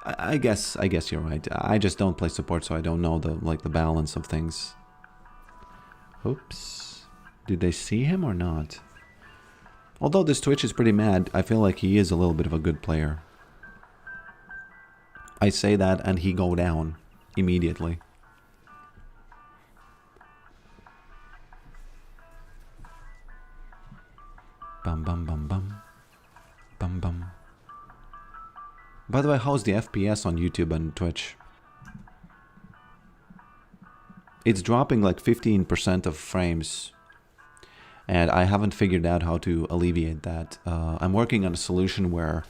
I guess you're right. I just don't play support, so I don't know the balance of things. Oops. Did they see him or not? Although this Twitch is pretty mad, I feel like he is a little bit of a good player. I say that and he go down immediately. Bum bum bum bum. Bum bum. By the way, how's the FPS on YouTube and Twitch? It's dropping like 15% of frames. And I haven't figured out how to alleviate that. I'm working on a solution where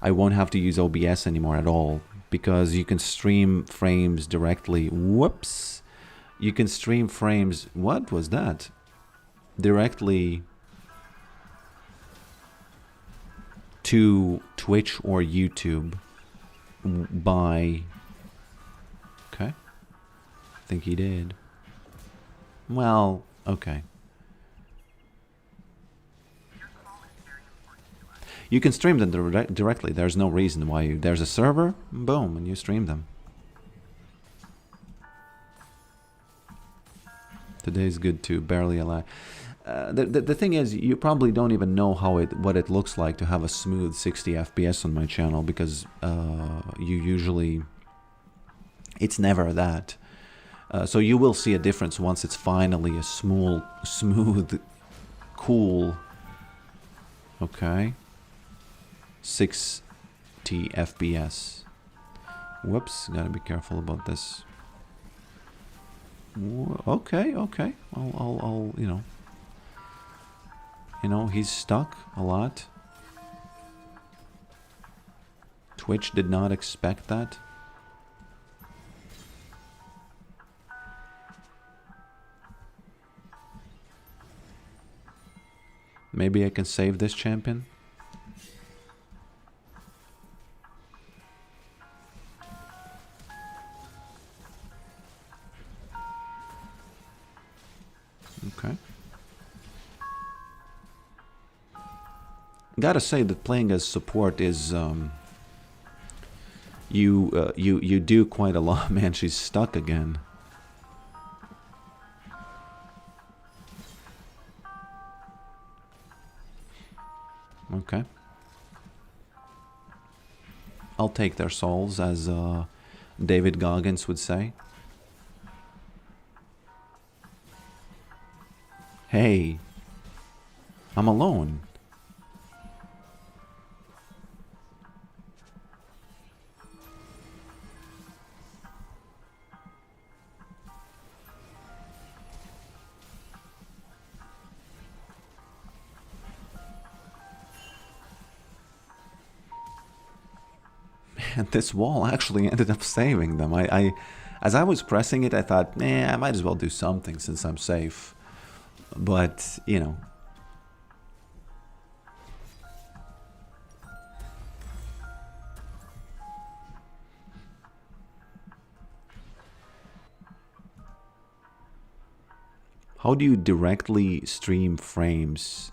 I won't have to use OBS anymore at all. Because you can stream frames directly. Whoops! You can stream frames... What was that? Directly to Twitch or YouTube by... Okay. I think he did. Well, okay. You can stream them directly. There's no reason why there's a server, boom, and you stream them. Today's good too, barely alive. The thing is, you probably don't even know what it looks like to have a smooth 60 FPS on my channel, because it's never that. So you will see a difference once it's finally a smooth, cool, okay, 60 FPS. Whoops, gotta be careful about this. Okay. I'll he's stuck a lot. Twitch did not expect that. Maybe I can save this champion. Okay. Gotta say that playing as support is you do quite a lot. Man, she's stuck again. Okay. I'll take their souls, as David Goggins would say. Hey, I'm alone. Man, this wall actually ended up saving them. As I was pressing it, I thought, I might as well do something since I'm safe. But, how do you directly stream frames?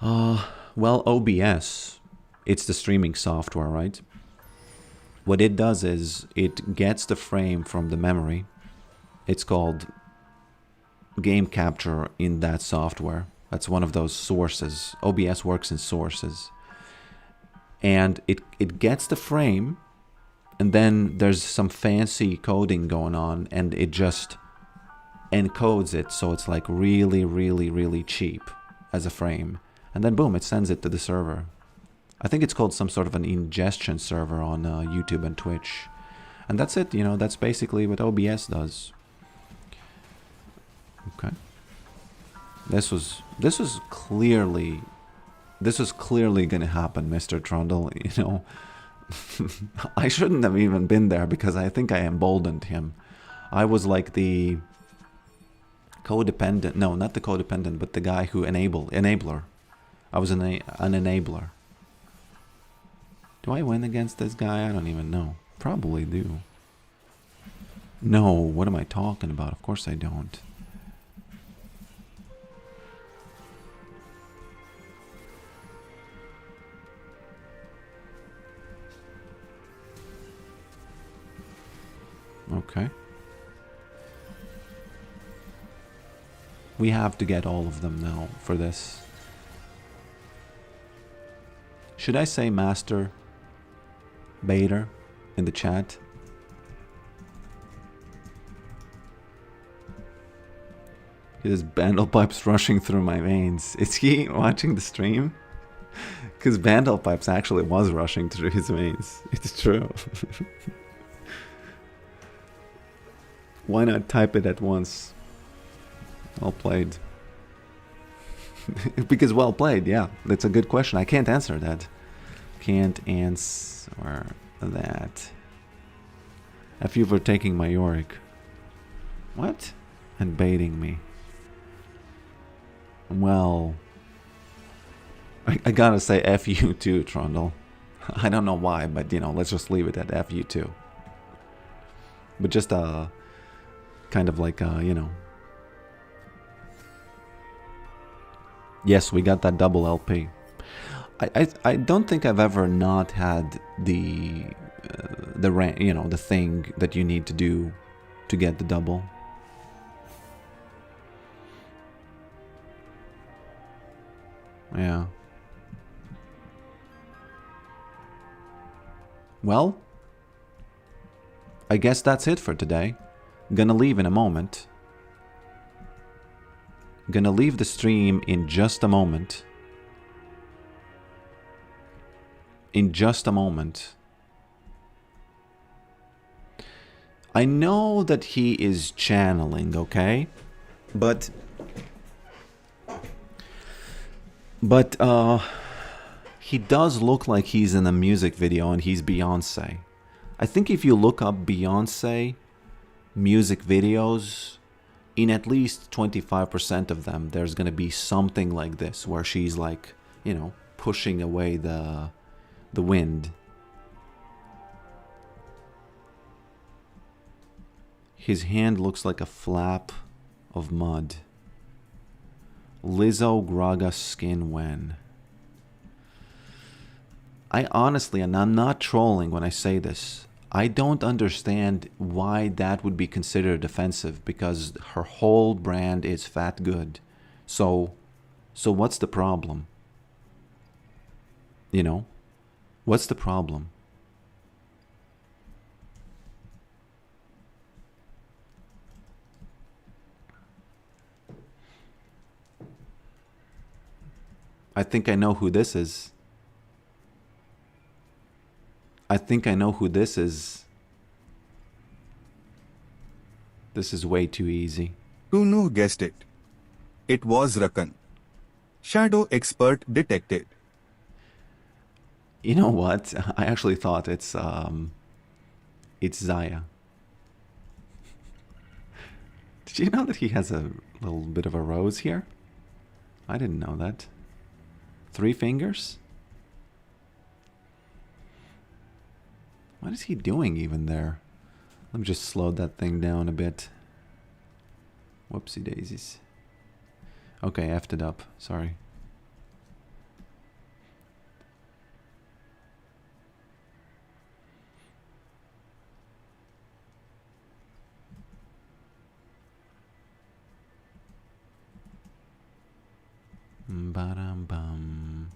Well, OBS, it's the streaming software, right? What it does is it gets the frame from the memory. It's called game capture in that software. That's one of those sources. OBS works in sources. And it gets the frame, and then there's some fancy coding going on, and it just encodes it so it's like really, really, really cheap as a frame. And then boom, it sends it to the server. I think it's called some sort of an ingestion server on YouTube and Twitch. And that's it, that's basically what OBS does. Okay. This was clearly gonna happen, Mr. Trundle, I shouldn't have even been there, because I think I emboldened him. I was like the codependent, no, not the codependent, but the guy who enabler. I was an enabler. Do I win against this guy? I don't even know. Probably do. No, what am I talking about? Of course I don't. Okay. We have to get all of them now for this. Should I say Master Bader in the chat? His Bandlepipes rushing through my veins. Is he watching the stream? Because Bandlepipes actually was rushing through his veins. It's true. Why not type it at once? Well played. Because well played, yeah. That's a good question. I can't answer that. Can't answer that. F you for taking my Yorick. What? And baiting me. Well, I gotta say F you too, Trundle. I don't know why, but let's just leave it at F you too. But just kind of like yes, we got that double LP. I don't think I've ever not had the the thing that you need to do to get the double. Yeah. Well, I guess that's it for today. Gonna leave in a moment. Gonna leave the stream in just a moment. In just a moment. I know that he is channeling, okay? But he does look like he's in a music video and he's Beyonce. I think if you look up Beyonce music videos, in at least 25% of them, there's gonna be something like this, where she's like, you know, pushing away the wind. His hand looks like a flap of mud. Lizzo Graga skin when. I honestly, and I'm not trolling when I say this, I don't understand why that would be considered offensive, because her whole brand is fat good. So what's the problem? You know? What's the problem? I think I know who this is. I think I know who this is. This is way too easy. Who guessed it? It was Rakan. Shadow expert detected. You know what? I actually thought it's Zaya. Did you know that he has a little bit of a rose here? I didn't know that. 3 fingers? What is he doing even there? Let me just slow that thing down a bit. Whoopsie daisies. Okay, effed it up. Sorry. Ba-dum-bum.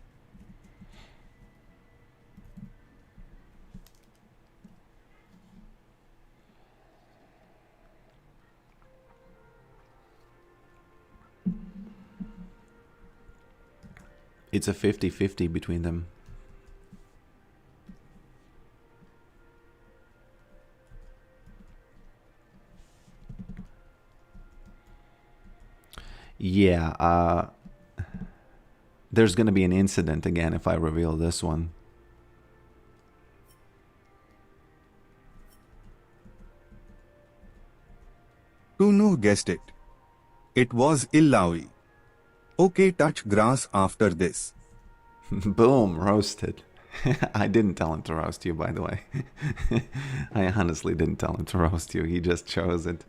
It's a 50-50 between them. Yeah, there's gonna be an incident again if I reveal this one. Who guessed it? It was Illawi. Okay, touch grass after this. Boom, roasted. I didn't tell him to roast you, by the way. I honestly didn't tell him to roast you. He just chose it.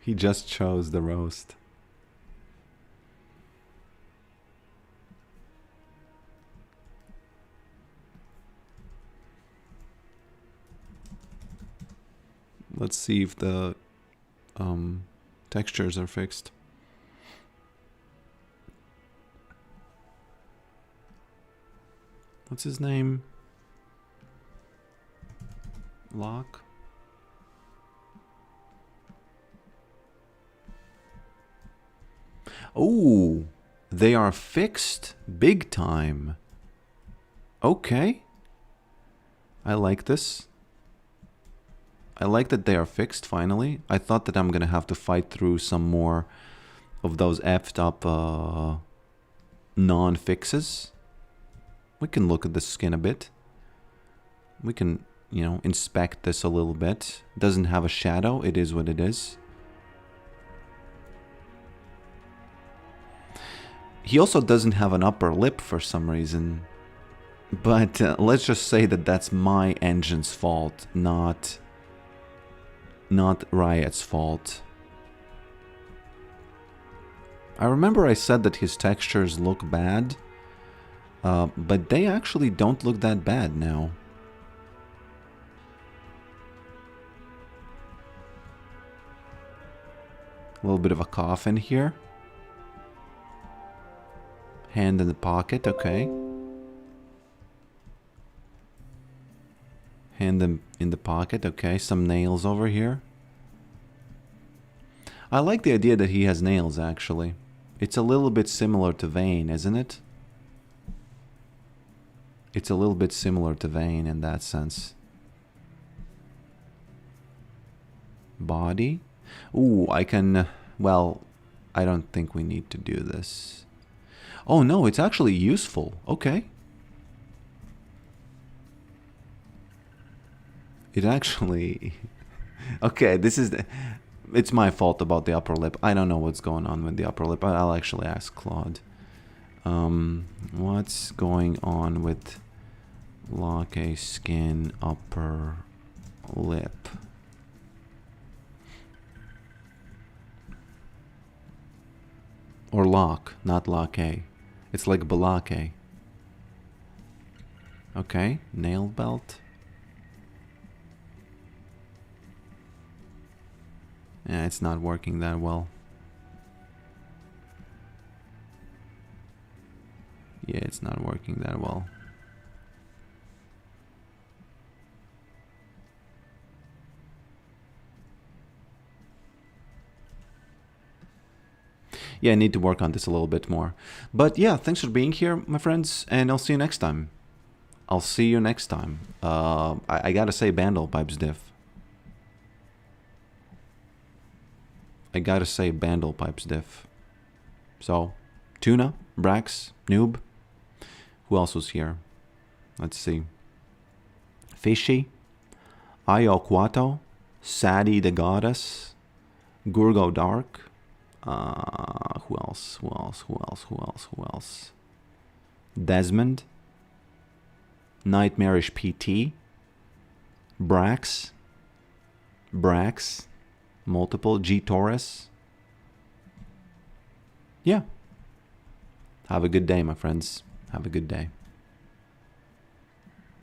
He just chose the roast. Let's see if the textures are fixed. What's his name? Lock? Oh, they are fixed big time. Okay. I like this. I like that they are fixed finally. I thought that I'm gonna have to fight through some more of those effed up non-fixes. We can look at the skin a bit. We can, you know, inspect this a little bit. Doesn't have a shadow. It is what it is. He also doesn't have an upper lip for some reason. But let's just say that that's my engine's fault, not Riot's fault. I remember I said that his textures look bad, but they actually don't look that bad now. A little bit of a coffin here. Hand in the pocket, okay. Hand in the pocket, okay. Some nails over here. I like the idea that he has nails, actually. It's a little bit similar to Vane, isn't it? It's a little bit similar to Vane in that sense. Body. Ooh, I can... well, I don't think we need to do this. Oh, no, it's actually useful. Okay. It actually... okay, this is... it's my fault about the upper lip. I don't know what's going on with the upper lip. I'll actually ask Claude. What's going on with Locke skin upper lip? Or Locke, not Locke. It's like Balake. Okay, nail belt. Yeah, it's not working that well. Yeah, it's not working that well. Yeah, I need to work on this a little bit more. But yeah, thanks for being here, my friends, and I'll see you next time. I'll see you next time. I gotta say Bandle Pipes diff. I gotta say Bandle Pipes diff. So, Tuna, Brax, Noob. Who else was here? Let's see. Fishy, Ioquato, Sadie the Goddess, Gurgo Dark. Who else? Who else? Who else? Who else? Who else? Desmond, Nightmarish PT, Brax, multiple, G Taurus. Yeah. Have a good day, my friends. Have a good day.